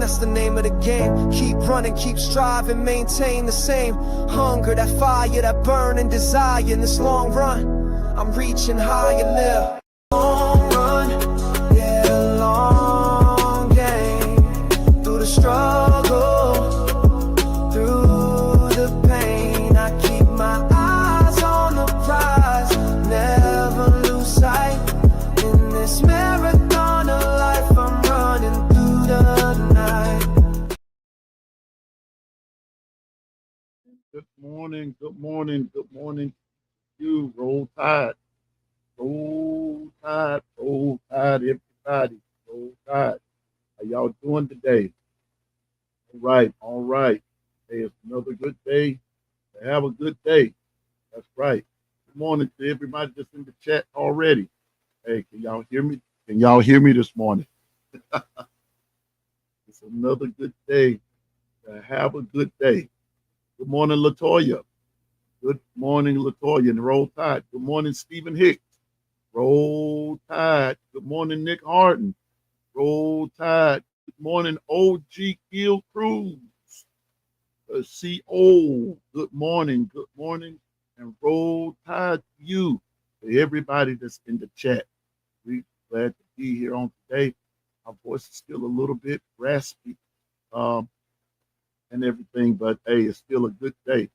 that's the name of the game. Keep running, keep striving, maintain the same hunger, that fire, that burning desire. In this long run, I'm reaching higher now. Long run, yeah, long game. Through the struggle, through the pain, I keep my eyes on the prize, never lose sight. In this marathon of life, I'm running through the night. Good morning, good morning, good morning to you. Roll Tide, roll tide, roll tide, everybody. Roll tide. How y'all doing today? All right, all right. Hey, it's another good day. Have a good day. That's right. Good morning to everybody that's in the chat already. Hey, can y'all hear me? Can y'all hear me this morning? It's another good day. Have a good day. Good morning, Latoya. Good morning, Latoya, and Roll Tide. Good morning, Stephen Hicks. Roll Tide. Good morning, Nick Harden. Roll Tide. Good morning, OG Gil Cruz. CO. Good morning, and Roll Tide to you. To everybody that's in the chat. We're glad to be here on today. Our voice is still a little bit raspy and everything, but hey, it's still a good day.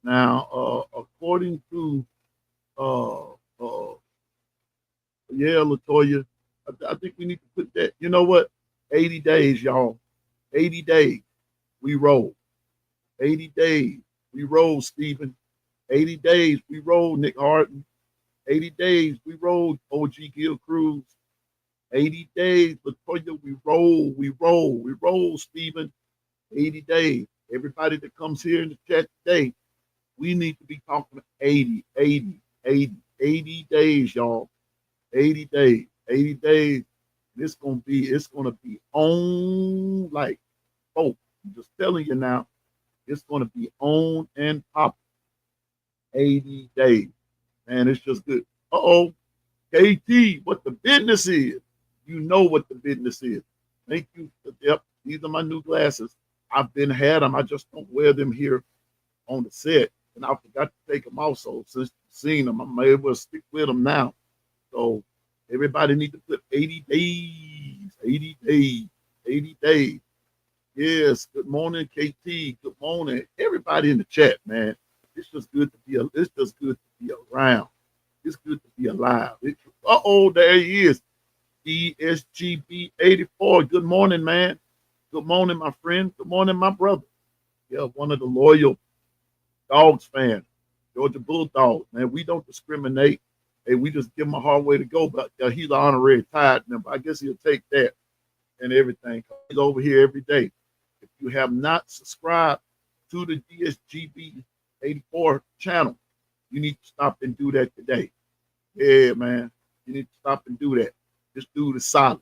Now, according to uh, uh, yeah, Latoya, I think we need to put that. You know what? 80 days, y'all. 80 days, we roll. 80 days, we roll, Stephen. 80 days, we roll, Nick Harden. 80 days, we roll, OG Gil Cruz. 80 days, Latoya, we roll, Stephen. 80 days. Everybody that comes here in the chat today, we need to be talking 80 days, y'all. 80 days. 80 days. It's gonna be on like oh, I'm just telling you now, it's gonna be on and pop 80 days. Man, it's just good. Uh-oh. KT, what the business is. You know what the business is. Thank you. Yep, these are my new glasses. I've been had them. I just don't wear them here on the set. And I forgot to take them off. So since you've seen them, I'm able to stick with them now. So everybody need to put 80 days, 80 days, 80 days. Yes. Good morning, KT. Good morning. Everybody in the chat, man. It's just good to be around. It's good to be alive. Uh-oh, there he is. ESGB 84. Good morning, man. Good morning, my friend. Good morning, my brother. Yeah, one of the loyal Dogs fans, Georgia Bulldogs. Man, we don't discriminate. Hey, we just give him a hard way to go, but he's an honorary Tide member. I guess he'll take that and everything. He's over here every day. If you have not subscribed to the DSGB 84 channel, you need to stop and do that today. Yeah, man. You need to stop and do that. This dude is solid,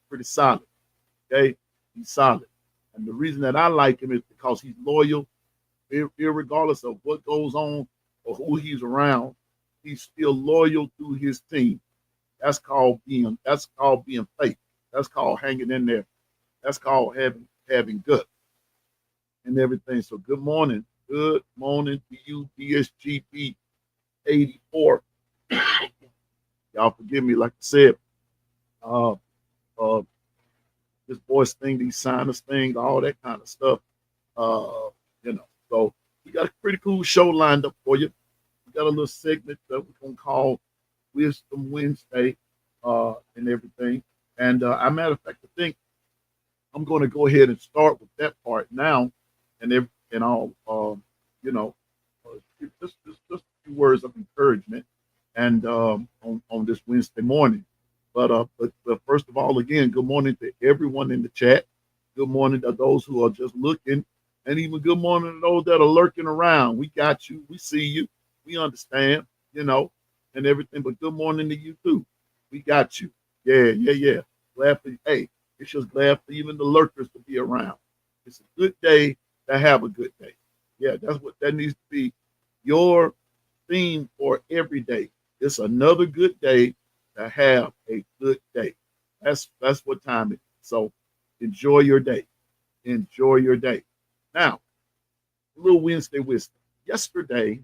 pretty solid. Okay? He's solid. And the reason that I like him is because he's loyal, regardless of what goes on or who he's around. He's still loyal to his team. That's called being faith. That's called hanging in there. That's called having guts and everything. So good morning. Good morning to you, DSGP 84. Y'all forgive me, like I said. This voice thing, these sinus things, all that kind of stuff. So we got a pretty cool show lined up for you. We got a little segment that we're gonna call Wisdom Wednesday, and everything. And as a matter of fact, I think I'm gonna go ahead and start with that part now, and I'll just a few words of encouragement, and on this Wednesday morning. But first of all, again, good morning to everyone in the chat. Good morning to those who are just looking, and even good morning to those that are lurking around. We got you. We see you. We understand, and everything. But good morning to you too. We got you. Yeah. Glad for you. Hey, it's just glad for even the lurkers to be around. It's a good day to have a good day. Yeah, that's what that needs to be your theme for every day. It's another good day to have a good day. That's what time it is. So enjoy your day. Enjoy your day. Now, a little Wednesday wisdom. Yesterday,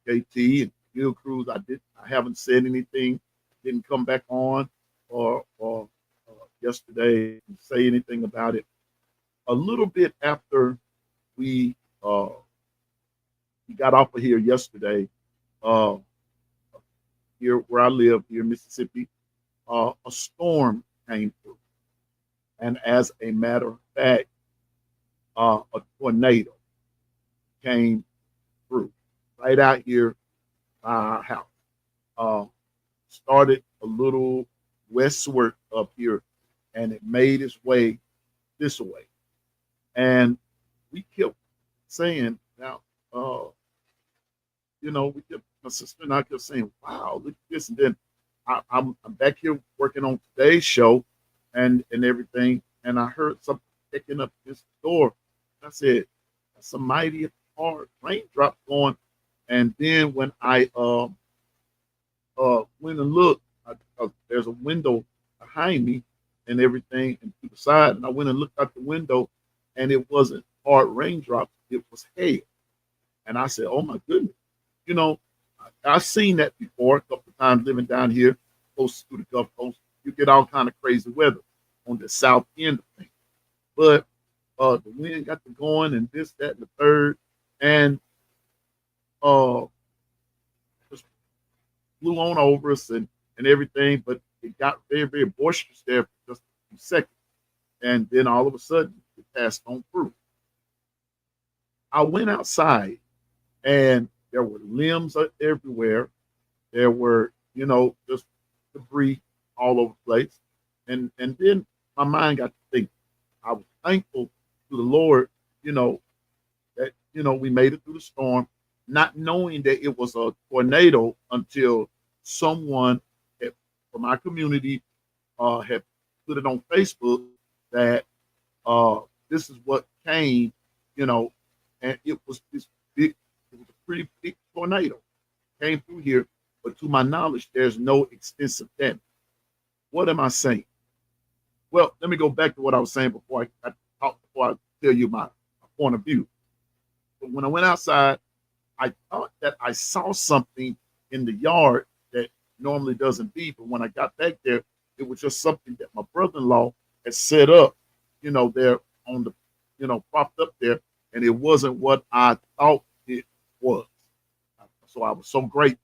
KT and Bill Cruz, I haven't said anything, didn't come back on or yesterday say anything about it. A little bit after we uh, we got off of here yesterday, uh, here where I live, here in Mississippi, a storm came through, and as a matter of fact, a tornado came through right out here by our house. Uh, Started a little westward up here, and it made its way this way. And we kept saying, now, uh, my sister and I kept saying, wow, look at this. And then I'm back here working on today's show and everything. And I heard something picking up this door. I said, that's a mighty hard raindrop going. And then when I went and looked, there's a window behind me and everything and to the side. And I went and looked out the window, and it wasn't hard raindrops, it was hail. And I said, oh my goodness. You know, I've seen that before a couple of times living down here close to the Gulf Coast. You get all kind of crazy weather on the south end of things. But the wind got to going and this, that, and the third. And uh, just blew on over us and everything. But it got very, very boisterous there for just a few seconds. And then all of a sudden, it passed on through. I went outside, and there were limbs everywhere. There were, just debris all over the place. And then my mind got to think. I was thankful to the Lord, that, we made it through the storm, not knowing that it was a tornado until someone from our community had put it on Facebook that this is what came, and it was this big, it was a pretty big tornado came through here, but to my knowledge, there's no extensive damage. What am I saying? Well, let me go back to what I was saying before I tell you my point of view. But when I went outside, I thought that I saw something in the yard that normally doesn't be. But when I got back there, it was just something that my brother-in-law had set up, there on the, propped up there, and it wasn't what I thought it was. So I was so grateful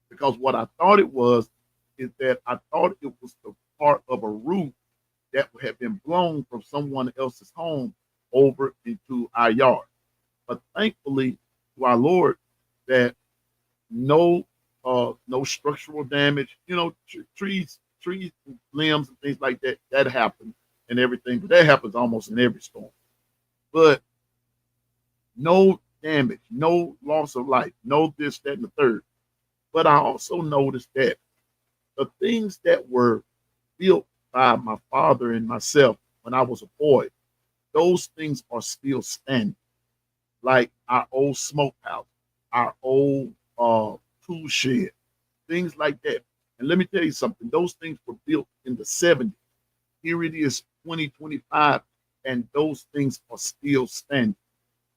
because what I thought it was is that I thought it was the part of a roof that had been blown from someone else's home over into our yard. But thankfully to our Lord that no structural damage, trees, limbs and things like that happen and everything, but that happens almost in every storm. But no damage, no loss of life, no this, that, and the third. But I also noticed that the things that were built by my father and myself when I was a boy, those things are still standing. Like our old smokehouse, our old tool shed, things like that. And let me tell you something, those things were built in the 70s. Here it is 2025, and those things are still standing.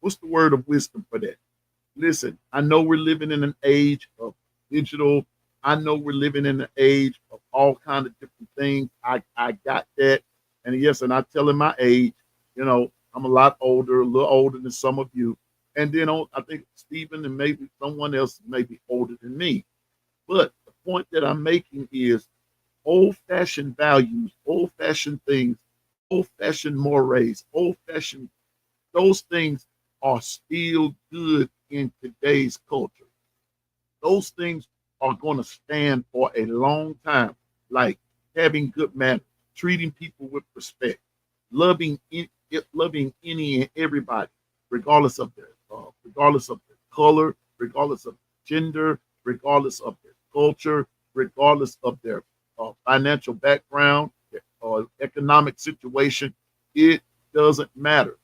What's the word of wisdom for that? Listen, I know we're living in an age of digital. I know we're living in an age of all kinds of different things. I got that. And yes, and I tell him my age, I'm a lot older, a little older than some of you. And then I think Stephen and maybe someone else may be older than me. But the point that I'm making is old-fashioned values, old-fashioned things, old-fashioned mores, old-fashioned, those things are still good in today's culture. Those things are going to stand for a long time, like having good manners, treating people with respect, loving any and everybody, regardless of their color, regardless of gender, regardless of their culture, regardless of their financial background or economic situation. It doesn't matter.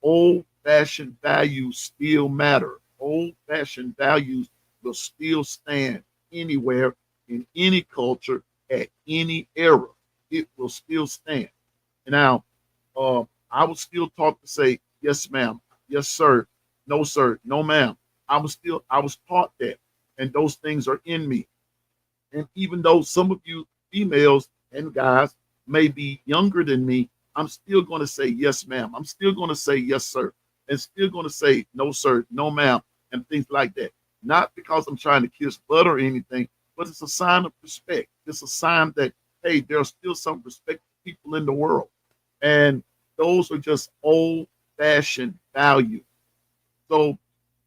Old-fashioned values still matter. Old-fashioned values will still stand anywhere in any culture at any era. It will still stand. Now, I was still taught to say, yes, ma'am, yes, sir, no, ma'am. I was taught that. And those things are in me. And even though some of you females and guys may be younger than me, I'm still going to say yes, ma'am. I'm still going to say yes, sir. And still going to say no, sir, no, ma'am, and things like that. Not because I'm trying to kiss butt or anything, but it's a sign of respect. It's a sign that, hey, there's still some respect for people in the world. And those are just old fashioned values. So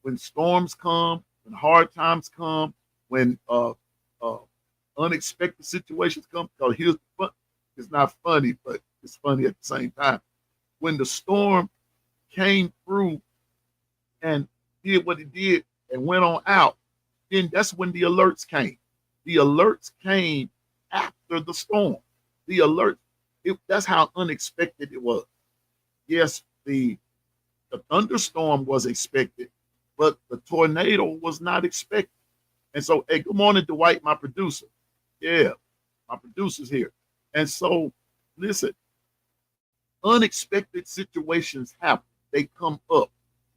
when storms come, when hard times come, when uh, unexpected situations come, because here's the fun. It's not funny, but it's funny at the same time. When the storm came through and did what it did and went on out, then that's when the alerts came. The alerts came after the storm. The alert, that's how unexpected it was. Yes, the thunderstorm was expected, but the tornado was not expected. And so, hey, good morning, Dwight, my producer. Yeah, my producer's here. And so, listen, unexpected situations happen. They come up.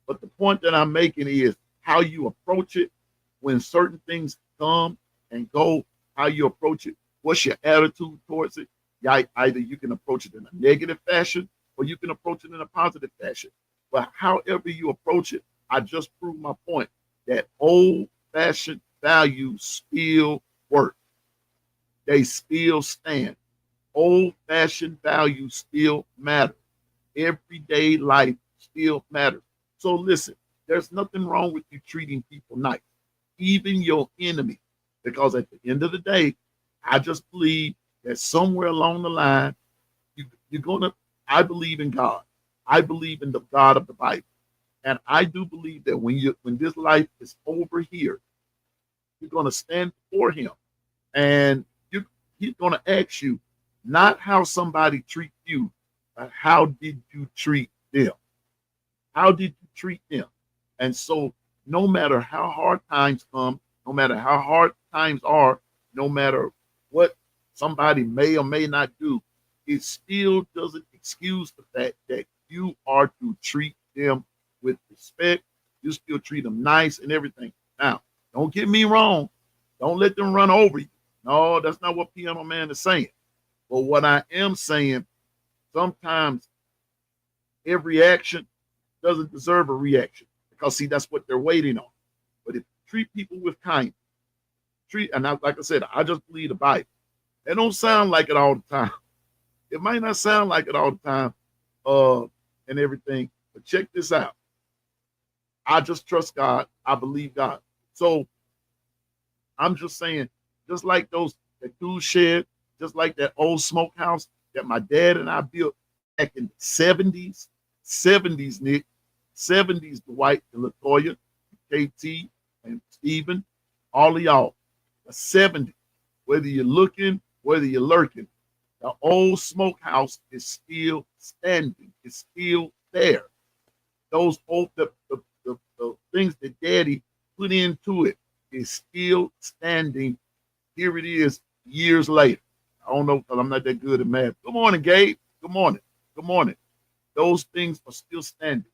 But the point that I'm making is how you approach it when certain things come and go, how you approach it. What's your attitude towards it? Either you can approach it in a negative fashion or you can approach it in a positive fashion. But however you approach it, I just proved my point that old fashioned values still work. They still stand. Old fashioned values still matter. Everyday life still matters. So listen, there's nothing wrong with you treating people nice, even your enemy, because at the end of the day, I just believe that somewhere along the line, you're going to, I believe in God. I believe in the God of the Bible. And I do believe that when this life is over here, you're going to stand before him and he's going to ask you not how somebody treat you, but how did you treat them? How did you treat them? And so no matter how hard times come, no matter how hard times are, no matter what somebody may or may not do, it still doesn't excuse the fact that you are to treat them with respect. You still treat them nice and everything. Now, don't get me wrong. Don't let them run over you. No, that's not what Piano Man is saying. But what I am saying, sometimes every action doesn't deserve a reaction because, see, that's what they're waiting on. But if you treat people with kindness, like I said, I just believe the Bible. It don't sound like it all the time. It might not sound like it all the time and everything, but check this out. I just trust God. I believe God. So I'm just saying, just like that tool shed, just like that old smokehouse that my dad and I built back in the 70s, Nick, 70s, Dwight and Latoya, KT and Stephen, all of y'all, the 70s, whether you're looking, whether you're lurking, the old smokehouse is still standing. It's still there. Those old, the things that Daddy put into it is still standing. Here it is years later. I don't know because I'm not that good at math. Good morning, Gabe. Good morning. Good morning. Those things are still standing.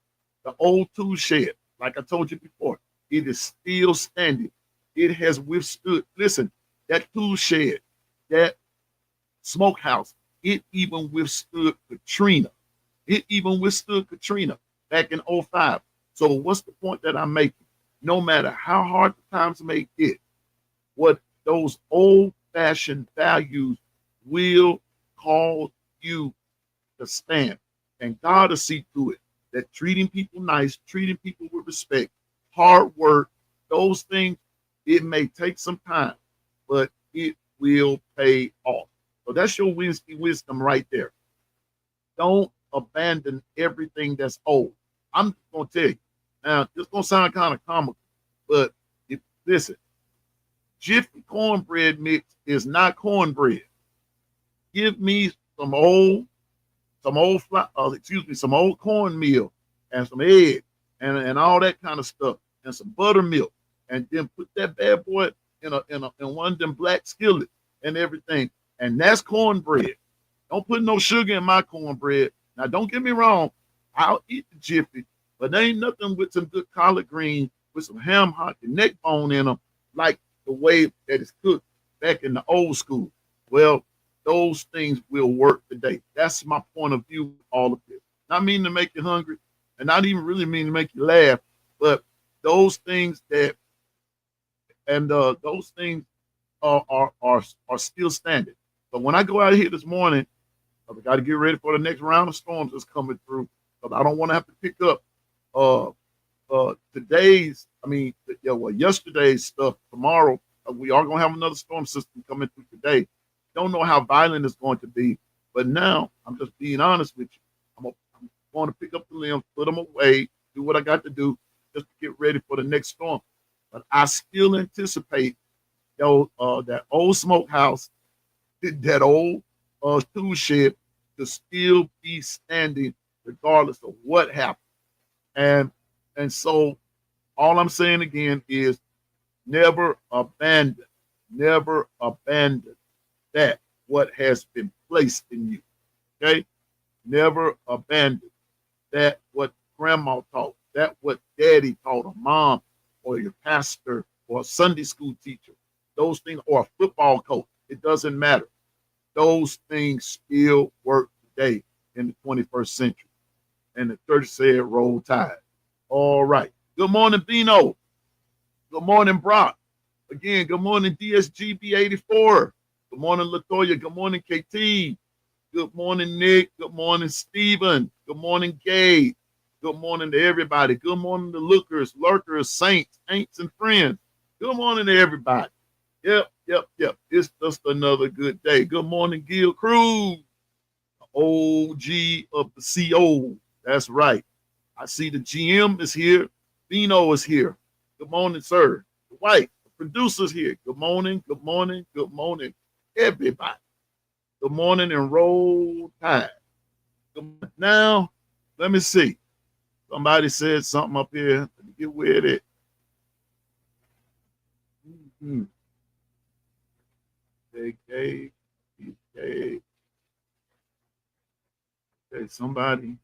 The old tool shed, like I told you before, it is still standing. It has withstood. Listen, that tool shed, that smokehouse, it even withstood Katrina. It even withstood Katrina back in 05. So what's the point that I'm making? No matter how hard the times may get, what those old-fashioned values will cause you to stand. And God will see to it that treating people nice, treating people with respect, hard work, those things, it may take some time, but it will pay off. So that's your wisdom right there. Don't abandon everything that's old. I'm just going to tell you. Now, it's going to sound kind of comical, but listen, Jiffy cornbread mix is not cornbread. Give me some old cornmeal and some egg and all that kind of stuff and some buttermilk, and then put that bad boy in one of them black skillets and everything, and that's cornbread. Don't put no sugar in my cornbread. Now, don't get me wrong, I'll eat the Jiffy, but there ain't nothing with some good collard greens with some ham hock and neck bone in them, like the way that it's cooked back in the old school. Well, those things will work today. That's my point of view with all of this. Not meaning to make you hungry, and not even really mean to make you laugh, but those things that and those things are still standing. So when I go out here this morning, I got to get ready for the next round of storms that's coming through. Because I don't want to have to pick up uh yesterday's stuff tomorrow. We are gonna have another storm system coming through today. Don't know how violent it's going to be, but now I'm just being honest with you. I'm going to pick up the limbs, put them away, do what I got to do just to get ready for the next storm. But I still anticipate that old smokehouse, that old tool shed to still be standing regardless of what happened. And so all I'm saying again is never abandon that what has been placed in you. Okay? Never abandon that what grandma taught, that what daddy taught, or mom, or your pastor, or a Sunday school teacher. Those things, or a football coach. It doesn't matter. Those things still work today in the 21st century. And the church said, roll tide. All right. Good morning, Bino. Good morning, Brock. Again, good morning, DSGB84. Good morning, Latoya. Good morning, KT. Good morning, Nick. Good morning, Stephen. Good morning, Gabe. Good morning to everybody. Good morning to lookers, lurkers, saints, ain'ts, and friends. Good morning to everybody. Yep. It's just another good day. Good morning, Gil Cruz, OG of the CO. That's right. I see the GM is here. Bino is here. Good morning, sir. White, the producer's here. Good morning, everybody. Good morning and roll tide. Now, let me see. Somebody said something up here. Let me get with it. Okay, somebody.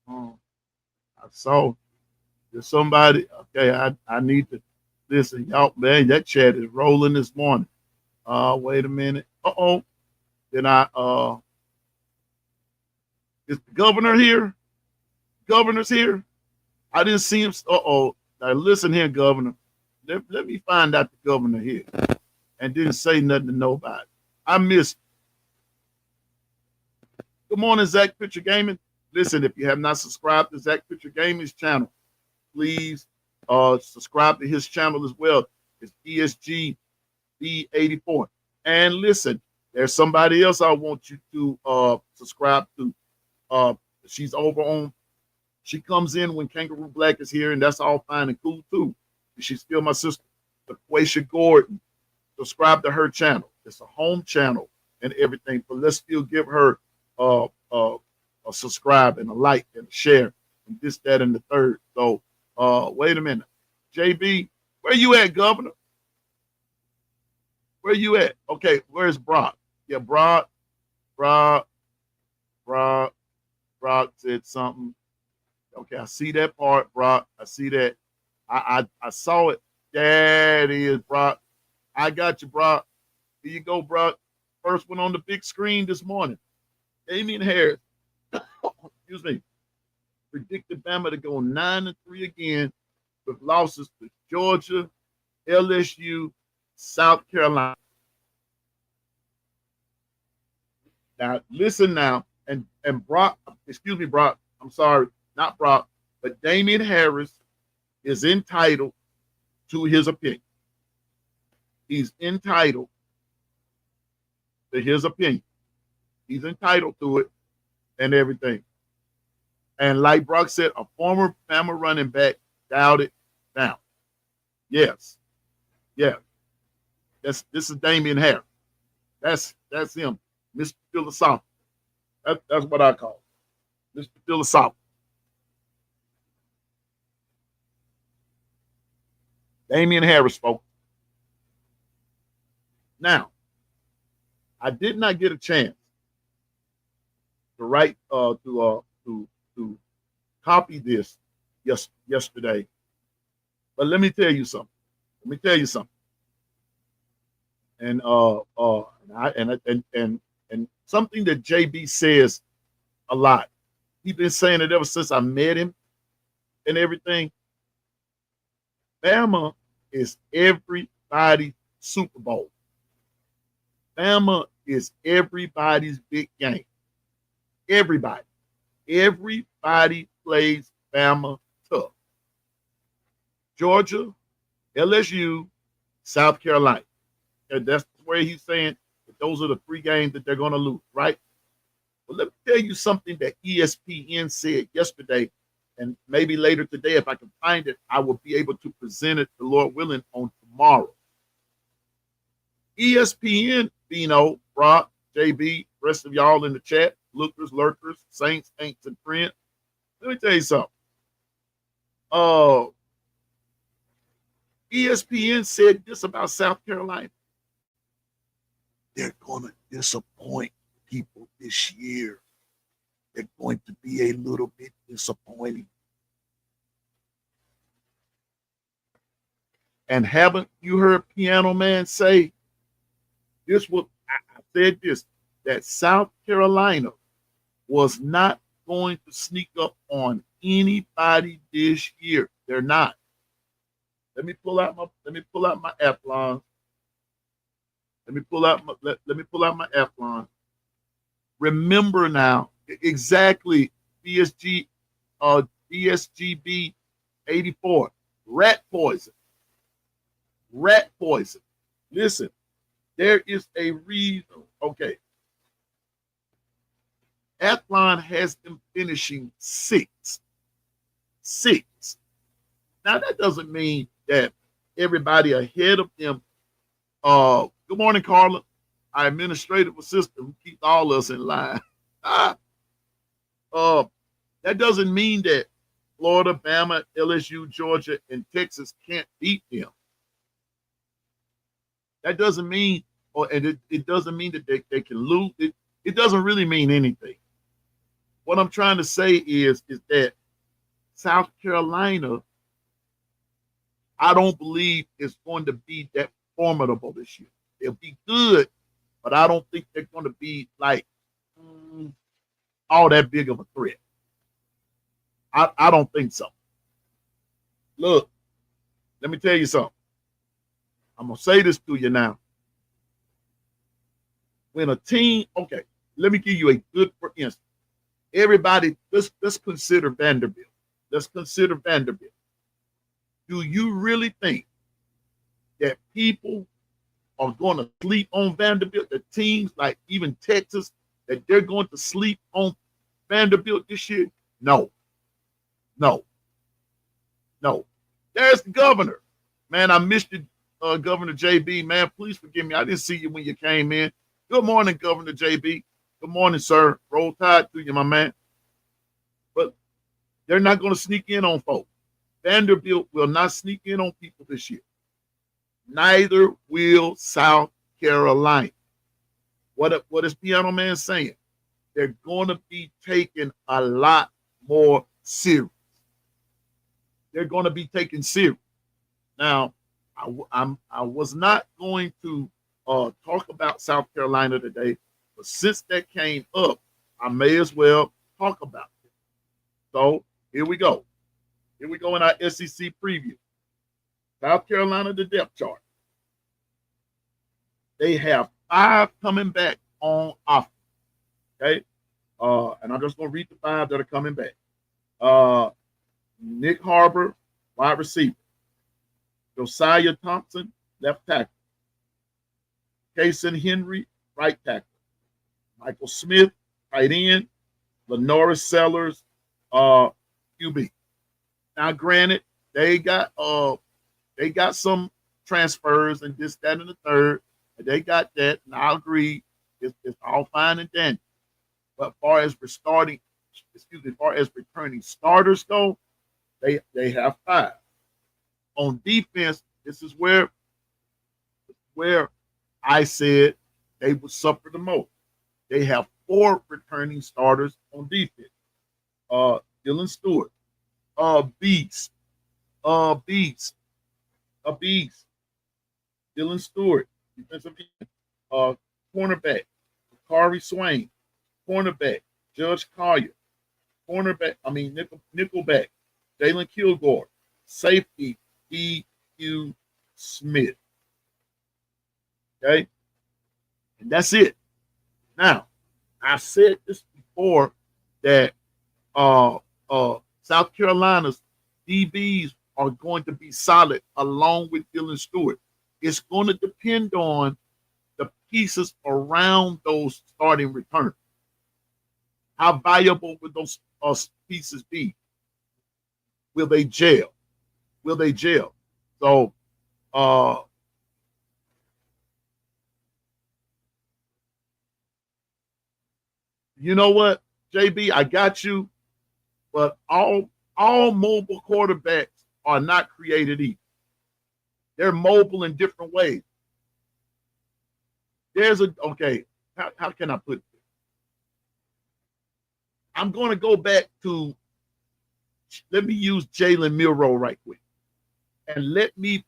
I saw there's somebody. Okay, I need to listen, y'all. Man, that chat is rolling this morning. Wait a minute. Then is the governor here? Governor's here. I didn't see him. Now listen here, Governor. Let me find out the governor here, and didn't say nothing to nobody. I missed. Good morning, Zach Picture Gaming. Listen, if you have not subscribed to Zach Picture Gaming's channel, please subscribe to his channel as well. It's ESG B84. And listen, there's somebody else I want you to subscribe to. She's over on. She comes in when Kangaroo Black is here, and that's all fine and cool too. She's still my sister, LaQuasia Gordon. Subscribe to her channel. It's a home channel and everything, but let's still give her a subscribe and a like and a share and this, that, and the third. So wait a minute. JB, where you at, Governor? Where you at? Okay, where's Brock? Yeah, Brock said something. Okay, I see that part, Brock. I see that. I saw it. That is, Brock. I got you, Brock. Here you go, Brock. First one on the big screen this morning. Damian Harris, excuse me, predicted Bama to go 9-3 again with losses to Georgia, LSU, South Carolina. Now, listen now, and Brock, excuse me, Brock, I'm sorry, not Brock, but Damian Harris is entitled to his opinion. He's entitled to his opinion. He's entitled to it and everything. And like Brock said, a former Bama running back dialed it down. Yes. Yeah. This is Damian Harris. That's him. Mr. Philosophical. That's what I call him. Mr. Philosophical. Damian Harris, folks. Now, I did not get a chance to write to copy this yesterday. But let me tell you something. Let me tell you something. And and something that JB says a lot. He's been saying it ever since I met him and everything. Bama is everybody's Super Bowl. Bama is everybody's big game. Everybody. Everybody plays Bama tough. Georgia, LSU, South Carolina. And that's where he's saying that those are the 3 games that they're going to lose, right? But let me tell you something that ESPN said yesterday, and maybe later today, if I can find it, I will be able to present it, the Lord willing, on tomorrow. ESPN, Bino, Brock, JB, rest of y'all in the chat, lookers, lurkers, saints, ain'ts, and friends. Let me tell you something. ESPN said this about South Carolina. They're going to disappoint people this year. They're going to be a little bit disappointing. And haven't you heard Piano Man say this? I said this, that South Carolina was not going to sneak up on anybody this year. They're not. Let me pull out my Athlon. Let me pull out my Athlon. Remember now exactly DSGB 84. Rat poison. Rat poison. Listen, there is a reason. Okay. Athlon has them finishing 6. 6. Now that doesn't mean that everybody ahead of them. Good morning, Carla. Our administrative assistant who keeps all us in line. That doesn't mean that Florida, Bama, LSU, Georgia, and Texas can't beat them. That doesn't mean, it doesn't mean that they can lose. It doesn't really mean anything. What I'm trying to say is that South Carolina, I don't believe is going to be that formidable this year. They'll be good, but I don't think they're going to be like all that big of a threat. I don't think so. Look, let me tell you something. I'm going to say this to you now. When a team, okay, let me give you a good, for instance. Everybody, let's consider Vanderbilt. Let's consider Vanderbilt. Do you really think that people are going to sleep on Vanderbilt? The teams like even Texas, that they're going to sleep on Vanderbilt this year? No. No. No. There's the governor. Man, I missed you, Governor JB. Man, please forgive me. I didn't see you when you came in. Good morning, Governor JB. Good morning, sir. Roll Tide to you, my man. But they're not going to sneak in on folks. Vanderbilt will not sneak in on people this year. Neither will South Carolina. What is Piano Man saying? They're going to be taken a lot more serious. They're going to be taken serious. Now, I was not going to talk about South Carolina today, but since that came up, I may as well talk about it. So here we go. Here we go in our SEC preview. South Carolina, the depth chart. They have 5 coming back on offense. Okay. And I'm just going to read the 5 that are coming back. Nick Harbor, wide receiver. Josiah Thompson, left tackle. Kason Henry, right tackle. Michael Smith, tight end. Lenoris Sellers, QB. Now, granted, they got some transfers and this, that, and the third. And they got that, and I agree. It's all fine and dandy. But far as returning starters go, they have 5. On defense, this is where I said they would suffer the most. They have 4 returning starters on defense. Dylan Stewart, beast, beast, a beast. Dylan Stewart, defensive end, cornerback, Kari Swain, cornerback, Judge Collier, nickelback, Jalen Kilgore, safety, E.U. Smith. Okay? And that's it. Now, I've said this before that South Carolina's DBs are going to be solid along with Dylan Stewart. It's going to depend on the pieces around those starting returners. How valuable will those pieces be? Will they gel? Will they gel? So, you know what, JB, I got you, but all mobile quarterbacks are not created equal. They're mobile in different ways. How can I put this? I'm going to go back to, let me use Jalen Milroe right quick, and let me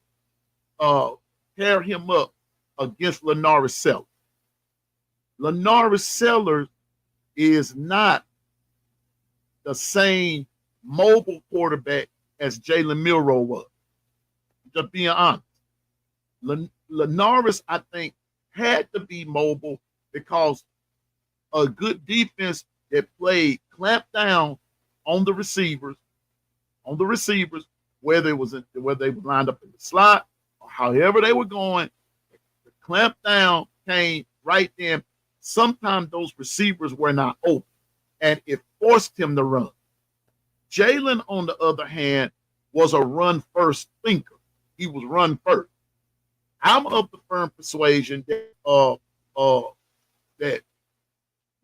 pair him up against Lanaris Sellers. Lanaris Sellers is not the same mobile quarterback as Jalen Milroe was. Just being honest. Lanaris, I think, had to be mobile because a good defense that played clamped down on the receivers, whether they were lined up in the slot or however they were going, the clamp down came right then. Sometimes those receivers were not open, and it forced him to run. Jalen, on the other hand, was a run-first thinker. He was run first. I'm of the firm persuasion that that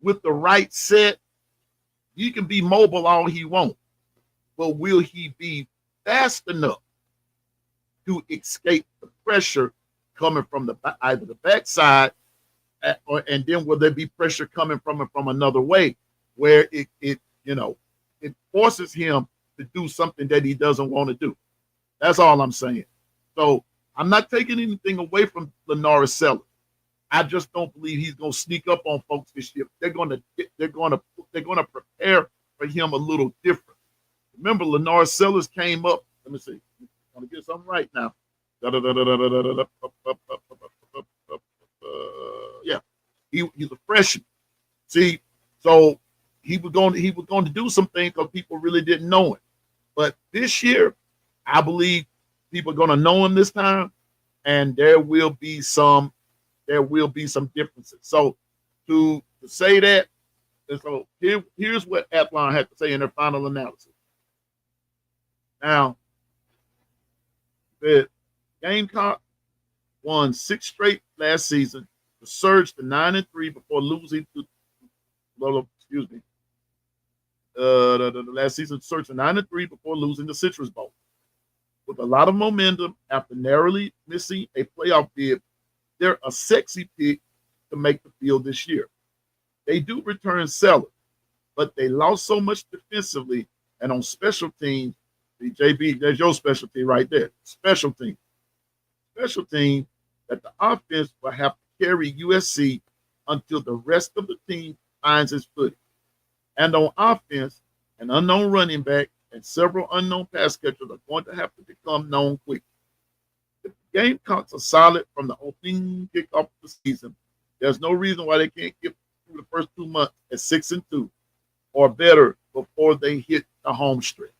with the right set, you can be mobile all he wants, but will he be fast enough to escape the pressure coming from either the backside, and then will there be pressure coming from another way, where it forces him to do something that he doesn't want to do. That's all I'm saying. So I'm not taking anything away from Lanaris Sellers. I just don't believe he's going to sneak up on folks this year. They're going to prepare for him a little different. Remember, Lanaris Sellers came up. Let me see. I want to get something right now. Yeah, he's a freshman. See, so he was going to do some things because people really didn't know him. But this year, I believe people are going to know him this time, and there will be some differences. So to say that, so here's what Athlon had to say in their final analysis. Now, the Gamecock won 6 straight last season, to surge to 9-3 before losing to. The last season surged to 9-3 before losing the Citrus Bowl. With a lot of momentum after narrowly missing a playoff bid, they're a sexy pick to make the field this year. They do return Sellers, but they lost so much defensively and on special teams. The JB, there's your specialty right there. Special team that the offense will have to carry USC until the rest of the team finds its footing. And on offense, an unknown running back and several unknown pass catchers are going to have to become known quickly. If the Gamecocks are solid from the opening kickoff of the season, there's no reason why they can't get through the first 2 months at 6-2 or better before they hit the home stretch.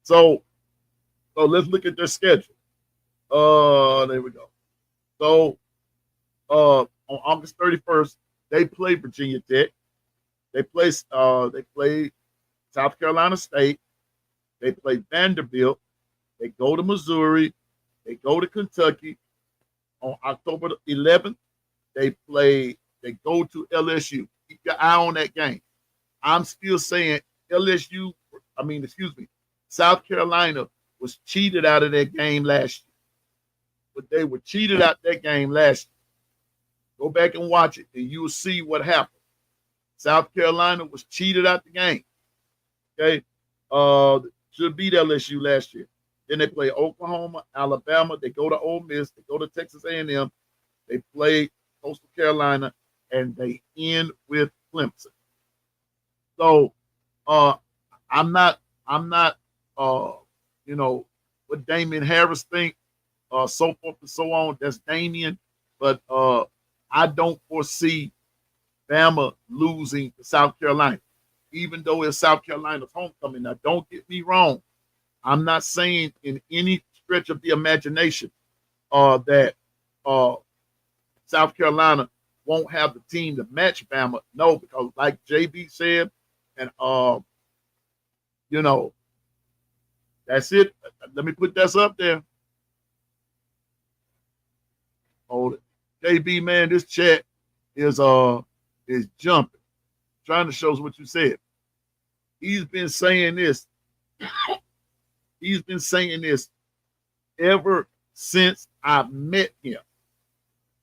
So let's look at their schedule. There we go. So on August 31st, they play Virginia Tech. They play South Carolina State. They play Vanderbilt. They go to Missouri. They go to Kentucky. On October 11th, they go to LSU. Keep your eye on that game. I'm still saying South Carolina was cheated out of that game last year. But they were cheated out that game last year. Go back and watch it, and you'll see what happened. South Carolina was cheated out the game. Okay, should beat LSU last year. Then they play Oklahoma, Alabama. They go to Ole Miss. They go to Texas A&M. They play Coastal Carolina, and they end with Clemson. So, I'm not, you know, what Damian Harris think, so forth and so on. That's Damian, but I don't foresee Bama losing to South Carolina, even though it's South Carolina's homecoming. Now, don't get me wrong. I'm not saying in any stretch of the imagination that South Carolina won't have the team to match Bama. No, because like JB said, and you know, that's it. Let me put this up there. Hold it. JB, man, this chat is jumping. Trying to show us what you said. He's been saying this. He's been saying this ever since I met him.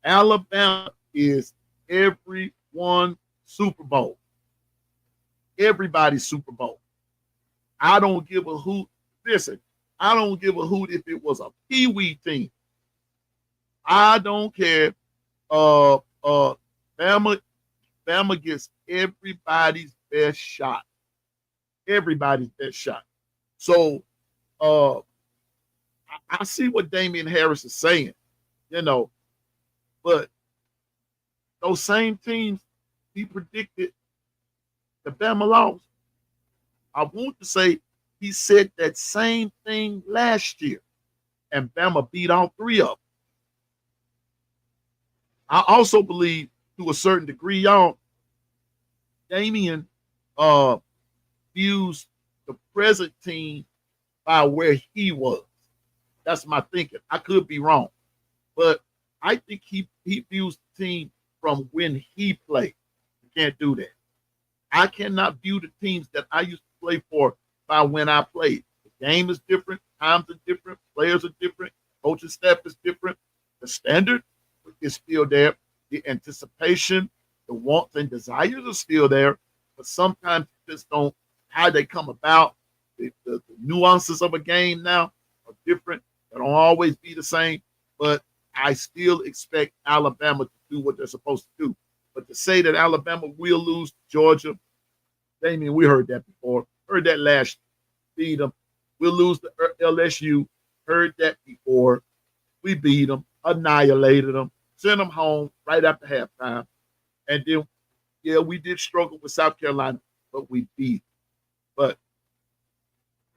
Alabama is everyone's Super Bowl. Everybody's Super Bowl. I don't give a hoot. Listen, I don't give a hoot if it was a Pee-wee team. I don't care. Bama gets everybody's best shot. Everybody's best shot. So I see what Damian Harris is saying, you know, but those same teams he predicted the Bama lost. I want to say he said that same thing last year, and Bama beat all three of them. I also believe, to a certain degree, y'all, Damian views the present team by where he was. That's my thinking. I could be wrong, but I think he views the team from when he played. You can't do that. I cannot view the teams that I used to play for by when I played. The game is different, times are different, players are different, coaching staff is different. The standard is still there. The anticipation, the wants and desires are still there, but sometimes you just don't, how they come about, the nuances of a game now are different. They don't always be the same, but I still expect Alabama to do what they're supposed to do. But to say that Alabama will lose to Georgia, Damian, we heard that before. Heard that last year. Beat them. We'll lose to LSU. Heard that before. We beat them, annihilated them, sent them home right after halftime. And then, yeah, we did struggle with South Carolina, but we beat them. But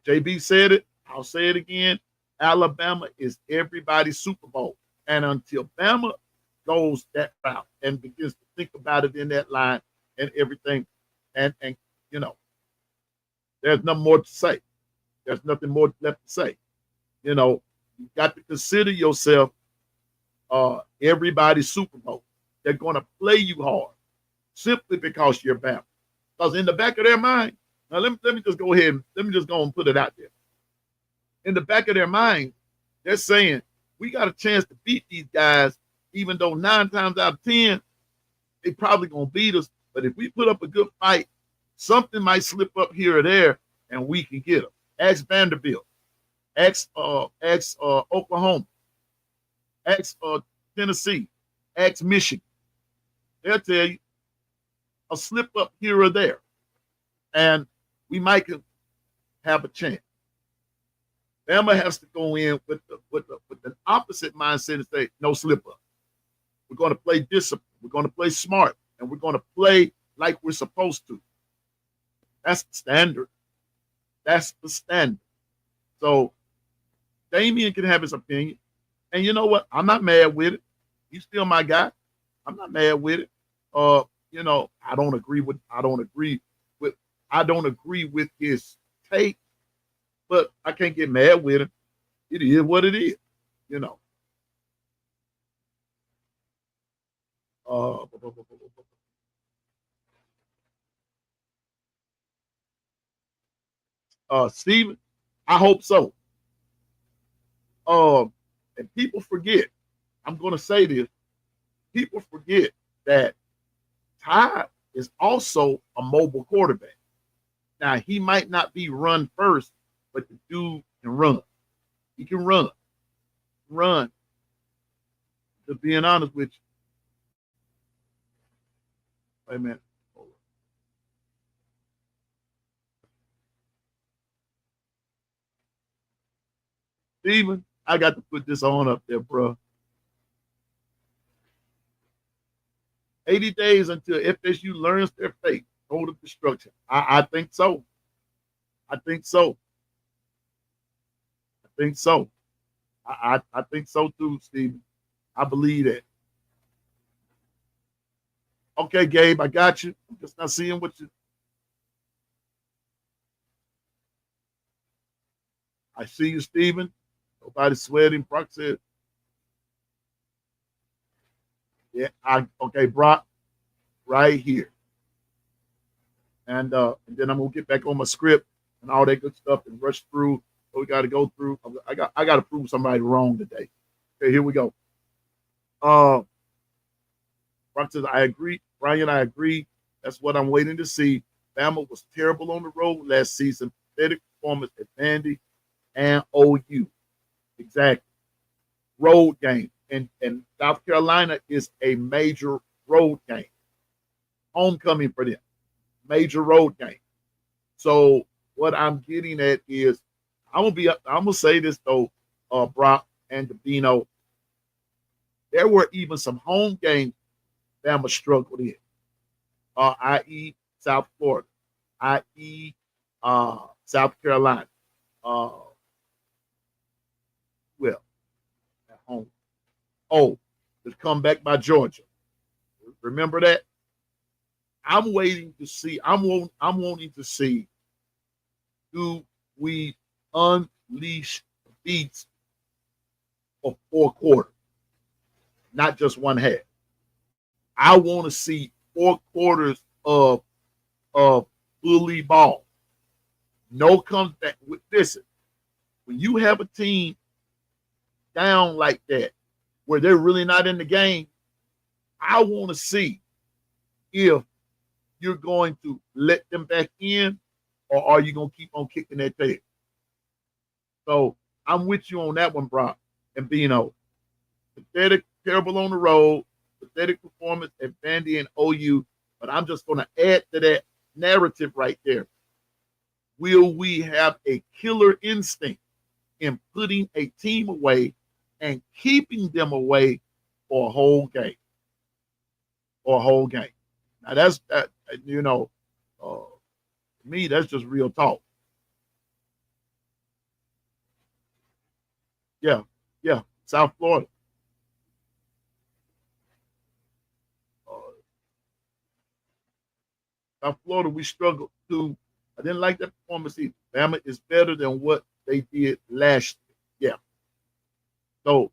JB said it. I'll say it again. Alabama is everybody's Super Bowl. And until Bama goes that route and begins to think about it in that line and everything, and you know, there's nothing more to say. There's nothing more left to say. You know, you got to consider yourself everybody's Super Bowl. They're going to play you hard simply because you're Bama. Because in the back of their mind, now let me just go ahead and let me just go and put it out there. In the back of their mind, they're saying, we got a chance to beat these guys, even though 9 times out of 10, they probably going to beat us. But if we put up a good fight, something might slip up here or there, and we can get them. Ask Vanderbilt. Ask Oklahoma. Ask Tennessee. Ask Michigan. They'll tell you a slip up here or there, and we might have a chance. Bama has to go in with the opposite mindset and say, no slip up. We're going to play discipline. We're going to play smart, and we're going to play like we're supposed to. That's the standard. That's the standard. So Damian can have his opinion. And you know what? I'm not mad with it. He's still my guy. I'm not mad with it. You know, I don't agree with his take, but I can't get mad with him. It is what it is, you know. Steven, I hope so. And people forget, I'm going to say this. People forget that Ty is also a mobile quarterback. Now, he might not be run first, but the dude can run. He can run. Run. To being honest with you. Wait a minute. Steven, I got to put this on up there, bro. 80 days until FSU learns their fate, total destruction. I think so. I think so. I think so. I think so too, Steven. I believe that. Okay, Gabe, I got you. I'm just not seeing what you. I see you, Steven. Nobody sweating. Brock said, yeah, okay, Brock, right here. And then I'm gonna get back on my script and all that good stuff and rush through what we gotta go through. I gotta prove somebody wrong today. Okay, here we go. Brock says, I agree. Brian, I agree. That's what I'm waiting to see. Bama was terrible on the road last season. Pathetic performance at Vandy and OU. Exactly. Road game. And South Carolina is a major road game. Homecoming for them. Major road game. So what I'm getting at is I'm gonna say this though, Brock and Dabino. There were even some home games Bama struggled in, i.e. South Florida, i.e. South Carolina. Well, at home. Oh, the comeback by Georgia. Remember that? I'm waiting to see. I'm wanting to see. Do we unleash the beats for 4 quarters, not just one half? I want to see 4 quarters of bully ball. No comeback. Listen, when you have a team down like that, where they're really not in the game, I want to see if you're going to let them back in or are you going to keep on kicking that tail? So I'm with you on that one, Brock and Bino. Pathetic, terrible on the road, pathetic performance at Vandy and OU, but I'm just going to add to that narrative right there. Will we have a killer instinct in putting a team away and keeping them away for a whole game? For a whole game. Now that's that. Me, that's just real talk. Yeah, yeah. South Florida. South Florida, we struggled to. I didn't like that performance either. Bama is better than what they did last year. Yeah. So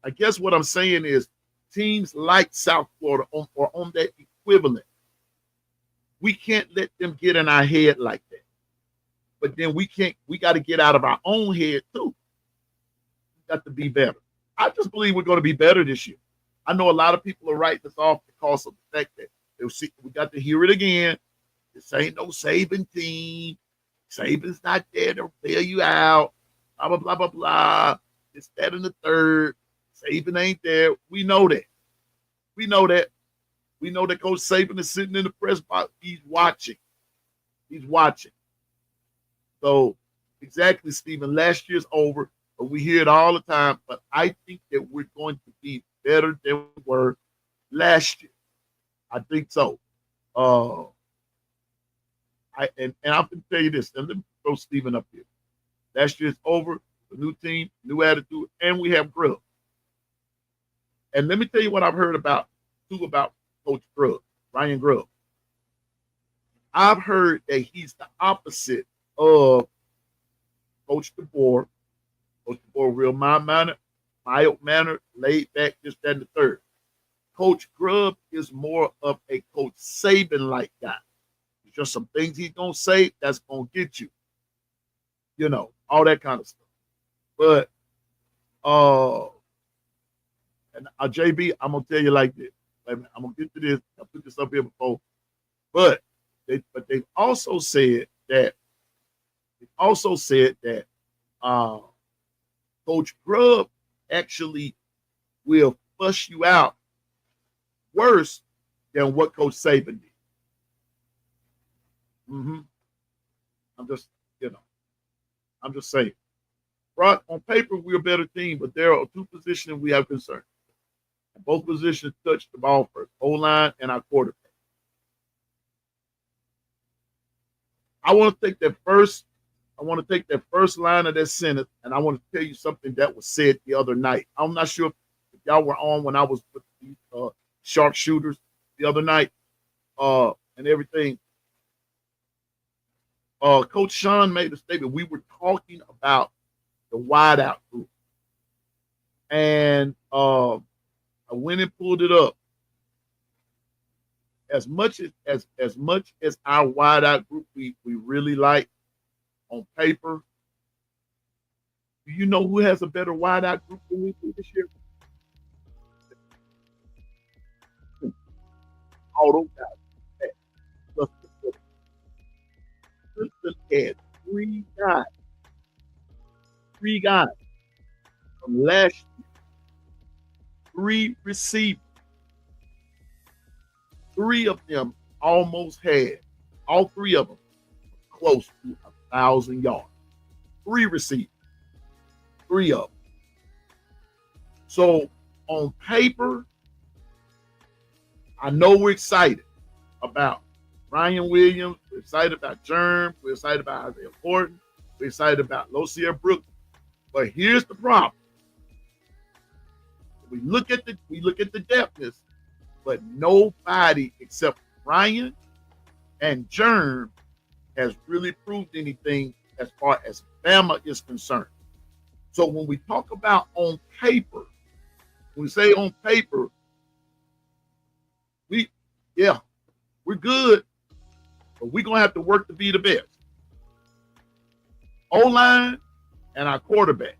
I guess what I'm saying is teams like South Florida or on that equivalent, we can't let them get in our head like that. But then we got to get out of our own head too. We got to be better. I just believe we're going to be better this year. I know a lot of people are writing us off because of the fact that we got to hear it again. This ain't no Saban team. Saban's not there to bail you out. Blah, blah, blah, blah, blah. It's that and the third. Saban ain't there. We know that. We know that. We know that Coach Saban is sitting in the press box. He's watching. He's watching. So, exactly, Stephen. Last year's over, but we hear it all the time. But I think that we're going to be better than we were last year. I think so. I'm going to tell you this. And let me throw Stephen up here. Last year's over. A new team, new attitude, and we have Grubb. And let me tell you what I've heard about Coach Grubb, Ryan Grubb. I've heard that he's the opposite of Coach DeBoer. Coach DeBoer, real mild-mannered, laid back, this, that, and the third. Coach Grubb is more of a Coach Saban-like guy. There's just some things he's going to say that's going to get you. You know, all that kind of stuff. But And JB, I'm gonna tell you like this. I'm gonna get to this. I put this up here before, but they've also said that uh, Coach Grubb actually will fuss you out worse than what Coach Saban did. Mm-hmm. I'm just, I'm just saying. Brock, on paper, we're a better team, but there are two positions we have concern. And both positions touch the ball first, O-line and our quarterback. I want to take that first line of that sentence, and I want to tell you something that was said the other night. I'm not sure if y'all were on when I was with the sharpshooters the other night and everything. Coach Sean made a statement. We were talking about the wideout group. And I went and pulled it up. As much as our wideout group we really like on paper, do you know who has a better wideout group than we do this year? All those guys. Let's add three guys from last year, 3 receivers. 3 of them almost had, all 3 of them, close to 1,000 yards. 3 receivers, 3 of them. So on paper, I know we're excited about Ryan Williams. We're excited about Germ. We're excited about Isaiah Horton. We're excited about Losier Brooks. But here's the problem. We look at the depthness, but nobody except Ryan and Germ has really proved anything as far as Bama is concerned. So when we talk about on paper, when we say on paper, we're good, but we're going to have to work to be the best. O-line and our quarterback.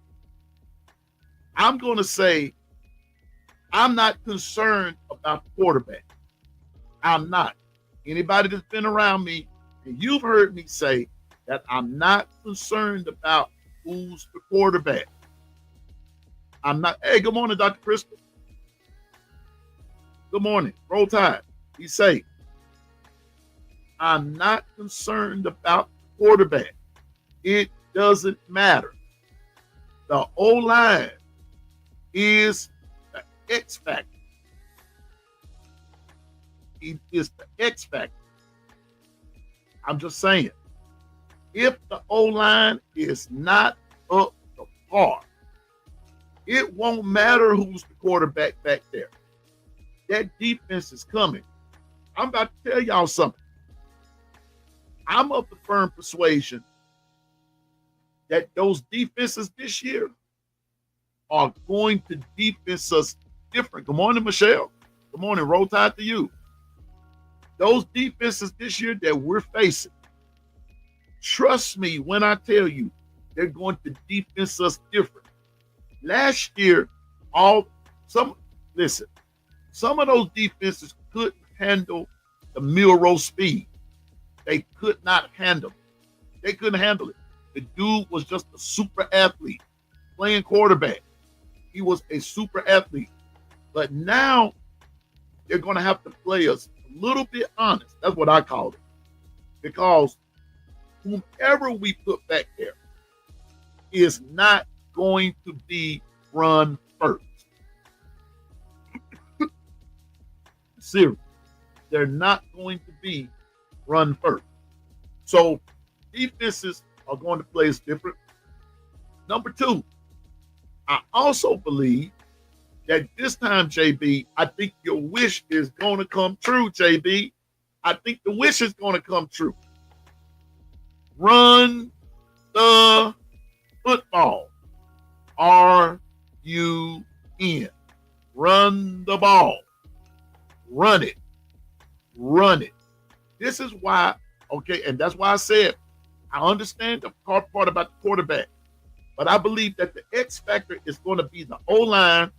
I'm going to say I'm not concerned about the quarterback. I'm not. Anybody that's been around me, and you've heard me say that I'm not concerned about who's the quarterback. I'm not. Hey, good morning, Dr. Crystal. Good morning. Roll Tide. Be safe. I'm not concerned about the quarterback. It doesn't matter. The O-line is the X factor. It is the X factor. I'm just saying, if the O-line is not up to par, it won't matter who's the quarterback back there. That defense is coming. I'm about to tell y'all something. I'm of the firm persuasion that those defenses this year are going to defense us different. Good morning, Michelle. Good morning. Roll Tide to you. Those defenses this year that we're facing, trust me when I tell you, they're going to defense us different. Last year, some of those defenses couldn't handle the Milroe speed. They could not handle it. They couldn't handle it. The dude was just a super athlete playing quarterback. He was a super athlete. But now they're going to have to play us a little bit honest. That's what I call it. Because whomever we put back there is not going to be run first. Serious. They're not going to be run first. So defenses are going to play us different. Number 2, I also believe that this time, JB, I think your wish is going to come true, JB. I think the wish is going to come true. Run the football. R-U-N. Run the ball. Run it. Run it. This is why, okay, and that's why I said I understand the hard part about the quarterback, but I believe that the X factor is going to be the O-line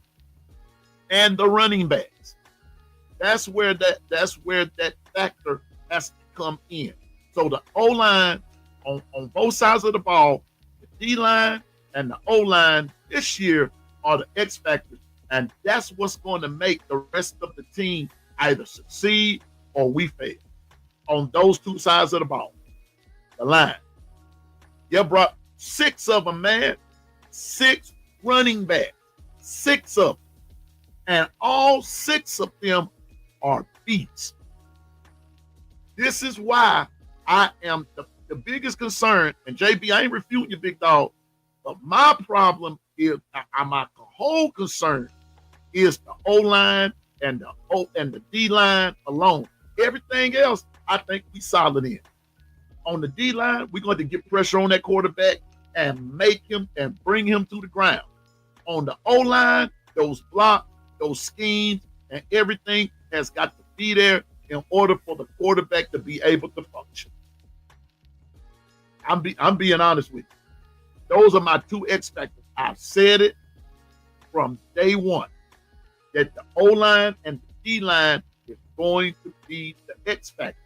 and the running backs. That's where that factor has to come in. So the O-line on both sides of the ball, the D-line and the O-line this year are the X factors. And that's what's going to make the rest of the team either succeed or we fail on those two sides of the ball. The line. You brought 6 of them, man. 6 running backs. 6 of them. And all 6 of them are beasts. This is why I am the biggest concern, and JB, I ain't refuting you, big dog, but my problem is, my whole concern is the O-line and the D-line alone. Everything else, I think we solid in. On the D-line, we're going to get pressure on that quarterback and make him and bring him to the ground. On the O-line, those blocks, those schemes, and everything has got to be there in order for the quarterback to be able to function. I'm being honest with you. Those are my 2 X factors. I've said it from day one that the O-line and the D-line is going to be the X factor.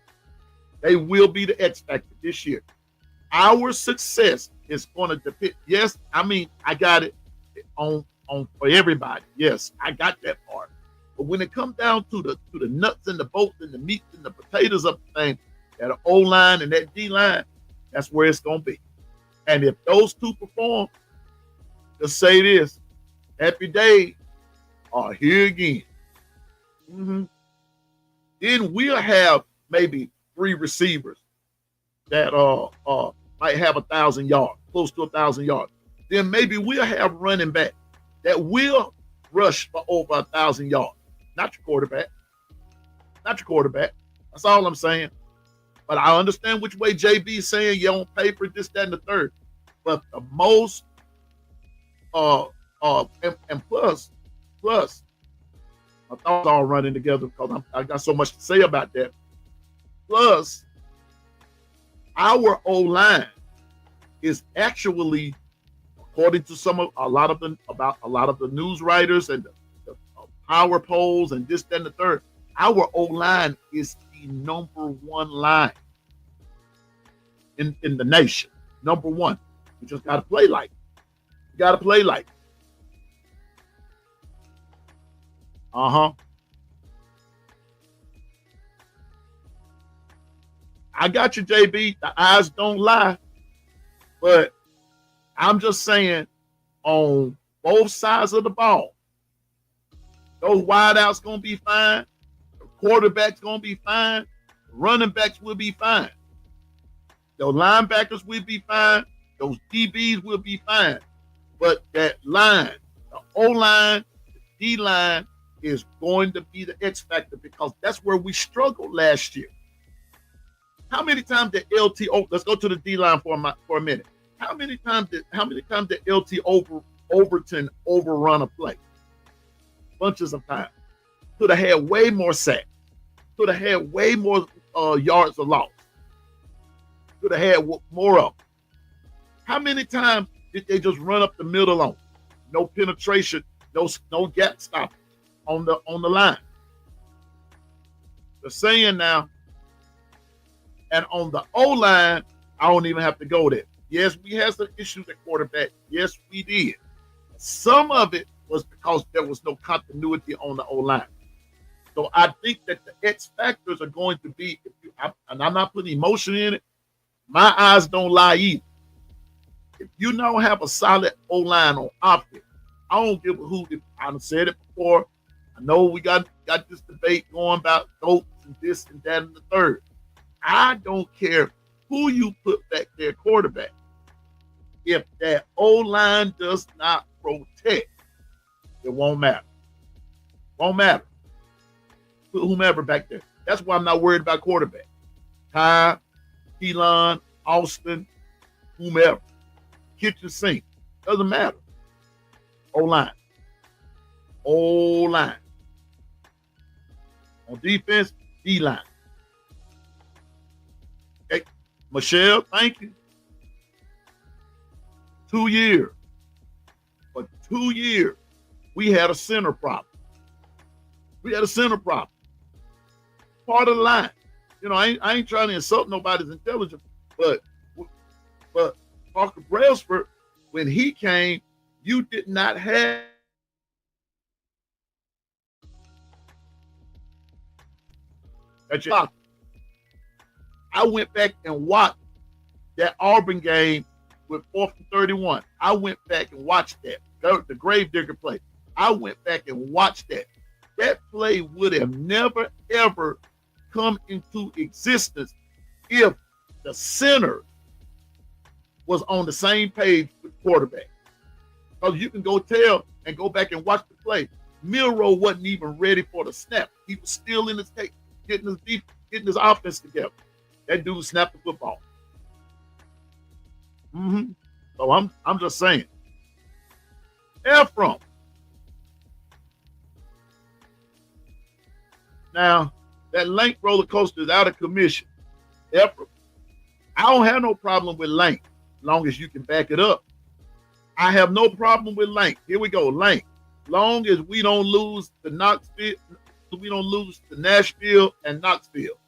They will be the X factor this year. Our success is going to depend. Yes, I mean, I got it on for everybody. Yes, I got that part. But when it comes down to the nuts and the bolts and the meat and the potatoes of the thing, that O-line and that D-line, that's where it's going to be. And if those 2 perform, just say this, happy days are here again. Mm-hmm. Then we'll have maybe 3 receivers that might have 1,000 yards, close to 1,000 yards. Then maybe we'll have running back that will rush for over 1,000 yards. Not your quarterback. Not your quarterback. That's all I'm saying. But I understand which way JB is saying, you on paper, this, that, and the third. But the most, and plus, my thoughts all running together because I got so much to say about that. Plus, our O-line is actually, according to a lot of the news writers and the power polls and this, that, and the third, our O-line is the number 1 line in the nation. Number 1. You just got to play like it. You got to play like it. I got you, JB. The eyes don't lie. But I'm just saying, on both sides of the ball, those wideouts going to be fine. The quarterback's going to be fine. Running backs will be fine. Those linebackers will be fine. Those DBs will be fine. But that line, the O-line, the D-line, is going to be the X factor because that's where we struggled last year. How many times did let's go to the D-line for a minute. How many times did LT Overton overrun a play? Bunches of times. Could have had way more sacks. Could have had way more yards of loss. Could have had more of them. How many times did they just run up the middle on? No penetration, no gap stop on the line. The saying now, and on the O-line, I don't even have to go there. Yes, we had some issues at quarterback. Yes, we did. Some of it was because there was no continuity on the O-line. So I think that the X factors are going to be, and I'm not putting emotion in it, my eyes don't lie either. If you don't have a solid O-line on offense, I don't give a hoot. I've said it before. I know we got this debate going about goats and this and that and the third. I don't care who you put back there quarterback. If that O-line does not protect, it won't matter. Won't matter. Put whomever back there. That's why I'm not worried about quarterback. Ty, Elon, Austin, whomever. Kitchen sink. Doesn't matter. O-line. O-line. On defense, D-line. Okay. Michelle, thank you. 2 years. For 2 years, we had a center problem. We had a center problem. Part of the line. You know, I ain't trying to insult nobody's intelligence, but Parker Brailsford, when he came, you did not have at your I went back and watched that Auburn game with 4th and 31. I went back and watched that. The Gravedigger play. I went back and watched that. That play would have never, ever come into existence if the center was on the same page with the quarterback. Because you can go tell and go back and watch the play. Milroe wasn't even ready for the snap. He was still in his tape, getting his offense together. That dude snapped the football. So I'm just saying. Ephraim. Now, that Lank roller coaster is out of commission. Ephraim. I don't have no problem with Lank, as long as you can back it up. I have no problem with Lank. Here we go, Lank. Long as we don't lose to Knoxville, we don't lose to Nashville and Knoxville.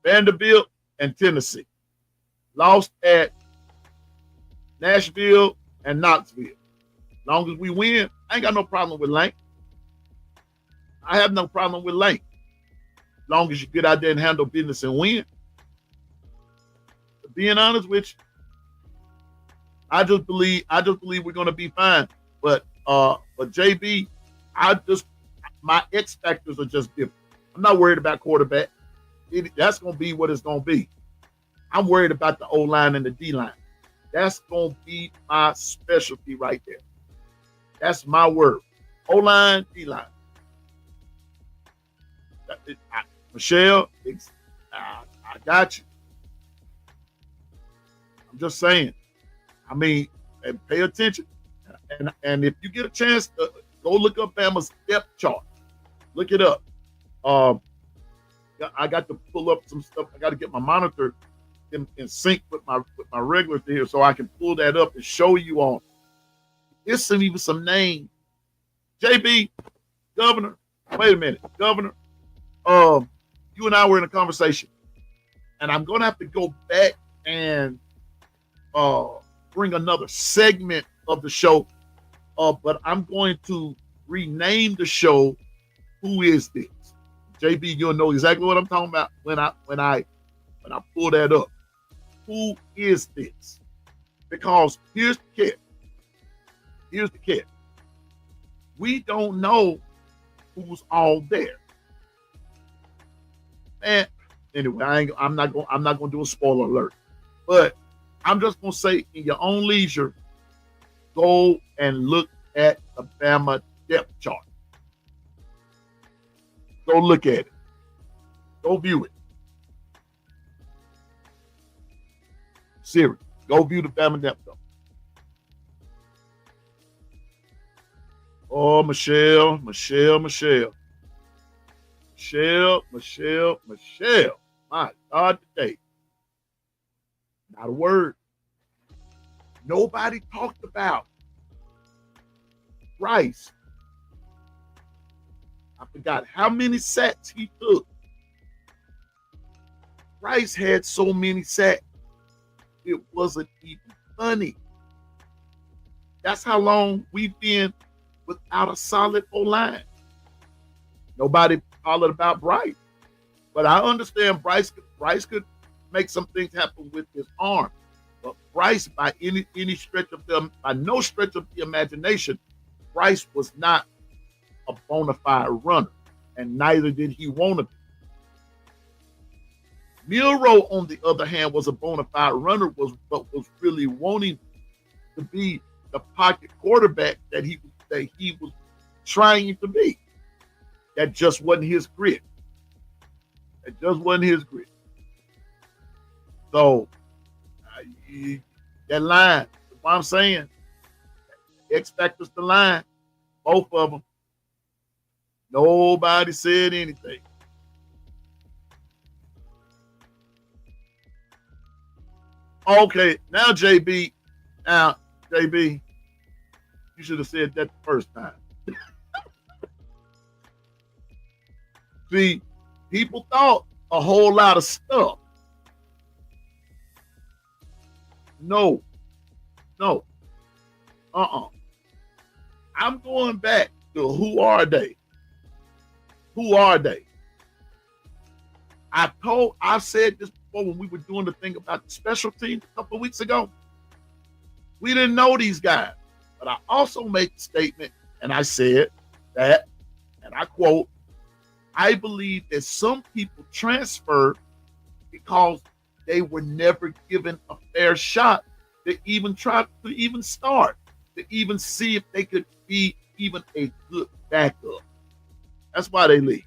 Vanderbilt and Tennessee. Lost at Nashville and Knoxville. Long as we win, I ain't got no problem with Lank. I have no problem with Lank. Long as you get out there and handle business and win. But being honest with you, I just believe we're gonna be fine. But JB, my X factors are just different. I'm not worried about quarterback. That's gonna be what it's gonna be. I'm worried about the O-line and the D-line. That's gonna be my specialty right there. That's my word. O-line, D-line. Michelle, I got you. I'm just saying. I mean, and pay attention. And if you get a chance to go look up Bama's depth chart, look it up. I got to pull up some stuff. I got to get my monitor in sync with my regular here so I can pull that up and show you on. There's even some names. JB, Governor, wait a minute, Governor. You and I were in a conversation, and I'm gonna have to go back and bring another segment of the show. But I'm going to rename the show "Who Is This?" JB, you'll know exactly what I'm talking about when I pull that up. Who is this? Because here's the catch. Here's the catch. We don't know who's all there. And anyway, I'm not gonna do a spoiler alert, but I'm just gonna say, in your own leisure, go and look at the Bama depth chart. Go look at it. Go view it. Siri, go view the Bama depth chart. Oh, Michelle. My God, today. Not a word. Nobody talked about Rice. I forgot how many sacks he took. Rice had so many sacks, it wasn't even funny. That's how long we've been without a solid O-line. Nobody hollered about Bryce. But I understand Bryce could make some things happen with his arm. But Bryce, by no stretch of the imagination, Bryce was not a bona fide runner, and neither did he want to be. Milroe, on the other hand, was a bona fide runner, but was really wanting to be the pocket quarterback that he was trying to be. That just wasn't his grit. So that line, what I'm saying, X factors the line, both of them. Nobody said anything. Okay, now JB, you should have said that the first time. See, people thought a whole lot of stuff. No, no, I'm going back to who are they? Who are they? I said this before when we were doing the thing about the special teams a couple of weeks ago. We didn't know these guys. But I also made the statement, and I said that, and I quote, I believe that some people transfer because they were never given a fair shot to even try to even start, to even see if they could be even a good backup. That's why they leave.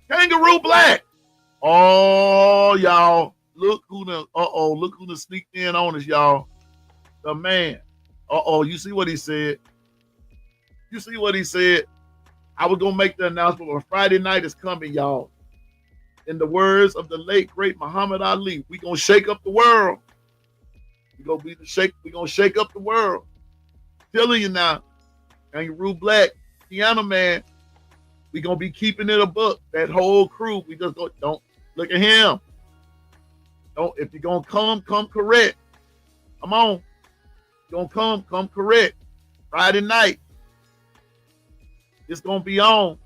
Kangaroo Black. Oh, y'all. Look who done sneaked in on us, y'all. The man. You see what he said? You see what he said? I was going to make the announcement, but Friday night is coming, y'all. In the words of the late, great Muhammad Ali, we going to shake up the world. We're going to shake up the world. Telling you now, Kangaroo Black, Piano Man, we going to be keeping it a book. That whole crew, we just don't look at him. If you're going to come correct. Come on. You're going to come correct. Friday night. It's going to be on.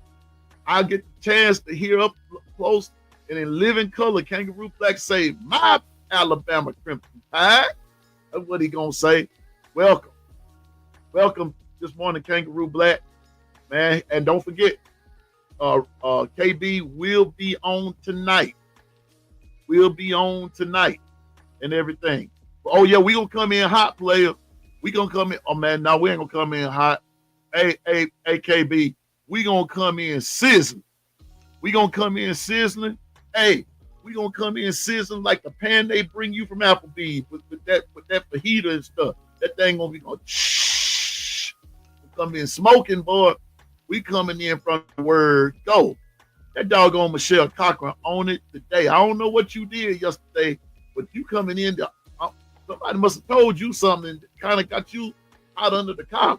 I'll get the chance to hear up close and in living color Kangaroo Black say, my Alabama Crimson Tide. That's what he going to say. Welcome. Welcome this morning, Kangaroo Black. Man, and don't forget, KB will be on tonight. We'll be on tonight and everything. Oh, yeah, we going to come in hot, player. We going to come in. Oh, man, no, we ain't going to come in hot. Hey, KB, we going to come in sizzling. We going to come in sizzling. Hey, we going to come in sizzling like the pan they bring you from Applebee's with that fajita and stuff. That thing going to be going, shh. We'll come in smoking, boy. We coming in from the word go. That doggone Michelle Cochran on it today. I don't know what you did yesterday, but you coming in there. Somebody must have told you something that kind of got you out under the collar.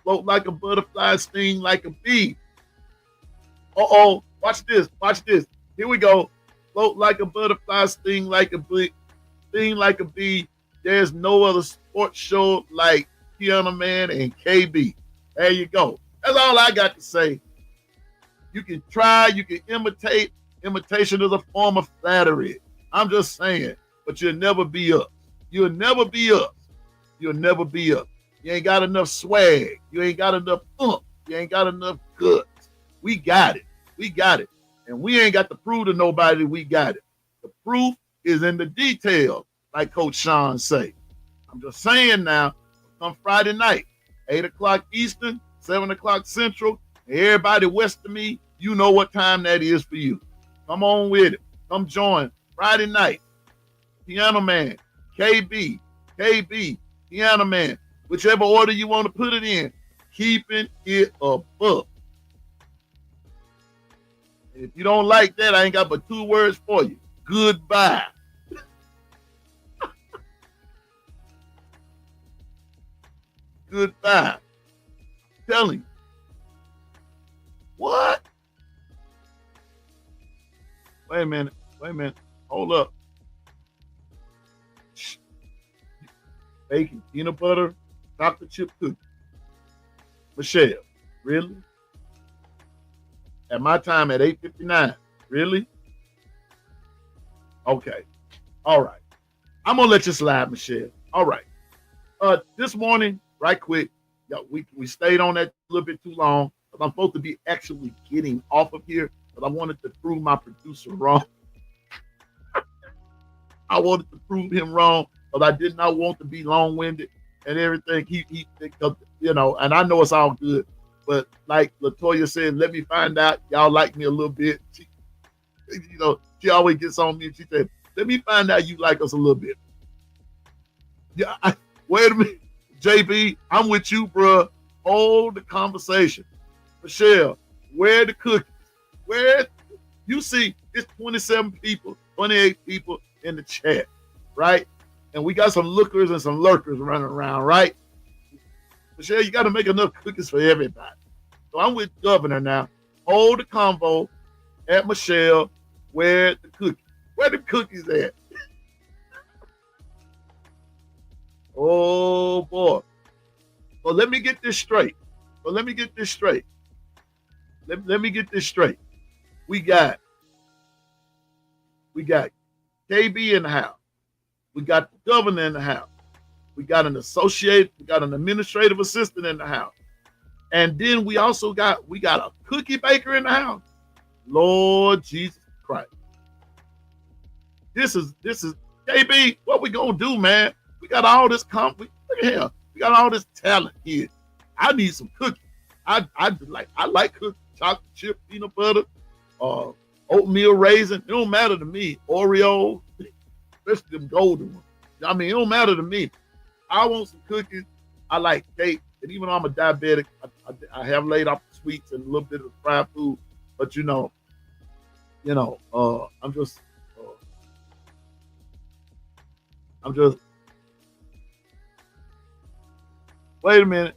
Float like a butterfly, sting like a bee. Watch this. Here we go. Float like a butterfly, sting like a bee. Sting like a bee. There's no other sports show like Piano Man and KB. There you go. That's all I got to say. You can try, you can imitate. Imitation is a form of flattery. I'm just saying, but you'll never be us. You'll never be us. You'll never be us. You ain't got enough swag. You ain't got enough oomph. You ain't got enough guts. We got it. We got it. And we ain't got to prove to nobody we got it. The proof is in the details, like Coach Sean say. I'm just saying now, come Friday night, 8 o'clock Eastern, 7 o'clock Central, everybody west of me, you know what time that is for you. Come on with it. Come join. Friday night, Piano Man, KB, Piano Man, whichever order you want to put it in, keeping it above. If you don't like that, I ain't got but 2 words for you. Goodbye. Goodbye. I'm telling you. What? Wait a minute. Hold up. Bacon, peanut butter, chocolate chip cookie. Michelle, really? At my time at 8:59, really? Okay. All right. I'm going to let you slide, Michelle. All right. This morning, right quick, we stayed on that a little bit too long because I'm supposed to be actually getting off of here, but I wanted to prove my producer wrong. I wanted to prove him wrong, but I did not want to be long-winded and everything. He and I know it's all good, but like Latoya said, let me find out y'all like me a little bit. She always gets on me and she said, let me find out you like us a little bit. Yeah, wait a minute, JB, I'm with you, bro. Hold the conversation. Michelle, where the cookies? Where you see it's 27 people, 28 people in the chat, right? And we got some lookers and some lurkers running around, right? Michelle, you got to make enough cookies for everybody. So I'm with Governor now. Hold the convo at Michelle. Where the cookies? Where the cookies at? Oh boy. So let me get this straight. Let me get this straight. We got KB in the house. We got the governor in the house. We got an associate, we got an administrative assistant in the house. And then we also got a cookie baker in the house. Lord Jesus Christ. This is KB, what we gonna do, man? We got all this look at here. We got all this talent here. I need some cookies. I like cookies, chocolate chip, peanut butter, oatmeal raisin. It don't matter to me. Oreo, especially them golden ones. I mean, it don't matter to me. I want some cookies. I like cake. And even though I'm a diabetic, I have laid off the sweets and a little bit of fried food. But I'm just wait a minute.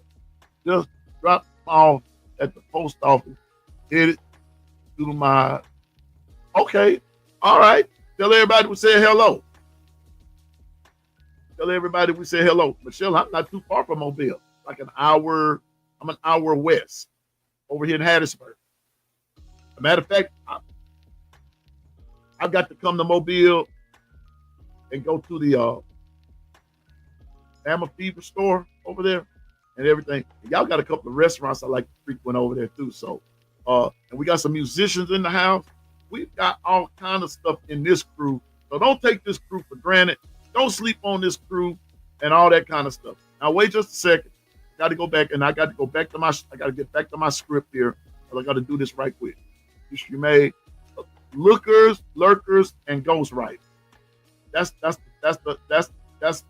Just drop off at the post office. Hit it through my. Okay. All right. Tell everybody we said hello. Tell everybody we said hello. Michelle, I'm not too far from Mobile. Like an hour. I'm an hour west over here in Hattiesburg. As a matter of fact, I got to come to Mobile and go to the Bama Fever store over there and everything. And y'all got a couple of restaurants I like to frequent over there too. So, and we got some musicians in the house. We've got all kind of stuff in this crew. So don't take this crew for granted. Don't sleep on this crew and all that kind of stuff. Now wait just a second. Got to go back and I got to get back to my script here. But I got to do this right quick. History made lookers, lurkers, and ghostwriters. That's the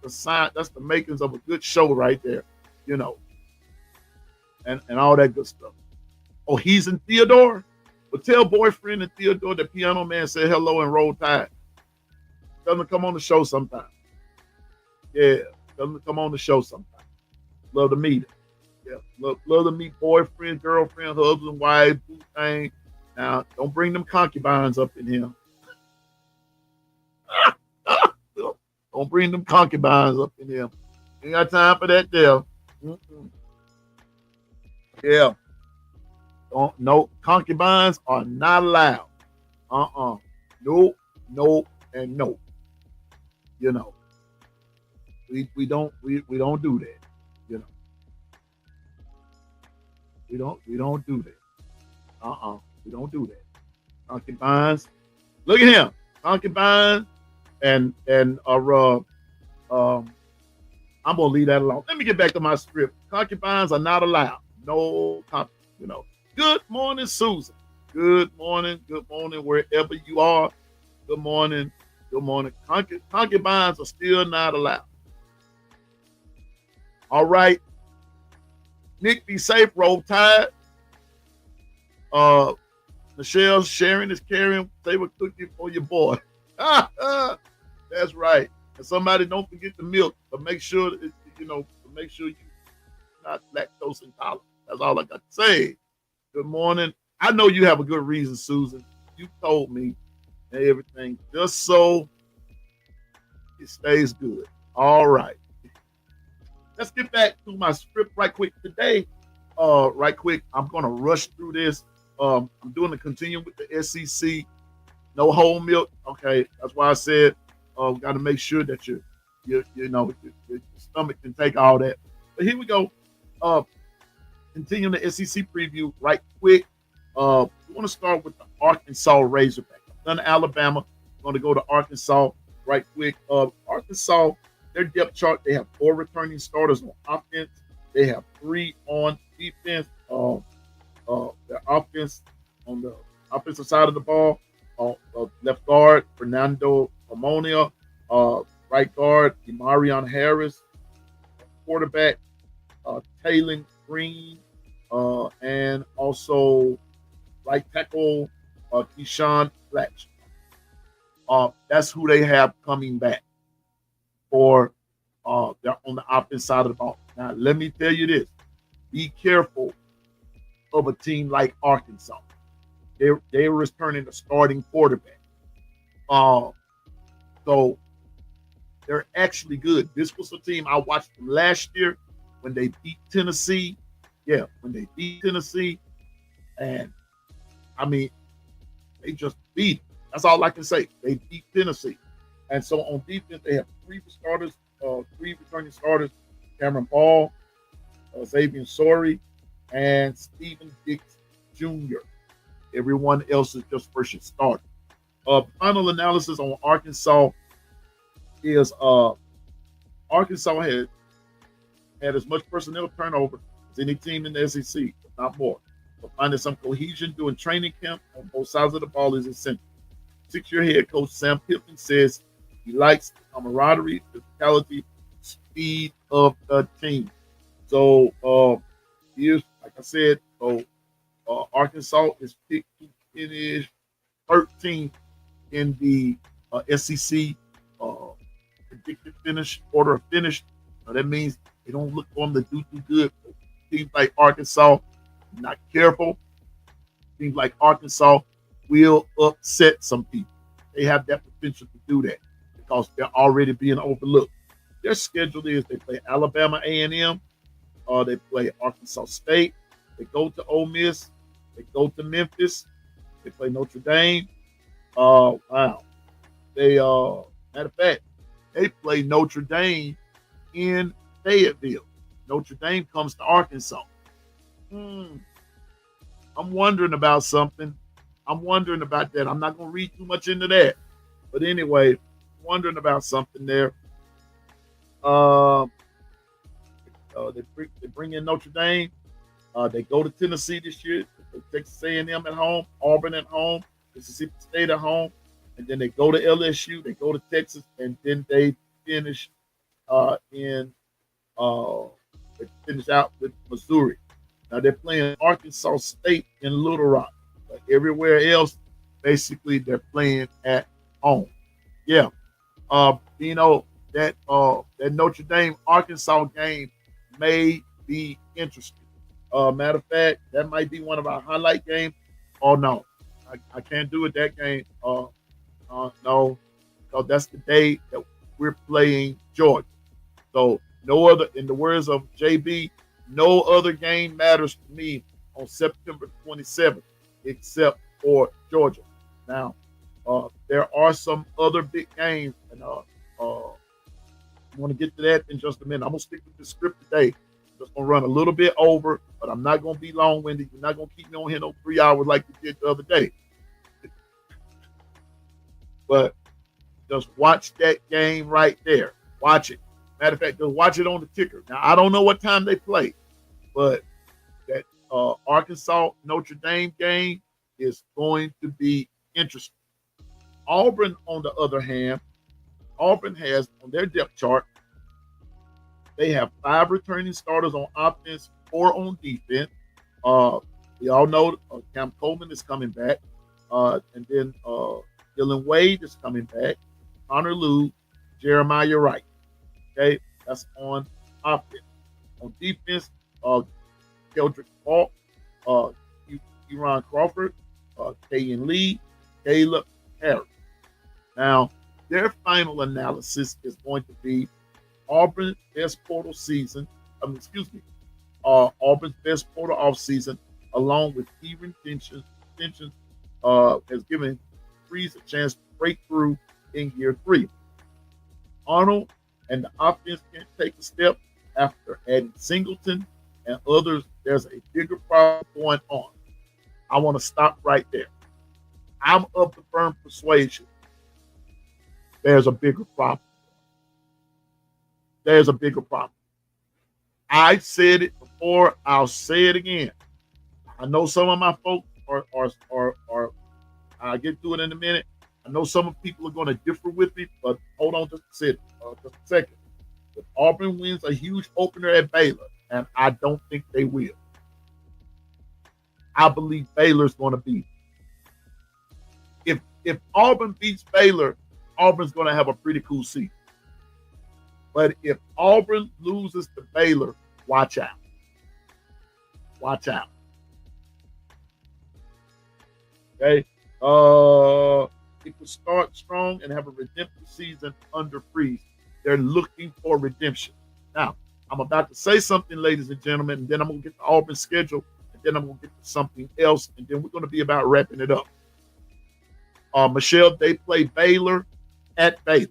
sign. That's the makings of a good show right there, and all that good stuff. Oh, he's in Theodore. Well, tell boyfriend and Theodore the piano man said hello and roll tide. Tell him to come on the show sometime. Yeah, tell him to come on the show sometime. Love to meet him. Yeah, love to meet boyfriend, girlfriend, husband, wife, boo thing. Now, don't bring them concubines up in here. Don't bring them concubines up in here. Ain't got time for that there. Yeah. No, concubines are not allowed. Nope, nope, and nope. We don't do that. We don't do that. We don't do that. Concubines. Look at him. Concubines and I'm gonna leave that alone. Let me get back to my script. Concubines are not allowed. No, Good morning, Susan. Good morning, wherever you are. Good morning. Concubines are still not allowed. All right. Nick, be safe, roll tide. Michelle, sharing is caring. Save a cookie for your boy. That's right. And somebody don't forget the milk, but make sure that you're not lactose intolerant. That's all I got to say. Good morning. I know you have a good reason, Susan. You told me and everything, just so it stays good. All right. Let's get back to my script right quick today. Right quick, I'm gonna rush through this. I'm doing the continue with the SEC. No whole milk. Okay, that's why I said we got to make sure that your stomach can take all that. But here we go. Continuing the SEC preview right quick. We want to start with the Arkansas Razorbacks. I've done Alabama. I'm going to go to Arkansas right quick. Arkansas, their depth chart, they have 4 returning starters on offense. They have 3 on defense. Their offense on the offensive side of the ball, left guard, Fernando Ammonia, right guard, Demarion Harris, quarterback, Taylon Green, and also right tackle, Keyshawn Fletcher. That's who they have coming back for they're on the offense side of the ball. Now, let me tell you this. Be careful of a team like Arkansas. They're returning a starting quarterback. So they're actually good. This was a team I watched them last year when they beat Tennessee. Yeah, when they beat Tennessee, and I mean, they just beat them. That's all I can say. They beat Tennessee. And so on defense, they have three returning starters: Cameron Ball, Xavier Sorey, and Stephen Dix Jr. Everyone else is just first year starter. Final analysis on Arkansas is Arkansas had as much personnel turnover as any team in the SEC, if not more. But finding some cohesion during training camp on both sides of the ball is essential. Six-year head coach Sam Pittman says he likes the camaraderie, physicality, speed of the team. So here's, like I said, Arkansas is picked to finish 13th in the SEC predicted finish, order of finish. That means they don't look for them to do too good. Teams like Arkansas, not careful, teams like Arkansas will upset some people. They have that potential to do that because they're already being overlooked. Their schedule is they play Alabama A&M, they play Arkansas State, they go to Ole Miss, they go to Memphis, they play Notre Dame. Wow. They matter of fact, they play Notre Dame in Fayetteville. Notre Dame comes to Arkansas. I'm wondering about something. I'm wondering about that. I'm not going to read too much into that. But anyway, wondering about something there. They bring in Notre Dame. They go to Tennessee this year. They Texas A&M at home, Auburn at home, Mississippi State at home, and then they go to LSU. They go to Texas, and then they finish they finish out with Missouri. Now they're playing Arkansas State in Little Rock, but everywhere else, basically they're playing at home. Yeah, that Notre Dame Arkansas game may be interesting. Matter of fact, that might be one of our highlight games. Oh no, I can't do it that game. No, because that's the day that we're playing Georgia. So no other, in the words of JB, no other game matters to me on September 27th except for Georgia. Now, there are some other big games, and I want to get to that in just a minute. I'm gonna stick with the script today. I'm just gonna run a little bit over, but I'm not gonna be long-winded. You're not gonna keep me on here no 3 hours like you did the other day. But just watch that game right there. Watch it. Matter of fact, just watch it on the ticker. Now, I don't know what time they play, but that Arkansas Notre Dame game is going to be interesting. Auburn, on the other hand, Auburn has on their depth chart, they have 5 returning starters on offense, 4 on defense. We all know Cam Coleman is coming back, and then Dylan Wade is coming back, Connor Lew, Jeremiah Wright. Okay, that's on offense. On defense, Keldrick Falk, Eron Crawford, Kayan Lee, Caleb Harris. Now, their final analysis is going to be Auburn's best portal season. Auburn's best portal offseason, along with key retention, has given Freeze a chance to break through in year 3. Arnold and the offense can't take a step after adding Singleton and others. There's a bigger problem going on. I want to stop right there. I'm of the firm persuasion there's a bigger problem. There's a bigger problem. I said it before. I'll say it again. I know some of my folks are I'll get to it in a minute. I know some of people are going to differ with me, but hold on just a second. If Auburn wins a huge opener at Baylor, and I don't think they will, I believe Baylor's going to beat. If Auburn beats Baylor, Auburn's going to have a pretty cool season. But if Auburn loses to Baylor, watch out. Watch out. Okay. It will start strong and have a redemptive season under Freeze. They're looking for redemption. Now, I'm about to say something, ladies and gentlemen, and then I'm going to get the Auburn schedule, and then I'm going to get to something else, and then we're going to be about wrapping it up. Michelle, they play Baylor at Baylor.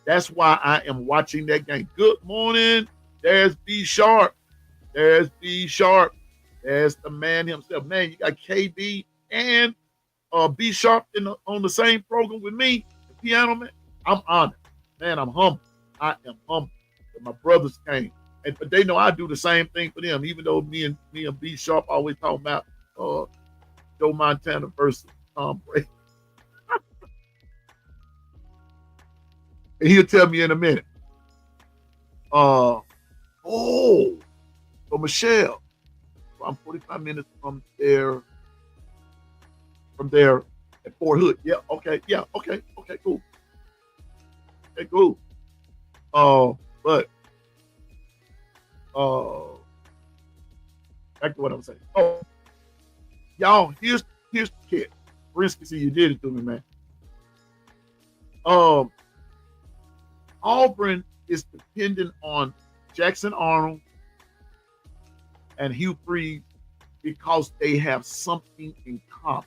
That's why I am watching that game. Good morning. There's B Sharp. There's B Sharp. There's the man himself. Man, you got KB and B Sharp on the same program with me, the piano man. I'm honored. Man, I'm humble. I am humble that my brothers came. But they know I do the same thing for them, even though me and B Sharp always talking about Joe Montana versus Tom Brady. And he'll tell me in a minute. So Michelle, I'm 45 minutes from there at Fort Hood. Yeah, okay, cool. Okay, cool. But back to what I was saying. Oh, y'all, here's the kid. Risky, see, you did it to me, man. Auburn is dependent on Jackson Arnold and Hugh Freeze because they have something in common.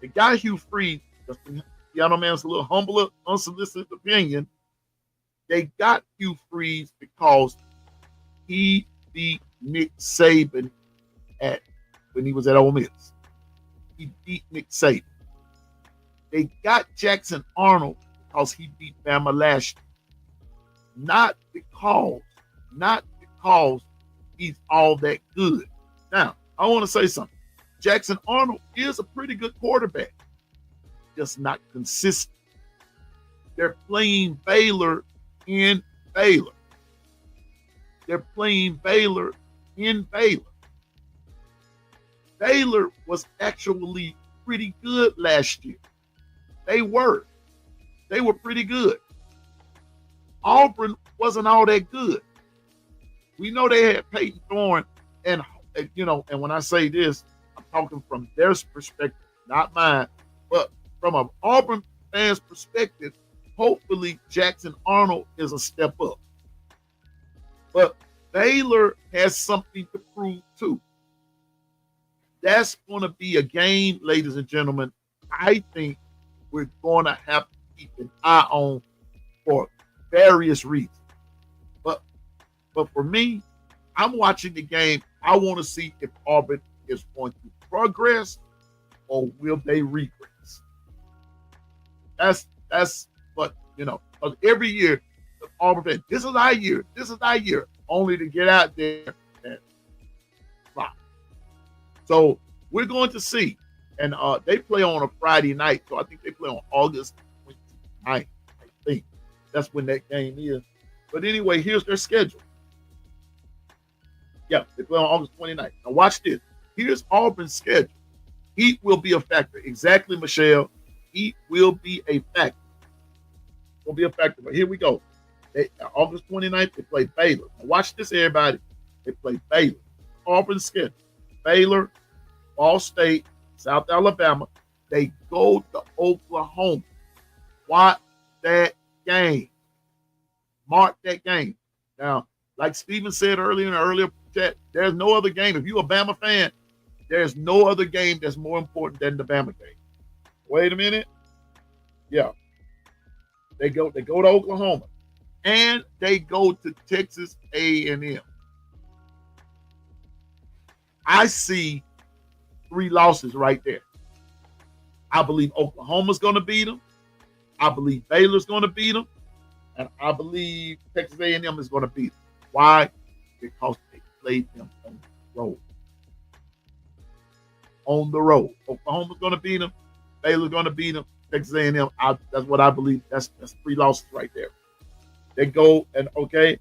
The guy Hugh Freeze, just the piano man's a little humbler, unsolicited opinion, they got Hugh Freeze because he beat Nick Saban when he was at Ole Miss. He beat Nick Saban. They got Jackson Arnold because he beat Bama last year. Not because he's all that good. Now, I want to say something. Jackson Arnold is a pretty good quarterback, just not consistent. They're playing Baylor in Baylor. Baylor was actually pretty good last year. They were pretty good. Auburn wasn't all that good. We know they had Peyton Thorne, and when I say this, I'm talking from their perspective, not mine. But from an Auburn fan's perspective, hopefully Jackson Arnold is a step up. But Baylor has something to prove too. That's going to be a game, ladies and gentlemen, I think we're going to have to keep an eye on for various reasons. But for me, I'm watching the game. I want to see if Auburn is going to progress or will they regress. That's what, every year, the Auburn, this is our year, only to get out there and flop. So we're going to see. And they play on a Friday night, so I think they play on August 29th, I think. That's when that game is. But anyway, here's their schedule. Yeah, they play on August 29th. Now watch this. Here's Auburn's schedule. Heat will be a factor. Exactly, Michelle. Heat will be a factor. Will be a factor. But here we go. August 29th, they play Baylor. Now watch this, everybody. They play Baylor. Auburn's schedule. Baylor, Ball State, South Alabama. They go to Oklahoma. Watch that game. Mark that game. Now, like Steven said earlier in the earlier chat, there's no other game. If you're a Bama fan, there's no other game that's more important than the Bama game. Wait a minute. Yeah. They go to Oklahoma. And they go to Texas A&M. I see 3 losses right there. I believe Oklahoma's going to beat them. I believe Baylor's going to beat them. And I believe Texas A&M is going to beat them. Why? Because they played them on the road. On the road. Oklahoma's going to beat them. Baylor's going to beat them. Texas A&M, that's what I believe. That's 3 losses right there. They go and, okay,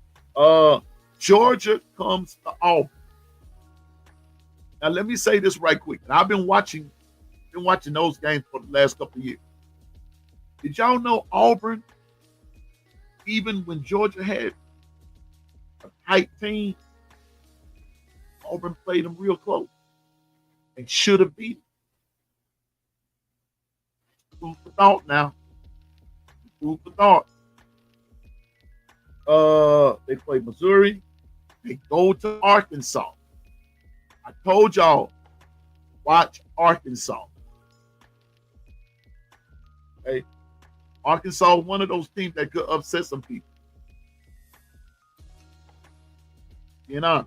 Georgia comes to Auburn. Now, let me say this right quick. And I've been watching those games for the last couple of years. Did y'all know Auburn, even when Georgia had a tight team, Auburn played them real close. and should have beaten. Food for thought now. Food for thought. They play Missouri. They go to Arkansas. I told y'all, watch Arkansas. Okay. Arkansas is one of those teams that could upset some people. You know,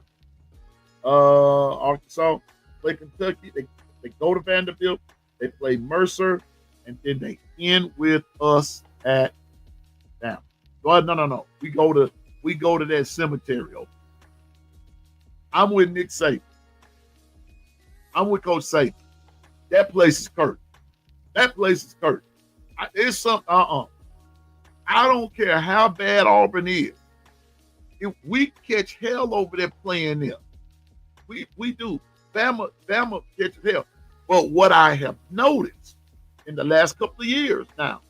Arkansas play Kentucky. They go to Vanderbilt. They play Mercer, and then they end with us at Bama. Well, no. We go to that cemetery. Okay? I'm with Nick Saban. I'm with Coach Saban. That place is cursed. That place is cursed. It's something. I don't care how bad Auburn is. If we catch hell over there playing them, we do. Bama catches hell. But what I have noticed in the last couple of years now,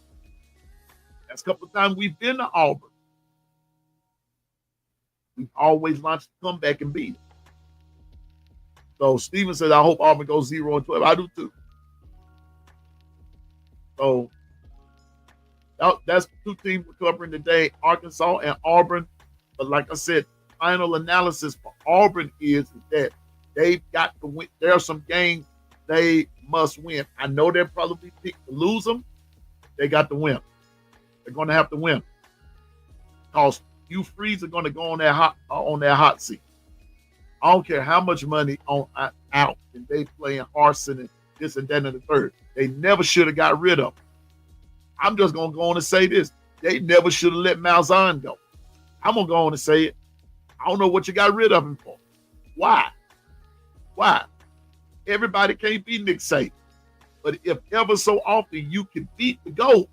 last couple of times we've been to Auburn, we've always launched a comeback and beat it. So Steven says, I hope Auburn goes 0-12. I do too. So that's two teams we're covering today, Arkansas and Auburn. But like I said, final analysis for Auburn is that they've got to win. There are some games they must win. I know they'll probably pick to lose them. They got to win. They're going to have to win. Because Hugh Freeze are going to go on that hot seat. I don't care how much money out and they playing arson and this and that and the third. They never should have got rid of them. I'm just going to go on and say this. They never should have let Malzahn go. I'm going to go on and say it. I don't know what you got rid of him for. Why? Everybody can't be Nick Saban. But if ever so often you can beat the GOAT,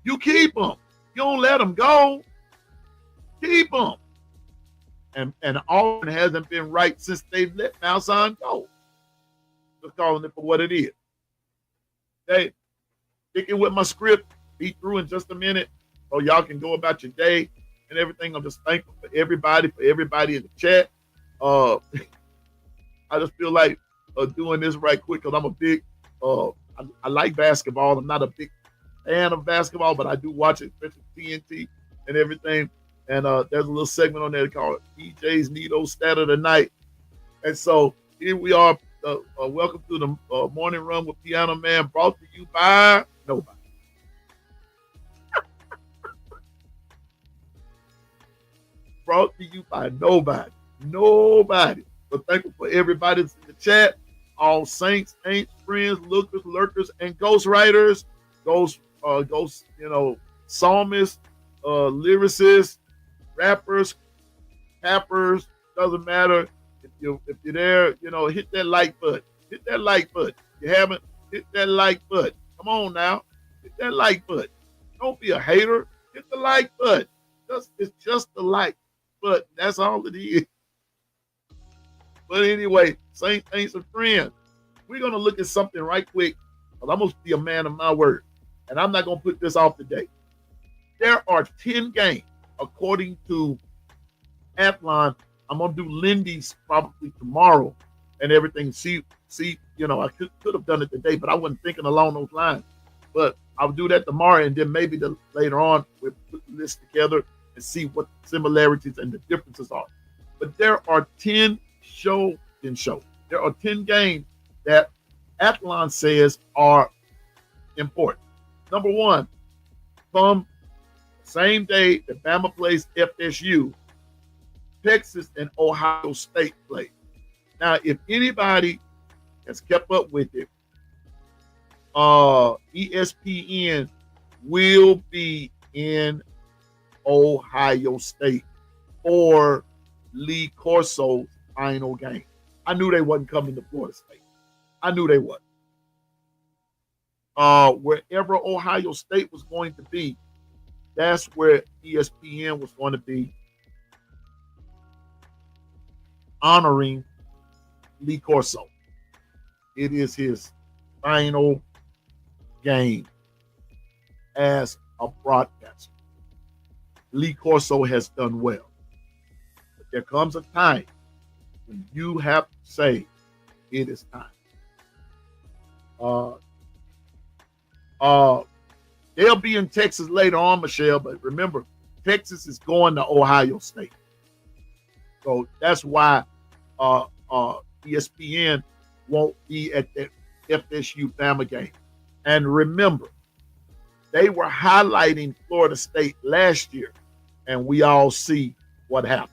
you keep him. You don't let him go. Keep him. And Auburn hasn't been right since they've let Malzahn go. Just calling it for what it is. Hey, sticking with my script, be through in just a minute so y'all can go about your day and everything. I'm just thankful for everybody in the chat. I just feel like doing this right quick because I'm a big, I like basketball. I'm not a big fan of basketball, but I do watch it, especially TNT and everything. And there's a little segment on there called EJ's Nito Stat of the Night. And so here we are. Welcome to the Morning Run with Piano Man, brought to you by nobody. Brought to you by nobody. Nobody. So thankful for everybody that's in the chat. All saints, ain'ts, friends, lookers, lurkers, and ghostwriters. Ghost, psalmists, lyricists, rappers, rappers, doesn't matter. If you're there, hit that like button. Hit that like button. If you haven't, hit that like button. Come on now. Hit that like button. Don't be a hater. Hit the like button. It's just the like button. That's all it is. But anyway, saints, ain'ts, and friends, we're going to look at something right quick because I'm going to be a man of my word. And I'm not going to put this off today. There are 10 games, according to Athlon. I'm going to do Lindy's probably tomorrow and everything. See, I could have done it today, but I wasn't thinking along those lines. But I'll do that tomorrow, and then maybe later on we'll put the list together and see what the similarities and the differences are. But there are 10 There are 10 games that Athlon says are important. Number one, from same day that Bama plays FSU, Texas and Ohio State play. Now, if anybody has kept up with it, ESPN will be in Ohio State for Lee Corso's final game. I knew they wasn't coming to Florida State. I knew they wasn't. Wherever Ohio State was going to be, that's where ESPN was going to be honoring Lee Corso. It is his final game as a broadcaster. Lee Corso has done well. But there comes a time when you have to say, It is time. They'll be in Texas later on, Michelle, but remember, Texas is going to Ohio State. So that's why ESPN won't be at the FSU Bama game. And remember, they were highlighting Florida State last year, and we all see what happened.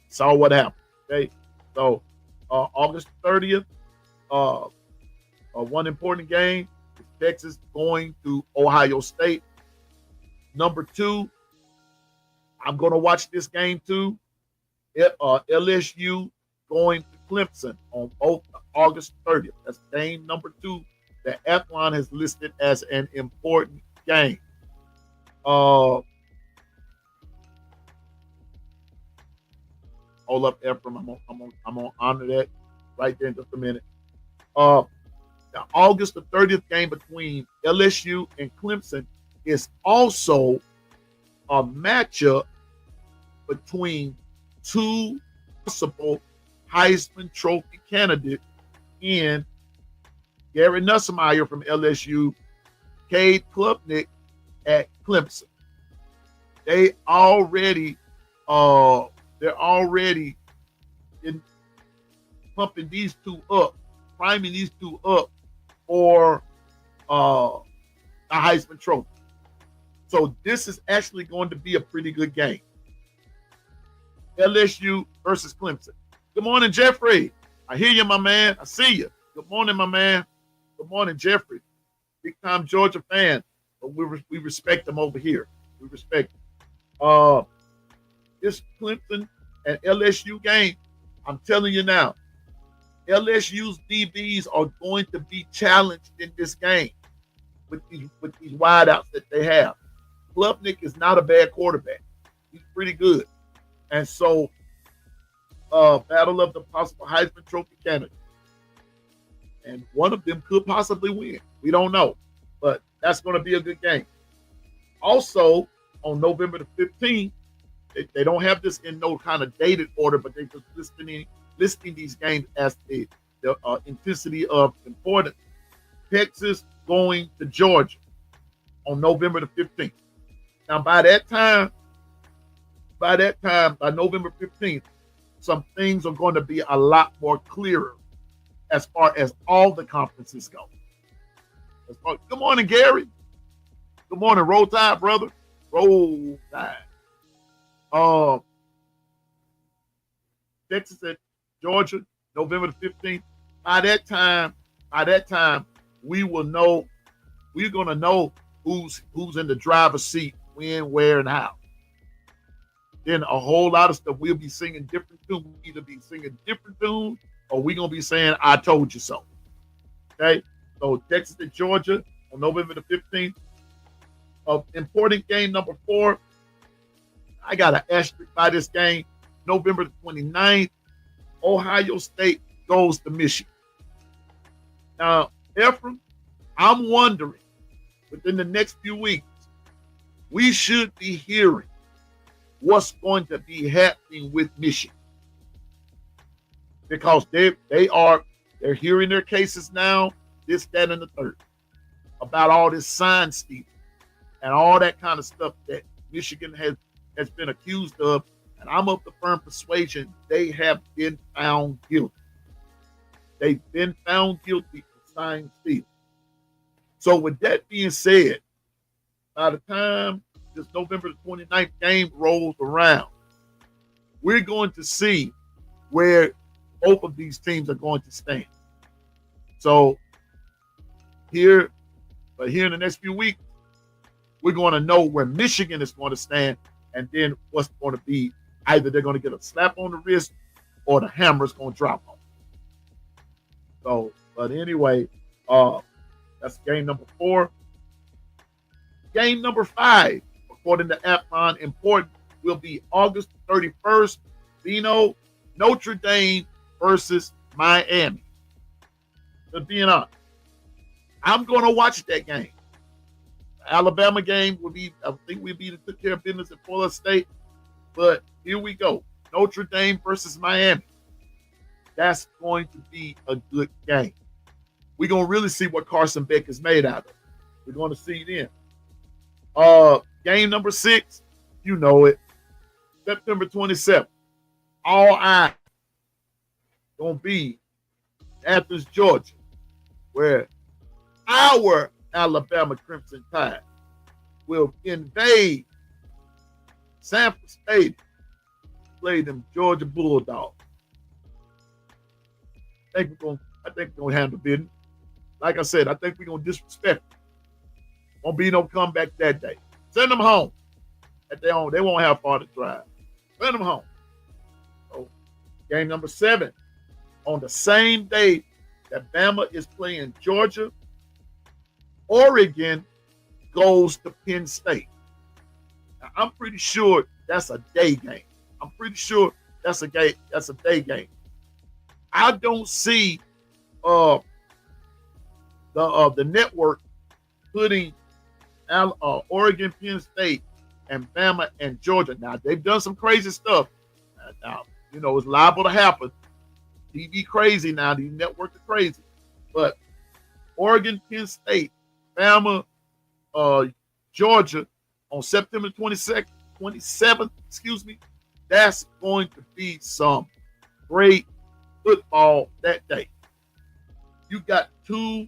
Saw what happened. Okay, so August 30th, one important game is Texas going to Ohio State. Number 2, I'm going to watch this game too. LSU going to Clemson on both August 30th. That's game number 2 that Athlon has listed as an important game. Hold up, Ephraim. I'm gonna honor that right there in just a minute. The August the 30th game between LSU and Clemson is also a matchup between 2 possible Heisman Trophy candidates in Gary Nussmeier from LSU, Cade Klubnik at Clemson. They're already in pumping these 2 up, priming these 2 up for the Heisman Trophy. So this is actually going to be a pretty good game. LSU versus Clemson. Good morning, Jeffrey. I hear you, my man. I see you. Good morning, my man. Good morning, Jeffrey. Big time Georgia fan, but we respect them over here. We respect them. This Clemson and LSU game, I'm telling you now, LSU's DBs are going to be challenged in this game with these wideouts that they have. Klubnik is not a bad quarterback. He's pretty good. And so, battle of the possible Heisman Trophy candidates. And one of them could possibly win. We don't know. But that's going to be a good game. Also, on November the 15th, they don't have this in no kind of dated order, but they're just listing these games as the intensity of importance. Texas going to Georgia on November the 15th. Now, by November 15th, some things are going to be a lot more clearer as far as all the conferences go. Good morning, Gary. Good morning, Roll Tide, brother. Roll Tide. Texas at Georgia, November the 15th. By that time, we will know. We're gonna know who's in the driver's seat, when, where, and how. Then a whole lot of stuff. We'll be singing different tunes. We'll either be singing different tunes, or we're gonna be saying "I told you so." Okay. So Texas at Georgia on November the 15th. Important game number 4. I got an asterisk by this game. November the 29th, Ohio State goes to Michigan. Now, Ephraim, I'm wondering, within the next few weeks, we should be hearing what's going to be happening with Michigan. Because they're hearing their cases now, this, that, and the third, about all this sign stealing and all that kind of stuff that Michigan has been accused of. And I'm of the firm persuasion they have been found guilty. They've been found guilty of sign stealing. So with that being said, by the time this November the 29th game rolls around, we're going to see where both of these teams are going to stand. So here in the next few weeks, we're going to know where Michigan is going to stand, and then what's going to be, either they're going to get a slap on the wrist or the hammer is going to drop off. So, but anyway, that's game number 4. Game number 5, according to Athlon, important, will be August 31st. Bino, Notre Dame versus Miami. But being honest, I'm going to watch that game. The Alabama game will be, I think we'll be took care of business at Florida State. But here we go. Notre Dame versus Miami. That's going to be a good game. We're going to really see what Carson Beck is made out of. We're going to see then. Game number 6, you know it. September 27th. All eyes going to be Athens, Georgia, where our Alabama Crimson Tide will invade Sanford Stadium, play them Georgia Bulldogs. I think we're gonna handle business. Like I said, I think we're gonna disrespect them. Won't be no comeback that day. Send them home at their own. They won't have far to drive. Send them home. So, game number 7 on the same day that Bama is playing Georgia, Oregon goes to Penn State. Now, I'm pretty sure that's a day game. I'm pretty sure that's a day game. I don't see the network putting Oregon, Penn State, and Bama and Georgia. Now they've done some crazy stuff. Now it's liable to happen. TV crazy now. These networks are crazy. But Oregon, Penn State, Bama, Georgia on September 27th, that's going to be some great football that day. You got two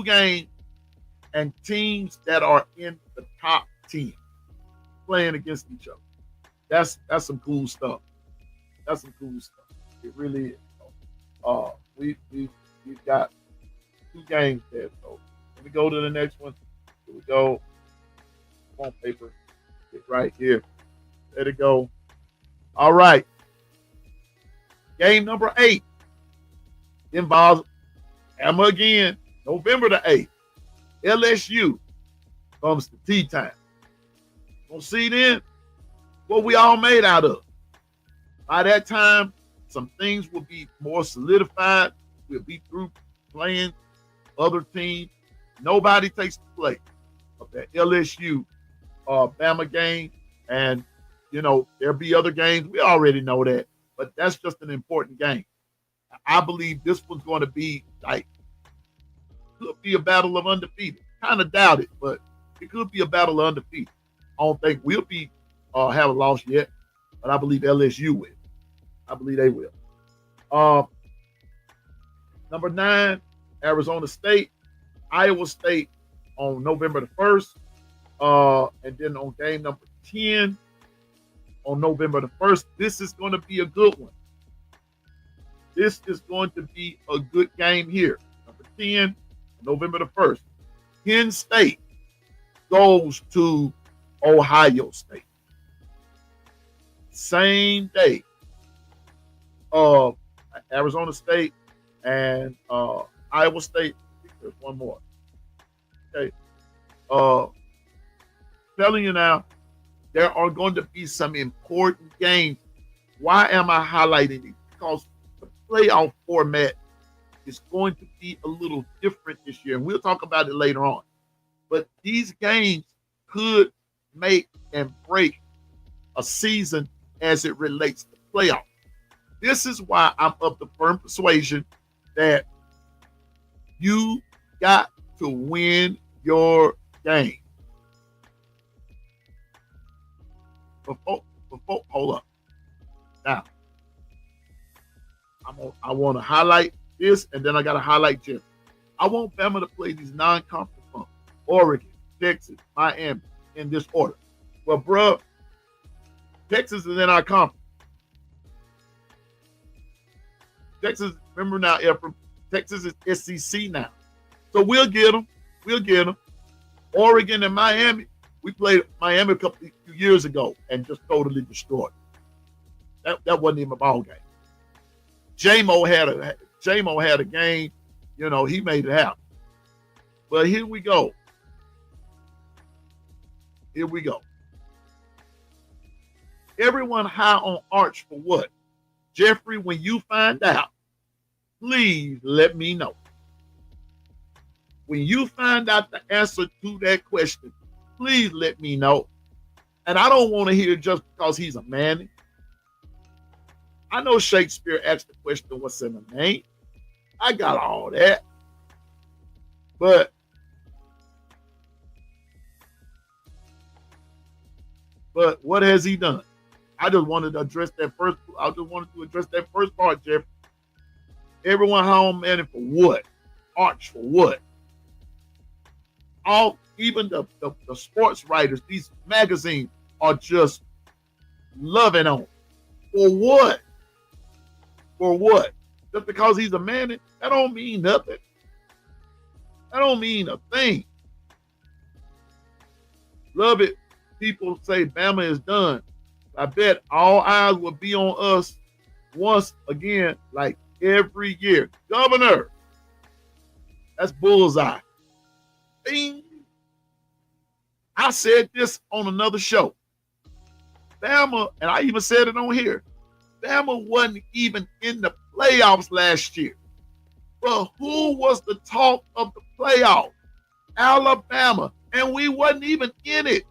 games and teams that are in the top 10 playing against each other. That's some cool stuff. That's some cool stuff. It really is. We've got 2 games there. So let me go to the next one. Here we go. On paper. It's right here. Let it go. All right. Game number 8 involves Bama again. November the 8th. LSU comes to tea time. Gonna see then what we all made out of. By that time, some things will be more solidified. We'll be through playing other teams. Nobody takes the place of that LSU Bama game. And, there'll be other games. We already know that. But that's just an important game. I believe this one's going to be could be a battle of undefeated. Kind of doubt it, but it could be a battle of undefeated. I don't think we'll be have a loss yet, but I believe LSU will. I believe they will. Number 9, Arizona State, Iowa State on November the 1st, and then on game number 10 on November the 1st. This is going to be a good one. This is going to be a good game here. Number 10, November the 1st. Penn State goes to Ohio State. Same day. Arizona State and Iowa State. I think there's one more. Okay. Telling you now, there are going to be some important games. Why am I highlighting these? Because the playoff format is going to be a little different this year, and we'll talk about it later on. But these games could make and break a season as it relates to playoff. This is why I'm of the firm persuasion that you got to win your game. Hold up. Now, I want to highlight this, and then I got to highlight Jim. I want Bama to play these non-conference games. Oregon, Texas, Miami, in this order. Well, bro, Texas is in our conference. Texas, remember now, Ephraim, Texas is SEC now. So we'll get them. Oregon and Miami, we played Miami a few years ago and just totally destroyed. That wasn't even a ball game. J-Mo had a game, he made it happen. But here we go. Everyone high on Arch for what? Jeffrey, when you find out, please let me know. When you find out the answer to that question, please let me know. And I don't want to hear just because he's a man. I know Shakespeare asked the question, what's in a name? I got all that. But what has he done? I just wanted to address that first. I just wanted to address that first part, Jeff. Everyone home man for what? Arch for what? All even the sports writers, these magazines are just loving on. For what? For what? Just because he's a man, that don't mean nothing. That don't mean a thing. Love it. People say Bama is done. I bet all eyes will be on us once again, like every year. Governor, that's bullseye. Bing. I said this on another show. Bama, and I even said it on here, Bama wasn't even in the playoffs last year. But who was the talk of the playoffs? Alabama. And we wasn't even in it.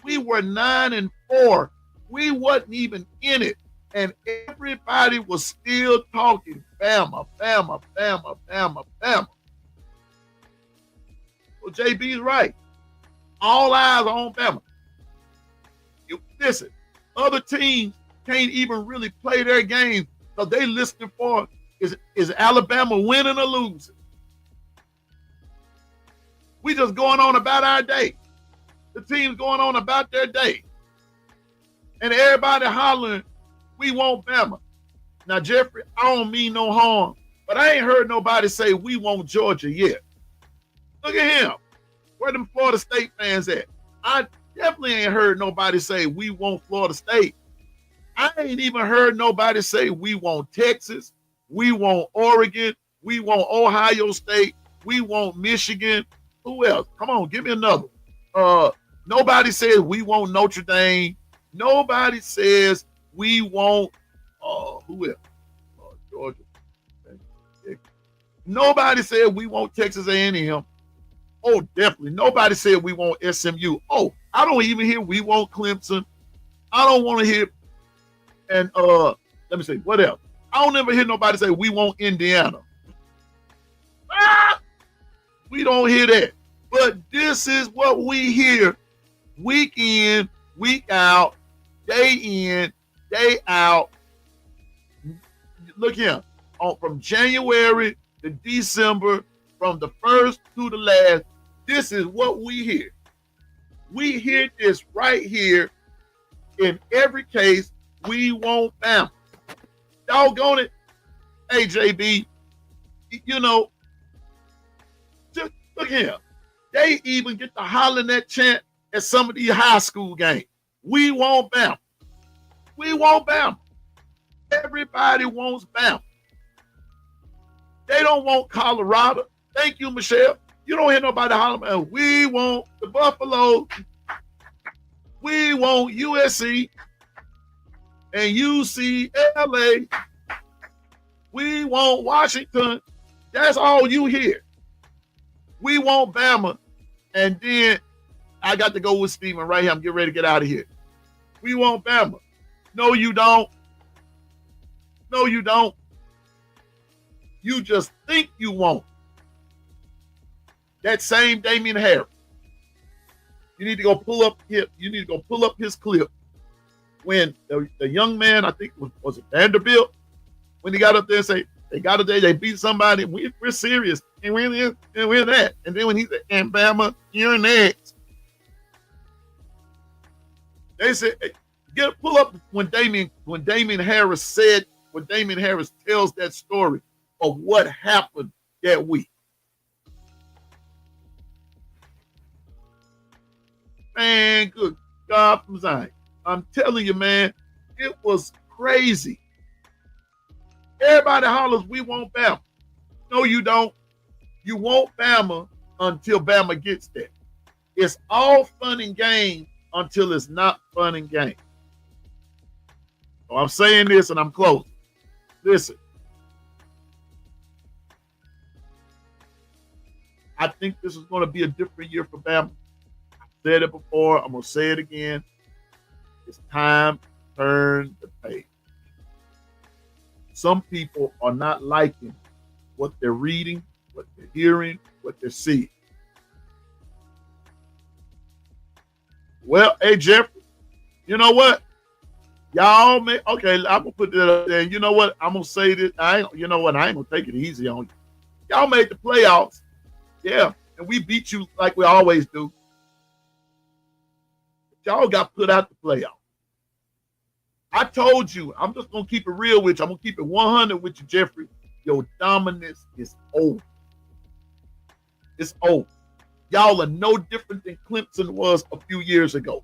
We were 9-4. We wasn't even in it. And everybody was still talking Bama, Bama, Bama, Bama, Bama. Well, JB's right. All eyes are on Bama. Listen, other teams can't even really play their games because they listening for is Alabama winning or losing. We just going on about our day. The team's going on about their day. And everybody hollering, we want Bama. Now, Jeffrey, I don't mean no harm, but I ain't heard nobody say we want Georgia yet. Look at him. Where them Florida State fans at? I definitely ain't heard nobody say we want Florida State. I ain't even heard nobody say we want Texas, we want Oregon, we want Ohio State, we want Michigan. Who else? Come on, give me another. Nobody says we want Notre Dame. Nobody says we want who else? Georgia. Nobody said we want Texas A&M. Oh, definitely. Nobody said we want SMU. Oh, I don't even hear we want Clemson. I don't want to hear. And let me see, what else? I don't ever hear nobody say we want Indiana. We don't hear that. But this is what we hear week in, week out, day in, day out. Look here. From January to December, from the first to the last, this is what we hear. We hear this right here in every case. We want Bama. Doggone it. Hey, JB, you know, just look here. They even get to hollering that chant at some of these high school games. We want Bama. We want Bama. Everybody wants Bama. They don't want Colorado. Thank you, Michelle. You don't hear nobody hollering, we want the Buffalo. We want USC and UCLA. We want Washington. That's all you hear. We want Bama. And then I got to go with Steven right here. I'm getting ready to get out of here. We want Bama. No, you don't. No, you don't. You just think you won't. That same Damian Harris. You need to go pull up his clip when the young man, I think was it Vanderbilt, when he got up there and say, they beat somebody, we're serious, and we're this, and we're that. And then when he said, and Bama, you're next. They said, pull up when Damian Harris tells that story of what happened that week. Man, good God from Zion. I'm telling you, man, it was crazy. Everybody hollers, we want Bama. No, you don't. You want Bama until Bama gets there. It's all fun and games until it's not fun and games. So I'm saying this and I'm closing. Listen. I think this is going to be a different year for Bama. I said it before. I'm going to say it again. It's time to turn the page. some people are not liking what they're reading, what they're hearing, what they're seeing. Well, hey, Jeffrey, you know what? Y'all may, okay, I'm going to put that up there. You know what? I'm going to say this. You know what? I ain't going to take it easy on you. Y'all made the playoffs. Yeah. And we beat you like we always do. But y'all got put out the playoffs. I told you, I'm just going to keep it real with you. I'm going to keep it 100 with you, Jeffrey. Your dominance is over. It's over. Y'all are no different than Clemson was a few years ago.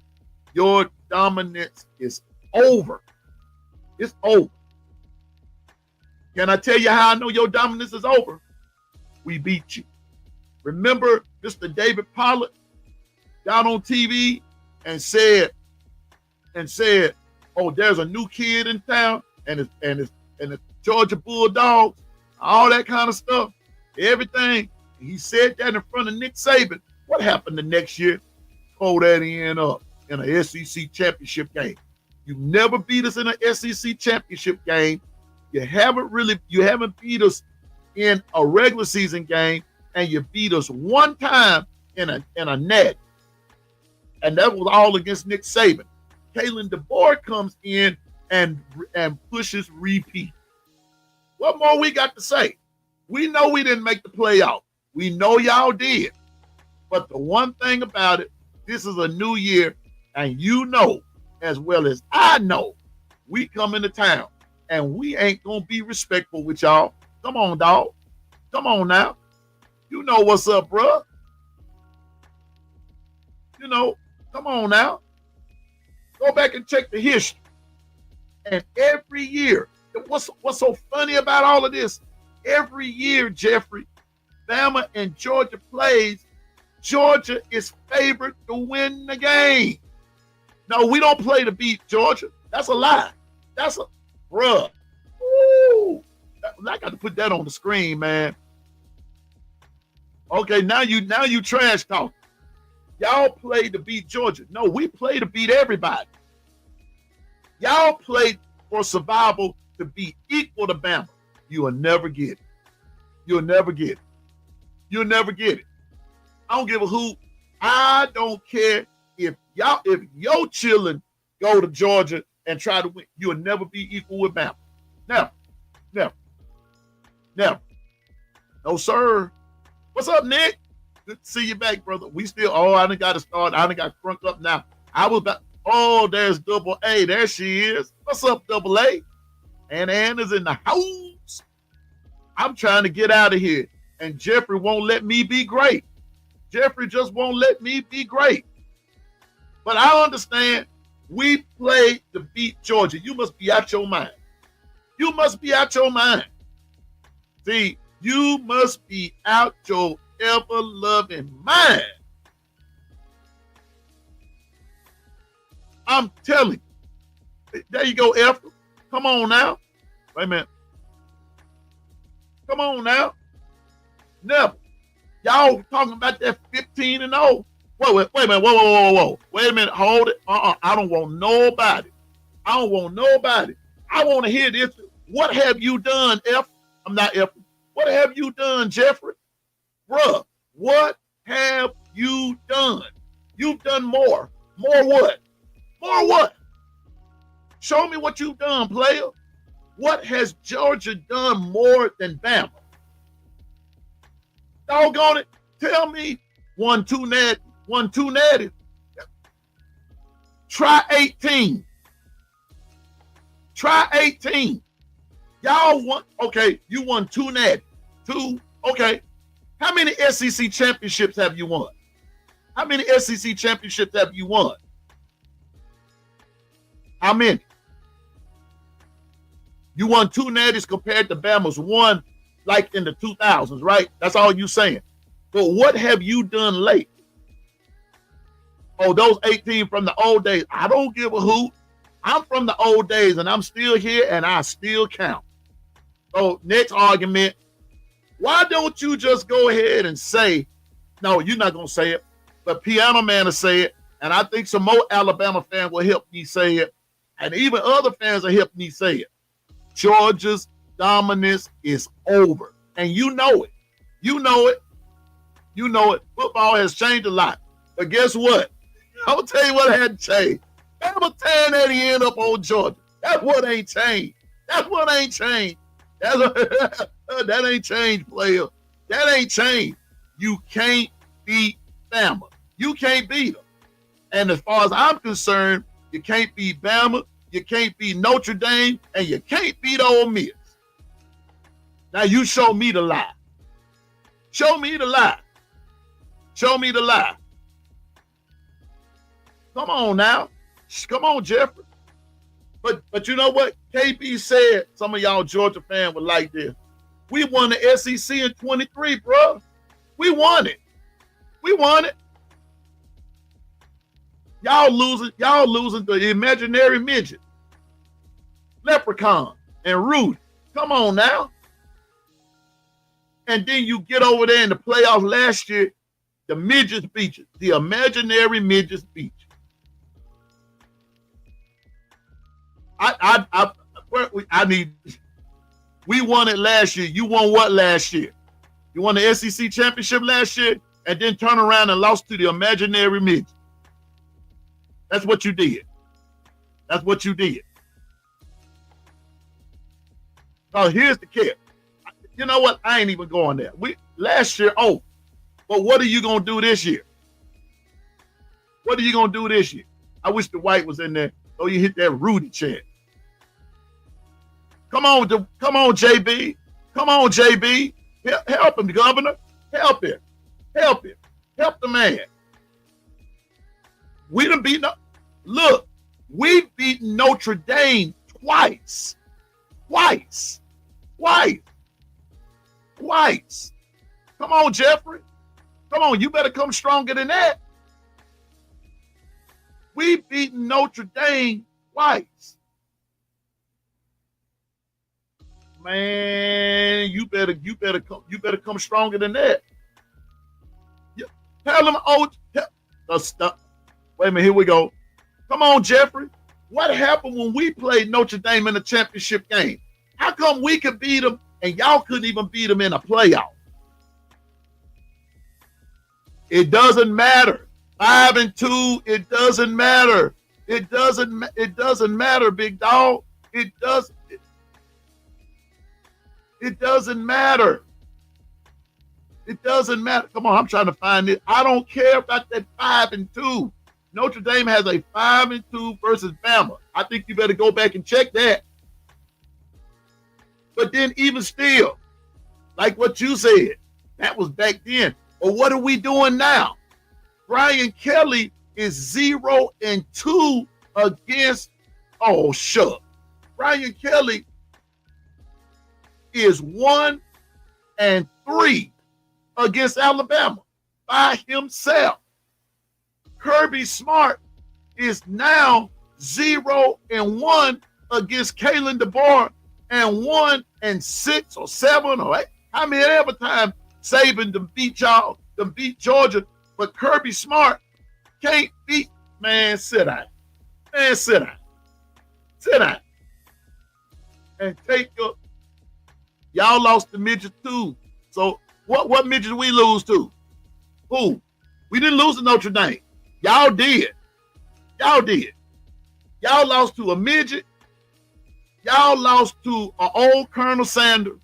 Your dominance is over. It's over. Can I tell you how I know your dominance is over? We beat you. Remember Mr. David Pollard got on TV and said, oh, there's a new kid in town and it's Georgia Bulldogs, all that kind of stuff, everything. He said that in front of Nick Saban. What happened the next year? Pull that in up in an SEC championship game. You never beat us in an SEC championship game. You haven't beat us in a regular season game, and you beat us one time in a net. And that was all against Nick Saban. Kalen DeBoer comes in and pushes repeat. What more we got to say? We know we didn't make the playoff. We know y'all did. But the one thing about it, this is a new year, and you know as well as I know, we come into town, and we ain't going to be respectful with y'all. Come on, dog. Come on now. You know what's up, bro. You know, come on now. Go back and check the history. And every year, what's so funny about all of this? Every year, Jeffrey, Bama and Georgia plays, Georgia is favored to win the game. No, we don't play to beat Georgia. That's a lie. That's a, bruh. Ooh. I got to put that on the screen, man. Okay, now you trash talk. Y'all play to beat Georgia. No, we play to beat everybody. Y'all play for survival to be equal to Bama. You will never get it. You'll never get it. You'll never get it. I don't give a hoot. I don't care if your children go to Georgia and try to win. You'll never be equal with Bama. Never. No, sir. What's up, Nick? Good to see you back, brother. We still, I done got to start. I done got crunk up now. I was about, there's Double A. There she is. What's up, Double A? And Anna's in the house. I'm trying to get out of here. And Jeffrey won't let me be great. Jeffrey just won't let me be great. But I understand we play to beat Georgia. You must be out your mind. You must be out your mind. See, you must be out your ever-loving mind. I'm telling you. There you go, Efra. Come on now. Wait a minute. Come on now. Never. Y'all talking about that 15-0. Wait a minute. Whoa. Wait a minute. Hold it. I don't want nobody. I want to hear this. What have you done, F? I'm not F. What have you done, Jeffrey? Bruh, what have you done? You've done more. More what? More what? Show me what you've done, player. What has Georgia done more than Bama? Doggone it. Tell me 1-2 natty. Try 18. Try 18. Y'all won, okay, you won 2 natty. 2, okay. How many SEC championships have you won? How many SEC championships have you won? How many? You won 2 natties compared to Bama's one like in the 2000s, right? That's all you saying. But what have you done late? Oh, those 18 from the old days. I don't give a hoot. I'm from the old days and I'm still here and I still count. So next argument, why don't you just go ahead and say, no, you're not going to say it, but Piano Man will say it. And I think some more Alabama fans will help me say it. And even other fans will help me say it. Georgia's dominance is over. And you know it. You know it. You know it. Football has changed a lot. But guess what? I'm going to tell you what had changed. Bama tearing that end up on Georgia. That's what ain't changed. That's what ain't changed. That ain't changed, player. That ain't changed. You can't beat Bama. You can't beat them. And as far as I'm concerned, you can't beat Bama, you can't beat Notre Dame, and you can't beat Ole Miss. Now you show me the lie. Show me the lie. Show me the lie. Come on now. Come on, Jeffrey. But you know what? KB said, some of y'all Georgia fans would like this. We won the SEC in 23, bro. We won it. We won it. Y'all losing the imaginary midget. Leprechaun and Rudy. Come on now. And then you get over there in the playoffs last year, the midgets beat you. The imaginary midgets beat you. We won it last year. You won what last year? You won the SEC championship last year and then turn around and lost to the imaginary midget. That's what you did. That's what you did. So here's the kick. You know what? I ain't even going there. Last year, but what are you going to do this year? What are you going to do this year? I wish the white was in there. So you hit that Rudy chant. Come on, JB. Come on, JB. Help him, Governor. Help him. Help him. Help the man. We done beaten up. Look, we've beaten Notre Dame twice. Twice. Come on, Jeffrey. Come on, you better come stronger than that. We've beaten Notre Dame twice. Man, you better come stronger than that. Tell them, wait a minute, here we go. Come on, Jeffrey. What happened when we played Notre Dame in the championship game? How come we could beat them and y'all couldn't even beat them in a playoff? It doesn't matter. 5-2, it doesn't matter. It doesn't matter, big dog. It doesn't matter. It doesn't matter. Come on, I'm trying to find it. I don't care about that 5-2. Notre Dame has a 5-2 versus Bama. I think you better go back and check that. But then even still, like what you said, that was back then. But what are we doing now? Brian Kelly is 0-2 against, Brian Kelly is 1-3 against Alabama by himself. Kirby Smart is now 0-1 against Kalen DeBoer and 1-6 or 7 or 8. How many ever time Saban to beat y'all, to beat Georgia, but Kirby Smart can't beat, man, sit down. Man, sit down. Sit down. And take your, y'all lost the midget too. So what midget did we lose to? Who? We didn't lose to Notre Dame. Y'all did. Y'all did. Y'all lost to a midget. Y'all lost to an old Colonel Sanders.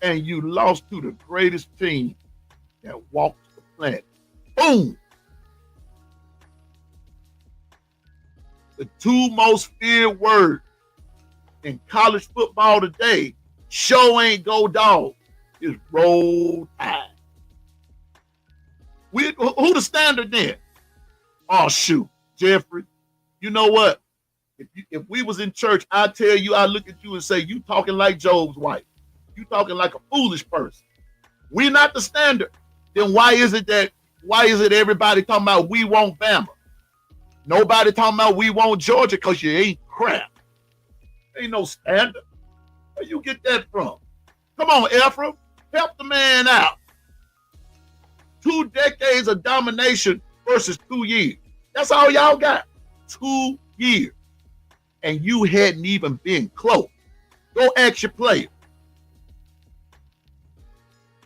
And you lost to the greatest team that walks the planet. Boom. The two most feared words in college football today, show ain't go dog, is roll tide. Who the standard then? Oh, shoot, Jeffrey. You know what? If we was in church, I tell you, I look at you and say, you talking like Job's wife. You talking like a foolish person. We're not the standard. Then why is it everybody talking about we want Bama? Nobody talking about we want Georgia because you ain't crap. Ain't no standard. Where you get that from? Come on, Ephraim. Help the man out. 2 decades of domination versus 2 years. That's all y'all got. 2 years. and you hadn't even been close. Go ask your player.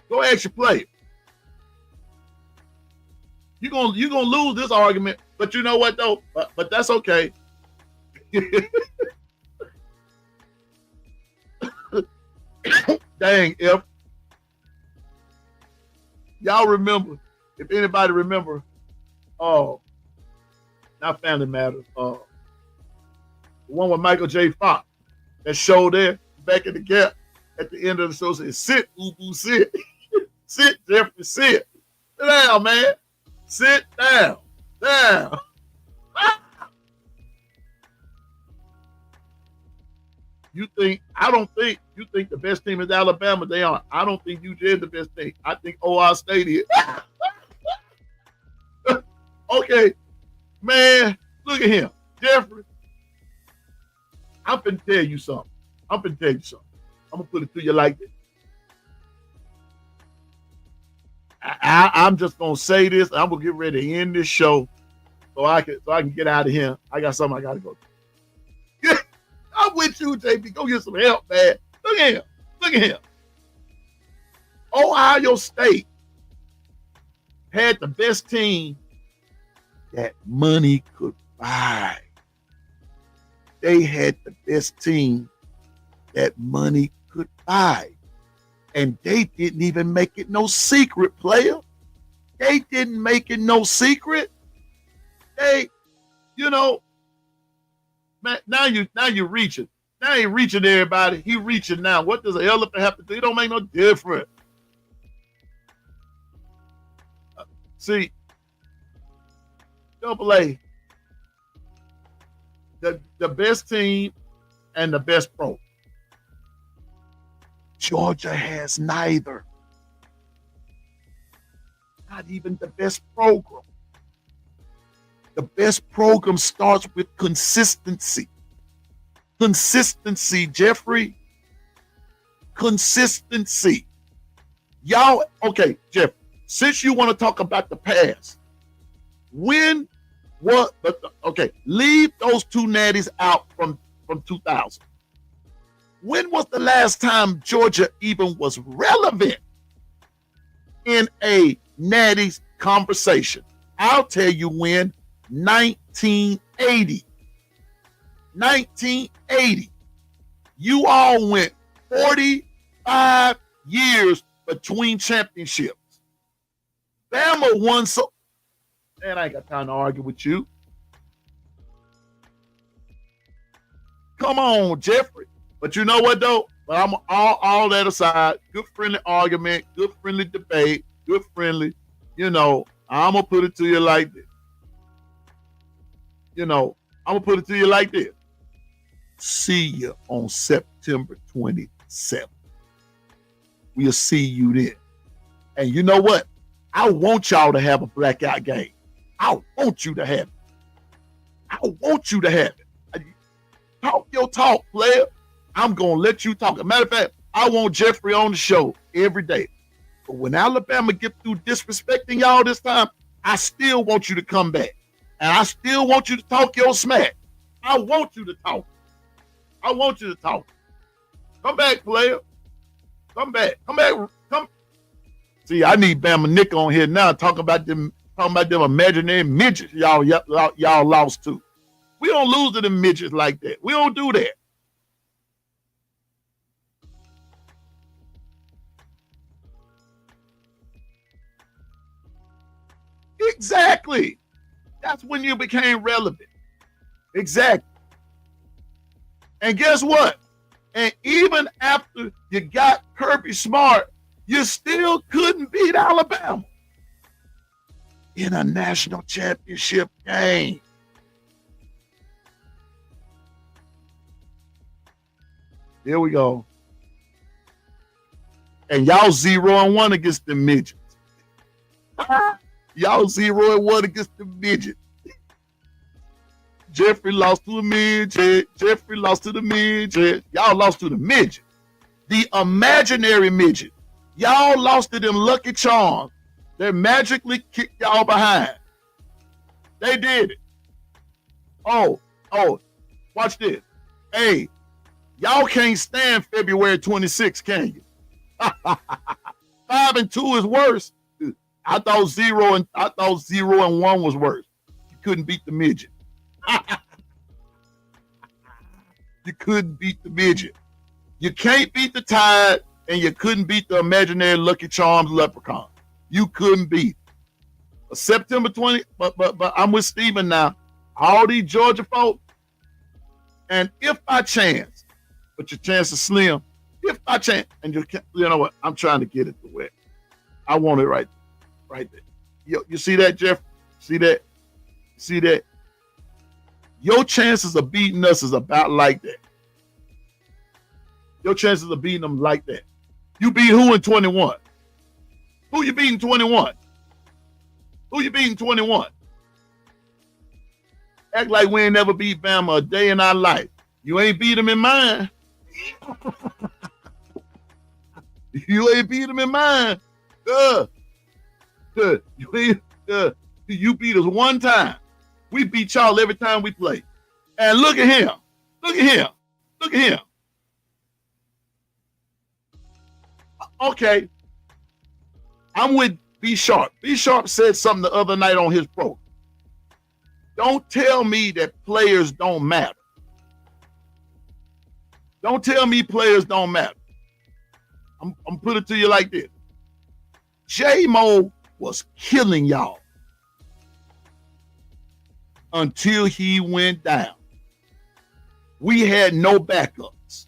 Go ask your player. You're gonna lose this argument, but you know what though? But that's okay. Dang, if y'all remember, if anybody remember, not Family Matters, the one with Michael J. Fox, that show there back in the Gap at the end of the show said, "Sit, Ubu, sit, sit, Jeffrey, sit down, man, sit down, down." You think the best team is Alabama? They aren't. I don't think UJ is the best team. I think Ohio State is. Okay, man, look at him. Jeffrey, I'm finna tell you something. I'm gonna put it to you like this. I'm just gonna say this. I'm gonna get ready to end this show so I can get out of here. I got something I gotta go do. I'm with you, JP. Go get some help, man. Look at him. Look at him. Ohio State had the best team that money could buy. They had the best team that money could buy. And they didn't even make it no secret, player. They didn't make it no secret. They, man, now you're reaching. Now he reaching everybody. He reaching now. What does an elephant have to do? It don't make no difference. See, AA, the best team and the best pro. Georgia has neither. Not even the best program. The best program starts with consistency. Consistency, Jeffrey. Consistency. Y'all, okay, Jeff, since you want to talk about the past, leave those two natties out from 2000. When was the last time Georgia even was relevant in a natties conversation? I'll tell you when, 1980. 1980. You all went 45 years between championships. Bama won so. Man, I ain't got time to argue with you. Come on, Jeffrey. But you know what though? But I'm all that aside. Good friendly argument, good friendly debate, good friendly. I'm gonna put it to you like this. See you on September 27th. We'll see you then. And you know what? I want y'all to have a blackout game. I want you to have it. Talk your talk, player. I'm going to let you talk. As a matter of fact, I want Jeffrey on the show every day. But when Alabama get through disrespecting y'all this time, I still want you to come back. And I still want you to talk your smack. I want you to talk. Come back, player. Come back. See, I need Bama Nick on here now talking about them imaginary midgets y'all lost to. We don't lose to them midgets like that. We don't do that. Exactly. That's when you became relevant. Exactly. And guess what? And even after you got Kirby Smart, you still couldn't beat Alabama in a national championship game. Here we go. And y'all 0-1 against the midgets. Y'all 0-1 against the midget. Jeffrey lost to a midget. Jeffrey lost to the midget. Y'all lost to the midget. The imaginary midget. Y'all lost to them Lucky Charms. They magically kicked y'all behind. They did it. Oh, Watch this. Hey, y'all can't stand February 26th, can you? 5-2 is worse. I thought 0-1 was worse. You couldn't beat the midget. You couldn't beat the midget. You can't beat the Tide, and you couldn't beat the imaginary Lucky Charms leprechaun. You couldn't beat. But September 20, but I'm with Steven now. All these Georgia folks, and if by chance, but your chance is slim, if by chance, and you know what, I'm trying to get it to where I want it right there. You see that, Jeff? See that? See that? Your chances of beating us is about like that. Your chances of beating them like that. You beat who in 21? Who you beating 21? Who you beating 21? Act like we ain't never beat Bama a day in our life. You ain't beat them in mine. You ain't beat them in mine. You beat us one time. We beat y'all every time we play. And look at him. Look at him. Look at him. Okay. I'm with B Sharp. B Sharp said something the other night on his program. Don't tell me that players don't matter. Don't tell me players don't matter. I'm put it to you like this. J-Mo was killing y'all until he went down. We had no backups.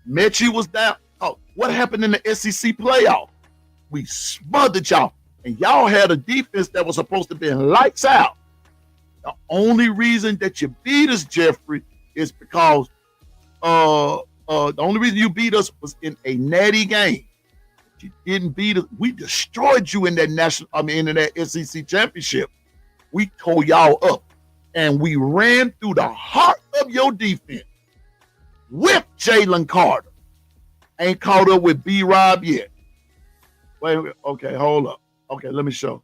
Mechie was down. Oh, what happened in the SEC playoff? We smothered y'all, and y'all had a defense that was supposed to be lights out. The only reason that you beat us, Jeffrey, is because the only reason you beat us was in a natty game. You didn't beat us. We destroyed you in that in that SEC championship. We tore y'all up, and we ran through the heart of your defense with Jalen Carter. Ain't caught up with B-Rob yet. Wait, okay, hold up. Okay, let me show.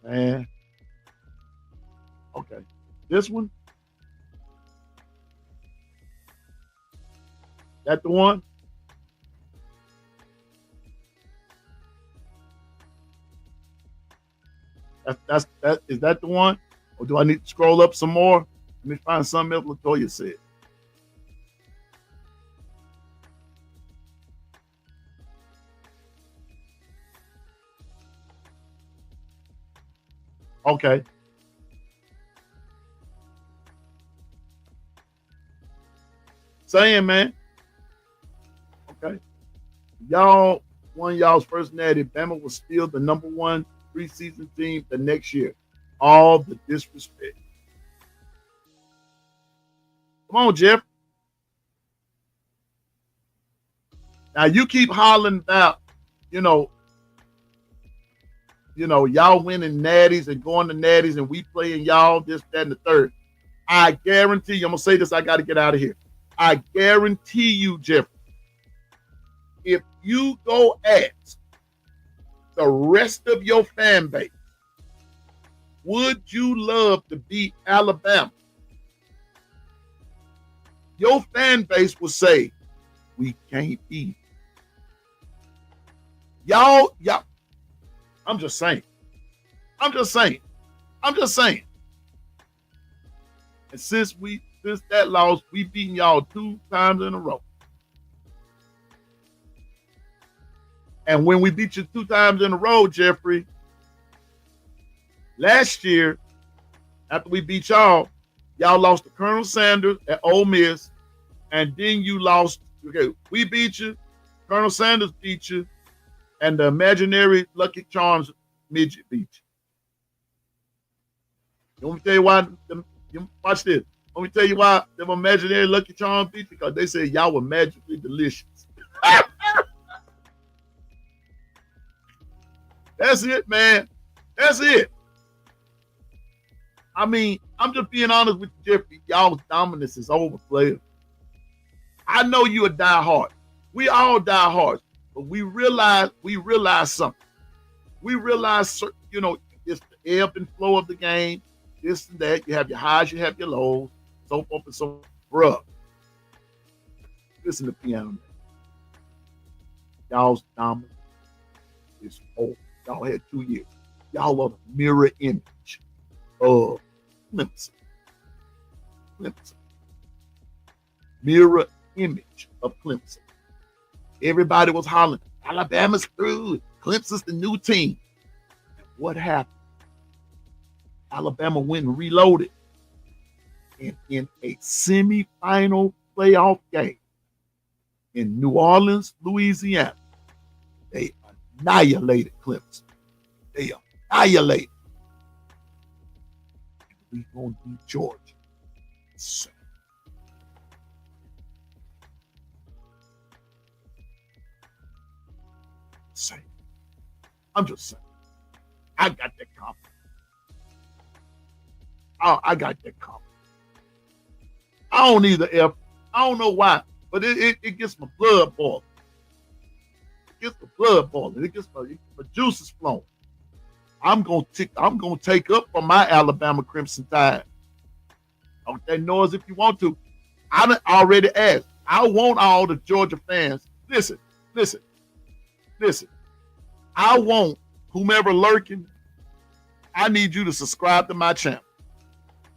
Man. Okay. This one? That the one? Is that the one? Or do I need to scroll up some more? Let me find something else Latoya said. Okay. Saying, man. Okay. Y'all won y'all's first natty. Bama was still the #1 preseason team the next year. All the disrespect. Come on, Jeff. Now you keep hollering about, y'all winning natties and going to natties and we playing y'all this, that, and the third. I guarantee you, I'm going to say this, I got to get out of here. I guarantee you, Jeffrey, if you go ask the rest of your fan base, would you love to beat Alabama? Your fan base will say, we can't beat. Y'all, I'm just saying. And since that loss, we beaten y'all 2 times in a row. And when we beat you 2 times in a row, Jeffrey, last year, after we beat y'all lost to Colonel Sanders at Ole Miss, and then you lost. Okay, we beat you, Colonel Sanders beat you, and the imaginary Lucky Charms midget beat you. You want me to tell you why? Watch this. Let me tell you why them imaginary Lucky Charms beat you, because they said y'all were magically delicious. That's it, man. That's it. I mean, I'm just being honest with you, Jeffrey. Y'all's dominance is over, player. I know you a diehard. We all diehard, but we realize something. We realize, it's the ebb and flow of the game, this and that. You have your highs, you have your lows, so forth and so on. Bruh, listen to Piano Man. Y'all's dominance is over. Y'all had 2 years. Y'all are the mirror image of Clemson. Mirror image of Clemson. Everybody was hollering, Alabama's through. Clemson's the new team. And what happened? Alabama went and reloaded. And in a semifinal playoff game in New Orleans, Louisiana, they annihilated Clemson. They annihilated. We gonna beat Georgia. So, saying. I'm just saying. I got that confidence. I got that confidence. I don't need the F. I don't know why, but it gets my blood boiling. It gets my blood boiling. It gets my juices flowing. I'm gonna take up for my Alabama Crimson Tide. Make that noise if you want to. I done already asked. I want all the Georgia fans. Listen. I want whomever lurking, I need you to subscribe to my channel.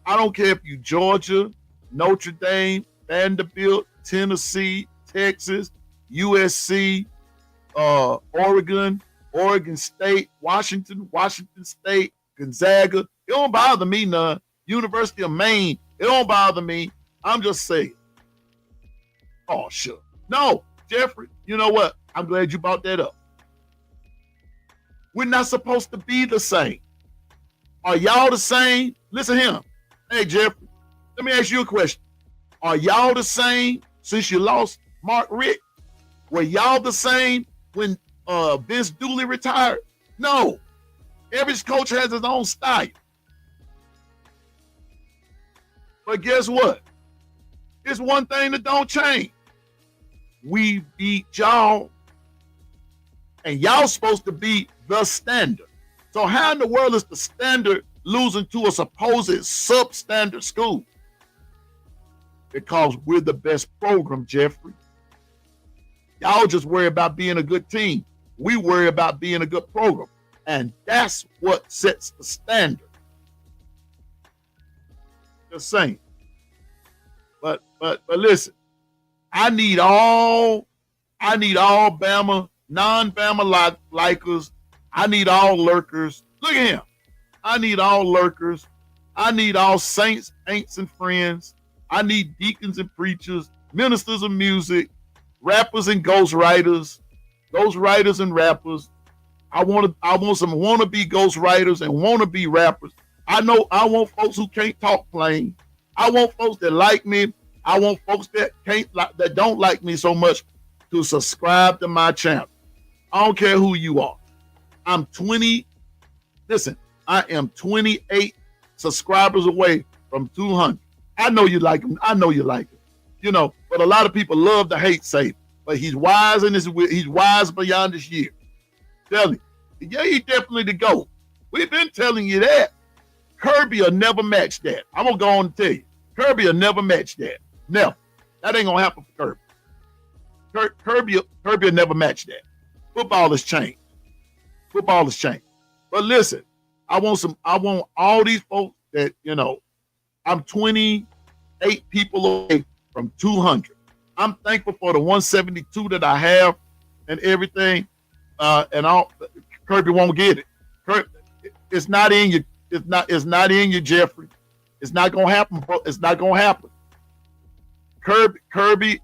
I don't care if you Georgia, Notre Dame, Vanderbilt, Tennessee, Texas, USC, Oregon State, Washington State, Gonzaga. It don't bother me none. University of Maine. It don't bother me. I'm just saying. Oh, sure. No, Jeffrey, you know what? I'm glad you brought that up. We're not supposed to be the same. Are y'all the same? Listen to him. Hey, Jeffrey, let me ask you a question. Are y'all the same since you lost Mark Richt? Were y'all the same when Vince Dooley retired? No. Every coach has his own style. But guess what? It's one thing that don't change. We beat y'all, and y'all supposed to be the standard. So how in the world is the standard losing to a supposed substandard school? Because we're the best program, Jeffrey. Y'all just worry about being a good team. We worry about being a good program. And that's what sets the standard. Just saying. But listen, I need all Bama, non-Bama likers. I need all lurkers. Look at him. I need all lurkers. I need all saints, ain'ts, and friends. I need deacons and preachers, ministers of music, rappers and ghostwriters and rappers. I want some wannabe ghostwriters and wannabe rappers. I want folks who can't talk plain. I want folks that like me. I want folks that don't like me so much to subscribe to my channel. I don't care who you are. I am 28 subscribers away from 200. I know you like him. But a lot of people love to hate Saban. But he's wise he's wise beyond his years. Tell him. Yeah, he's definitely the GOAT. We've been telling you that. Kirby will never match that. I'm going to go on and tell you. Kirby will never match that. Never. That ain't going to happen for Kirby. Kirby will never match that. Football has changed. But listen, I want all these folks that, I'm 28 people away from 200. I'm thankful for the 172 that I have and everything. Kirby won't get it. It's not in you. It's not in you, Jeffrey. It's not gonna happen, bro. It's not gonna happen. Kirby.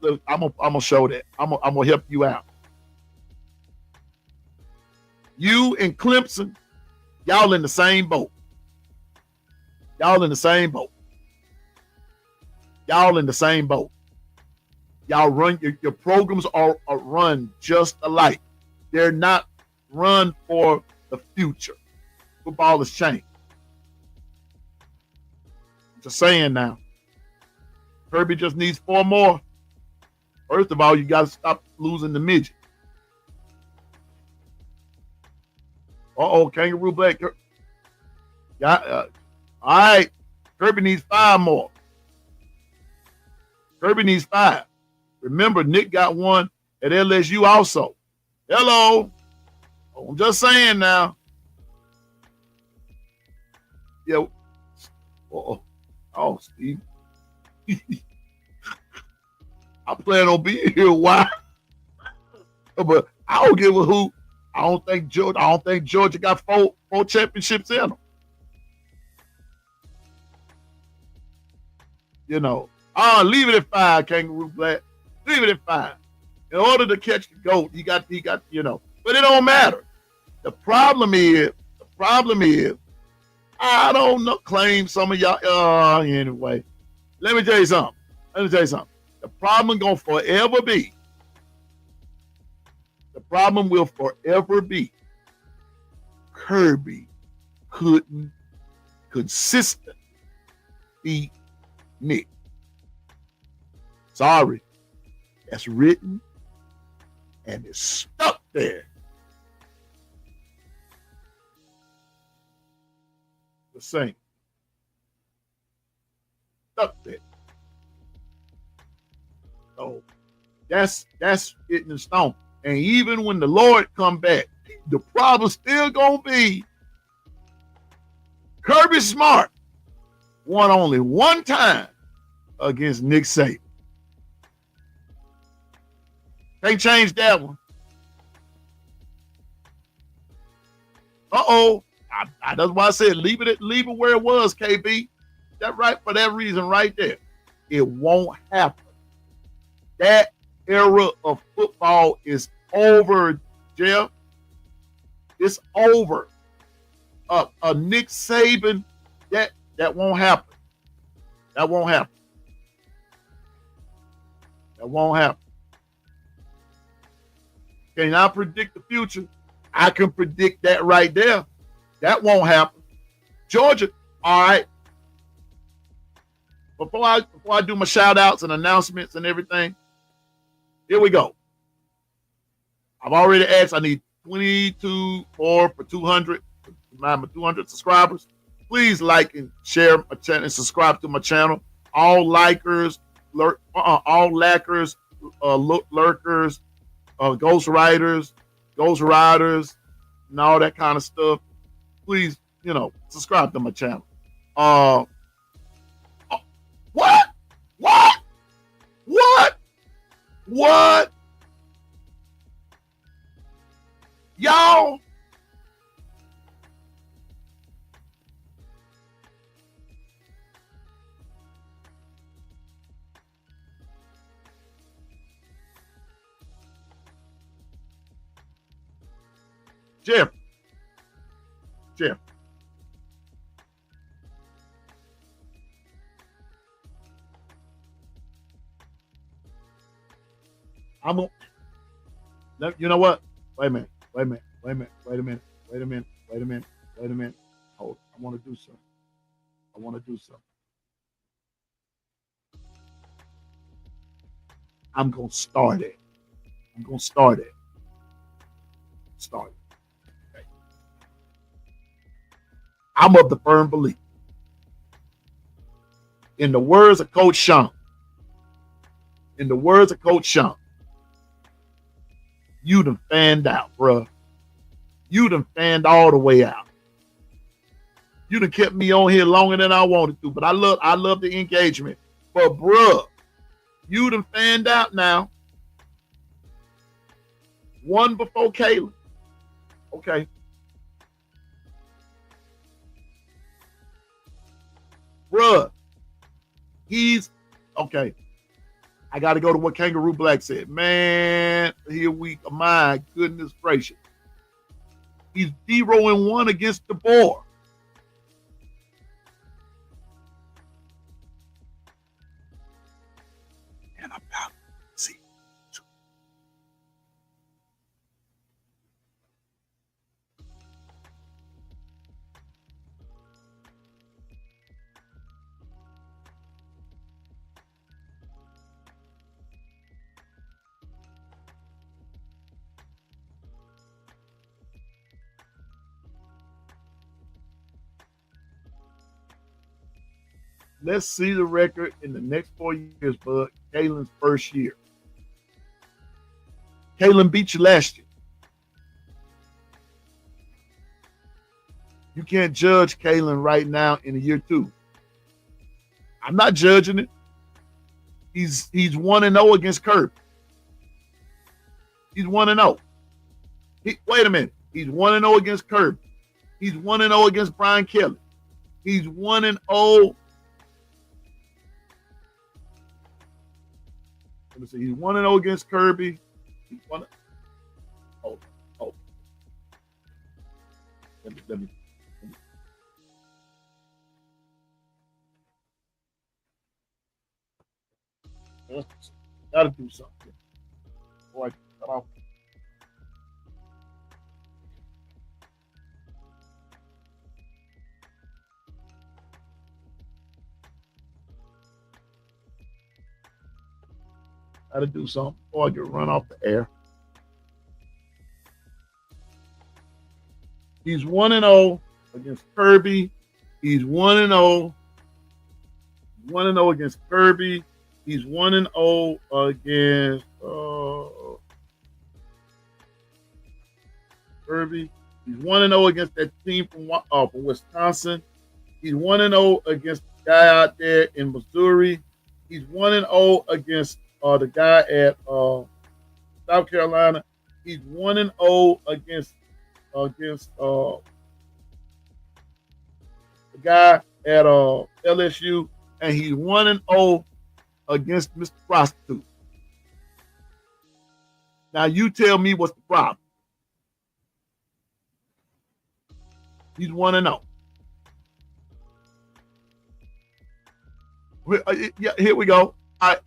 Look, I'm gonna show that. I'm gonna help you out. You and Clemson, y'all in the same boat. Y'all run your programs are run just alike. They're not run for the future. Football has changed. Just saying now. Kirby just needs 4 more. First of all, you got to stop losing the midget. Uh-oh, Kangaroo Black. All right. Kirby needs 5 more. Kirby needs 5. Remember, Nick got one at LSU also. Hello. I'm just saying now. Yeah. Oh, Steve. I plan on being here a while. But I don't give a hoot. I don't think Georgia got 4 championships in them. You know. Leave it at 5, Kangaroo Black. Leave it at 5. In order to catch the GOAT, he got, you know. But it don't matter. The problem is, I don't know, claim some of y'all. Anyway, let me tell you something. The problem will forever be Kirby couldn't consistently beat Nick. Sorry. That's written and it's stuck there. The same. Stuck there. So that's it in stone. And even when the Lord come back, the problem still gonna be Kirby Smart won only 1 time against Nick Saban. Can't change that one. That's why I said leave it where it was, KB. That right for that reason right there. It won't happen. That era of football is over, Jeff. It's over. A Nick Saban, that won't happen. That won't happen. That won't happen. Can I predict the future? I can predict that right there. That won't happen. Georgia, all right. Before I do my shout outs and announcements and everything, here we go. I've already asked, I need 22 for 200, my 200 subscribers. Please like and share my channel and subscribe to my channel. All likers, all lackers, lurkers, ghost riders, and all that kind of stuff. Please, subscribe to my channel. What? Y'all? Jeff. You know what? Wait a minute. Hold. I want to do something. I'm going to start it. Start it. Okay. I'm of the firm belief. In the words of Coach Sean, you done fanned out, bruh. You done fanned all the way out. You done kept me on here longer than I wanted to, but I love the engagement. But bruh, you done fanned out now. One before Caleb. Okay. Bruh, he's okay. I got to go to what Kangaroo Black said. Man, my goodness gracious. He's 0-1 against the board. And about to see. Let's see the record in the next 4 years, bud. Kalen's first year. Kalen beat you last year. You can't judge Kalen right now in year 2. I'm not judging it. He's 1-0 against Kirby. He's 1-0. Wait a minute. He's 1-0 against Kirby. He's 1-0 against Brian Kelly. He's 1-0. Let me see. He's 1-0 against Kirby. He's 1. Oh. Let me. Gotta do something. Boy, cut off. Gotta do something before I get run off the air. He's 1-0 against Kirby. He's 1-0. 1-0 against Kirby. He's 1-0 against Kirby. He's 1-0 against that team from Wisconsin. He's 1-0 against the guy out there in Missouri. He's 1-0 against the guy at South Carolina. He's 1-0 against the guy at LSU, and he's 1-0 against Mr. Prostitute. Now you tell me what's the problem. He's 1-0. Yeah, here we go. I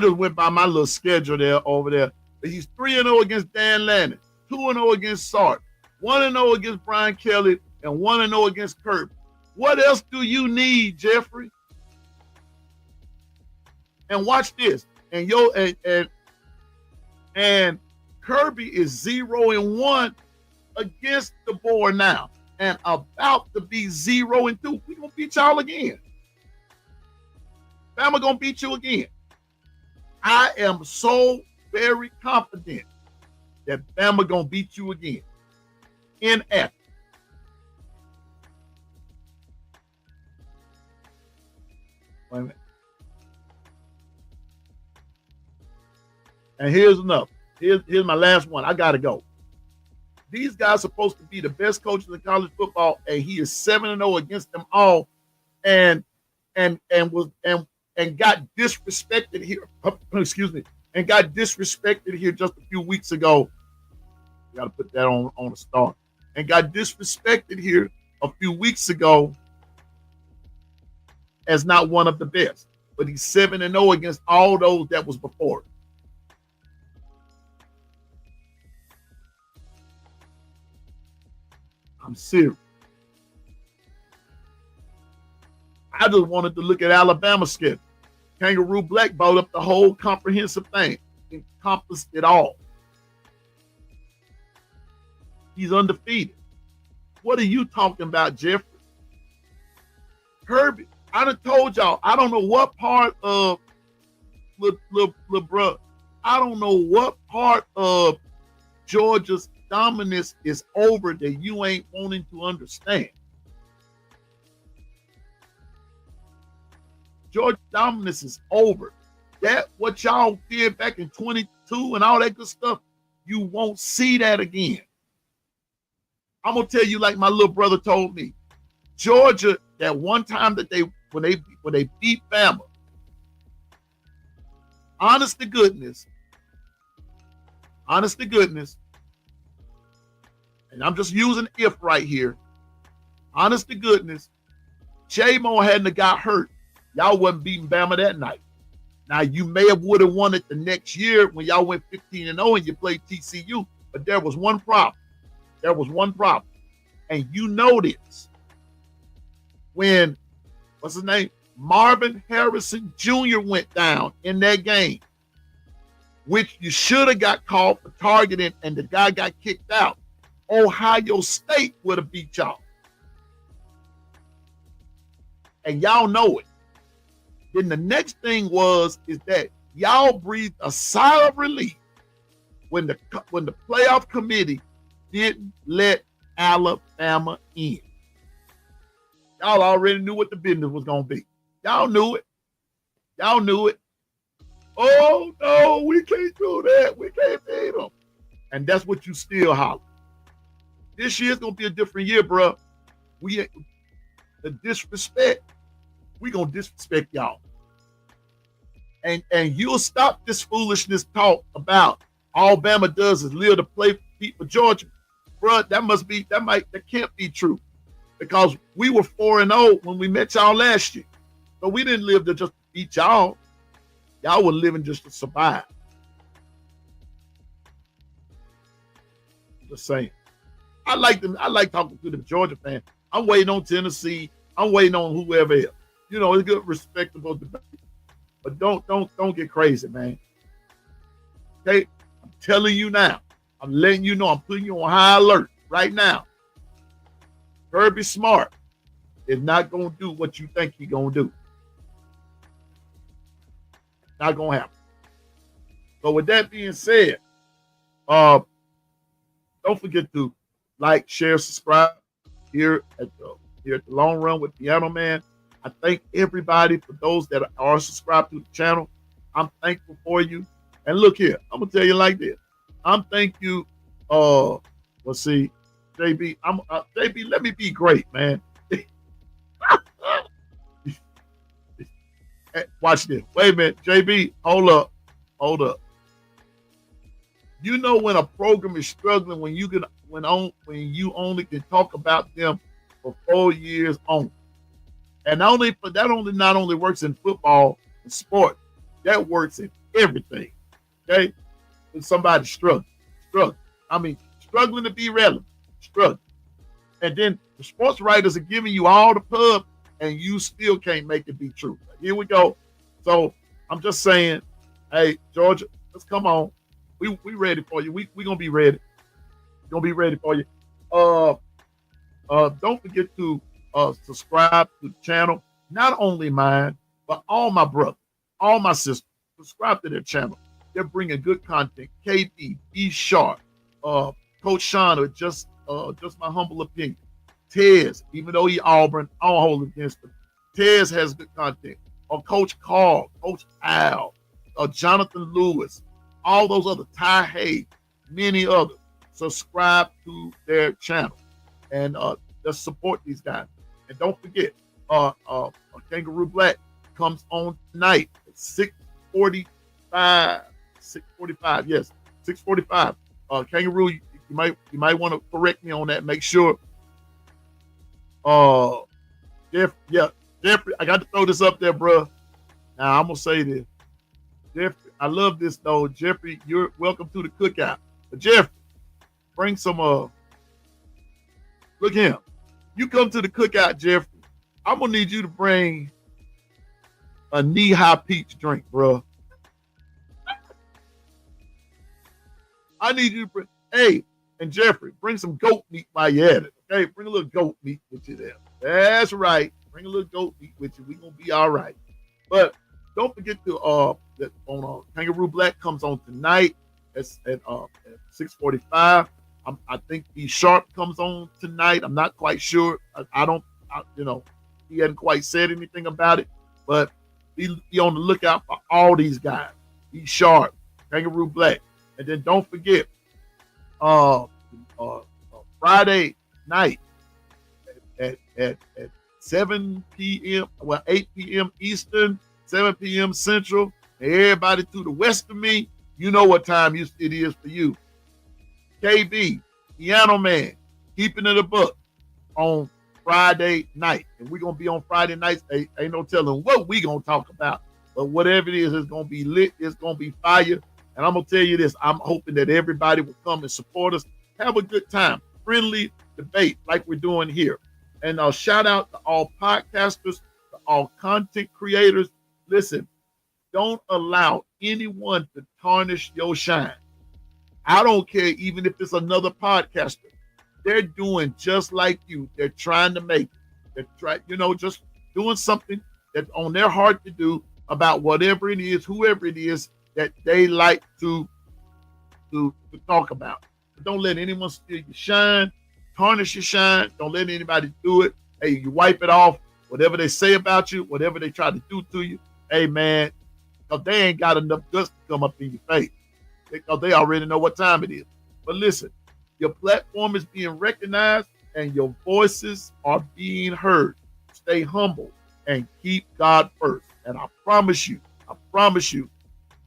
just went by my little schedule there over there. He's 3-0 against Dan Lanning, 2-0 against Sark, 1-0 against Brian Kelly, and 1-0 against Kirby. What else do you need, Jeffrey? And watch this. And Kirby is 0-1 against the board now, and about to be 0-2. We're gonna beat y'all again. Bama gonna beat you again. I am so very confident that Bama gonna beat you again in Athens. Wait a minute. And here's enough. Here's my last one. I gotta go. These guys are supposed to be the best coaches in college football, and he is 7-0 against them all, and got disrespected here. Excuse me, and got disrespected here just a few weeks ago. You gotta put that on the start. And got disrespected here a few weeks ago as not one of the best. But he's 7-0 against all those that was before. I'm serious. I just wanted to look at Alabama's schedule. Kangaroo Black brought up the whole comprehensive thing, encompassed it all. He's undefeated. What are you talking about, Jeffrey? Kirby, I done told y'all, I don't know what part of LeBron, I don't know what part of Georgia's dominance is over that you ain't wanting to understand. Georgia dominance is over. That what y'all did back in 22 and all that good stuff, you won't see that again. I'm gonna tell you like my little brother told me. Georgia, that one time that when they beat Bama, honest to goodness, and I'm just using if right here. Honest to goodness, J-Mo hadn't got hurt. Y'all wasn't beating Bama that night. Now, you may have would have won it the next year when y'all went 15-0 and you played TCU, but there was one problem. And you know this. When, what's his name? Marvin Harrison Jr. went down in that game, which you should have got called for targeting, and the guy got kicked out. Ohio State would have beat y'all. and y'all know it. Then the next thing is that y'all breathed a sigh of relief when the playoff committee didn't let Alabama in. Y'all already knew what the business was gonna be. Y'all knew it. Y'all knew it. Oh no, we can't do that. We can't beat them. And that's what you still holler. This year's gonna be a different year, bro. The disrespect, we gonna disrespect y'all. And you'll stop this foolishness talk about all Bama does is live to play for Georgia. Bro, that can't be true. Because we were 4-0 when we met y'all last year. So we didn't live to just beat y'all. Y'all were living just to survive. Just saying. I like talking to the Georgia fans. I'm waiting on Tennessee. I'm waiting on whoever else. You know, it's good, respectable debate. But don't get crazy, man. Okay? I'm telling you now. I'm letting you know. I'm putting you on high alert right now. Kirby Smart is not going to do what you think he's going to do. Not going to happen. So with that being said, don't forget to like, share, subscribe here at the Long Run with Piano Man. I thank everybody for those that are subscribed to the channel. I'm thankful for you. And look here, I'm gonna tell you like this. I'm thank you. Let's see, JB. JB. Let me be great, man. Watch this. Wait a minute, JB. Hold up. You know when a program is struggling when you only can talk about them for 4 years on. And not only works in football and sport, that works in everything. Okay? When somebody's struggling. I mean, struggling to be relevant. Struggling. And then the sports writers are giving you all the pub and you still can't make it be true. Here we go. So I'm just saying, hey, Georgia, let's come on. We ready for you. We gonna be ready. Gonna be ready for you. Don't forget to subscribe to the channel. Not only mine, but all my brothers, all my sisters. Subscribe to their channel. They're bringing good content. KB, B Sharp, Coach Shawna, just my humble opinion. Tez, even though he Auburn, I don't hold against him. Tez has good content. Coach Carl, Coach Al, Jonathan Lewis, all those other, Ty Hayes, many others. Subscribe to their channel and just support these guys. And don't forget, Kangaroo Black comes on tonight at 6:45. 6:45, yes, 6:45. Kangaroo, you might want to correct me on that. Make sure. Jeffrey, I got to throw this up there, bro. Now I'm gonna say this, Jeffrey. I love this though, Jeffrey. You're welcome to the cookout. But Jeffrey, bring some. Look him. You come to the cookout, Jeffrey. I'm gonna need you to bring a knee-high peach drink, bro. I need you to bring. Hey, and Jeffrey, bring some goat meat while you're at it. Okay, bring a little goat meat with you there. That's right. Bring a little goat meat with you. We gonna be all right. But don't forget to that on Kangaroo Black comes on tonight at 6:45. I think B Sharp comes on tonight. I'm not quite sure. He hadn't quite said anything about it, but be on the lookout for all these guys. B Sharp, Kangaroo Black, and then don't forget, Friday night at 7 p.m. 8 p.m. Eastern, 7 p.m. Central. And everybody to the west of me, you know what time it is for you. KB, Piano Man, keeping it a buck on Friday night. And we're going to be on Friday nights. Ain't no telling what we going to talk about. But whatever it is, it's going to be lit. It's going to be fire. And I'm going to tell you this. I'm hoping that everybody will come and support us. Have a good time. Friendly debate like we're doing here. And I'll shout out to all podcasters, to all content creators. Listen, don't allow anyone to tarnish your shine. I don't care even if it's another podcaster. They're doing just like you. They're trying to make it. Just doing something that's on their heart to do about whatever it is, whoever it is that they like to talk about. But don't let anyone steal your shine, tarnish your shine. Don't let anybody do it. Hey, you wipe it off. Whatever they say about you, whatever they try to do to you, hey, man, because they ain't got enough guts to come up in your face because they already know what time it is. But listen, your platform is being recognized and your voices are being heard. Stay humble and keep God first. And I promise you,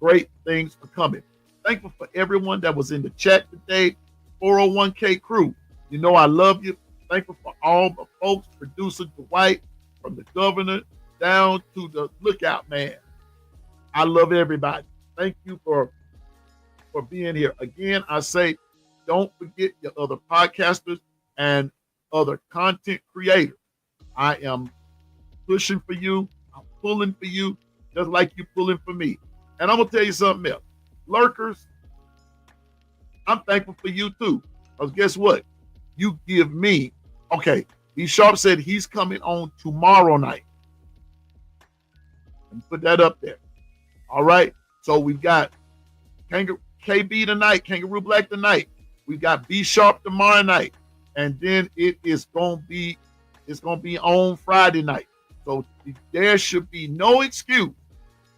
great things are coming. Thankful for everyone that was in the chat today. 401k crew, you know I love you. Thankful for all the folks, producer Dwight, from the governor down to the lookout man. I love everybody. Thank you for being here. Again, I say, don't forget your other podcasters and other content creators. I am pushing for you. I'm pulling for you, just like you pulling for me. And I'm going to tell you something else. Lurkers, I'm thankful for you too. Because guess what? You give me, okay, B Sharp said he's coming on tomorrow night. And put that up there. All right. So we've got KB tonight, Kangaroo Black tonight. We've got B Sharp tomorrow night. And then it's gonna be on Friday night. So there should be no excuse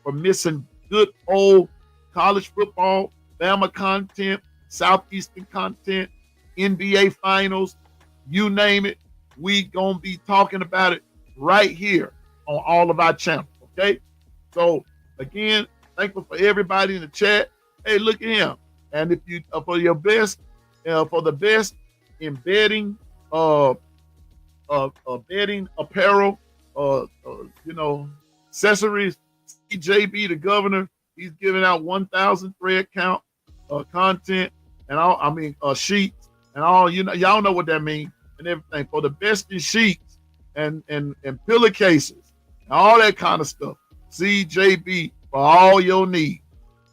for missing good old college football, Bama content, Southeastern content, NBA finals, you name it. We gonna be talking about it right here on all of our channels. Okay. So again, thankful for everybody in the chat. Hey, look at him. And if you for your best, for the best in bedding, bedding apparel, accessories, CJB, the governor, he's giving out 1,000 thread count content and all. Sheets and all. Y'all know what that means and everything. For the best in sheets and pillowcases and all that kind of stuff. CJB for all your needs.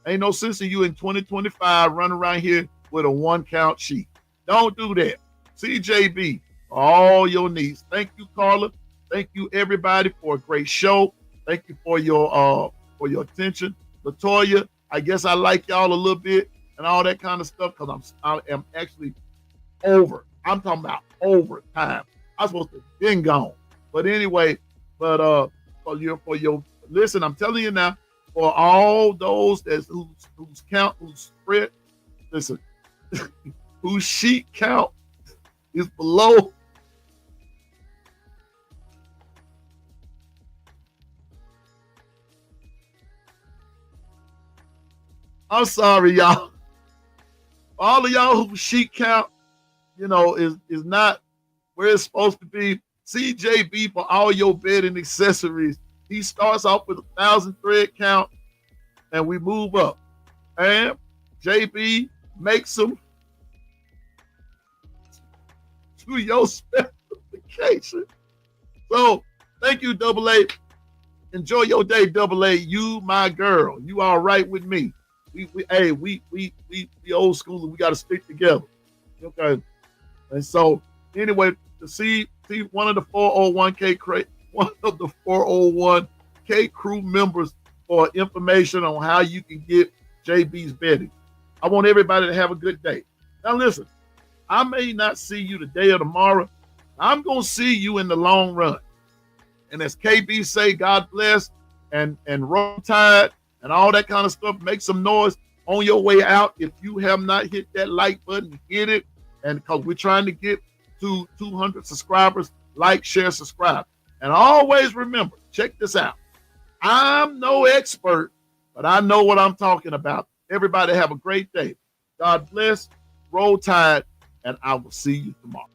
Ain't no sense in you in 2025 running around here with a 1-count sheet. Don't do that. CJB for all your needs. Thank you, Carla. Thank you, everybody, for a great show. Thank you for your attention. Latoya, I guess I like y'all a little bit and all that kind of stuff because I am actually over. I'm talking about overtime. I'm supposed to have been gone. But anyway, for your listen, I'm telling you now, for all those whose spread, listen, whose sheet count is below. I'm sorry, y'all. All of y'all whose sheet count, is not where it's supposed to be. CJB for all your bedding accessories. He starts off with 1,000 thread count, and we move up. And JB makes them to your specification. So thank you, Double A. Enjoy your day, Double A. You, my girl. You all right with me. We old school and we got to stick together. Okay. And so anyway, to see one of the 401k crew members for information on how you can get JB's bedding. I want everybody to have a good day. Now listen, I may not see you today or tomorrow. I'm going to see you in the long run. And as KB say, God bless and Roll Tide and all that kind of stuff. Make some noise on your way out. If you have not hit that like button, hit it. And because we're trying to get to 200 subscribers, like, share, subscribe. And always remember, check this out. I'm no expert, but I know what I'm talking about. Everybody have a great day. God bless, Roll Tide, and I will see you tomorrow.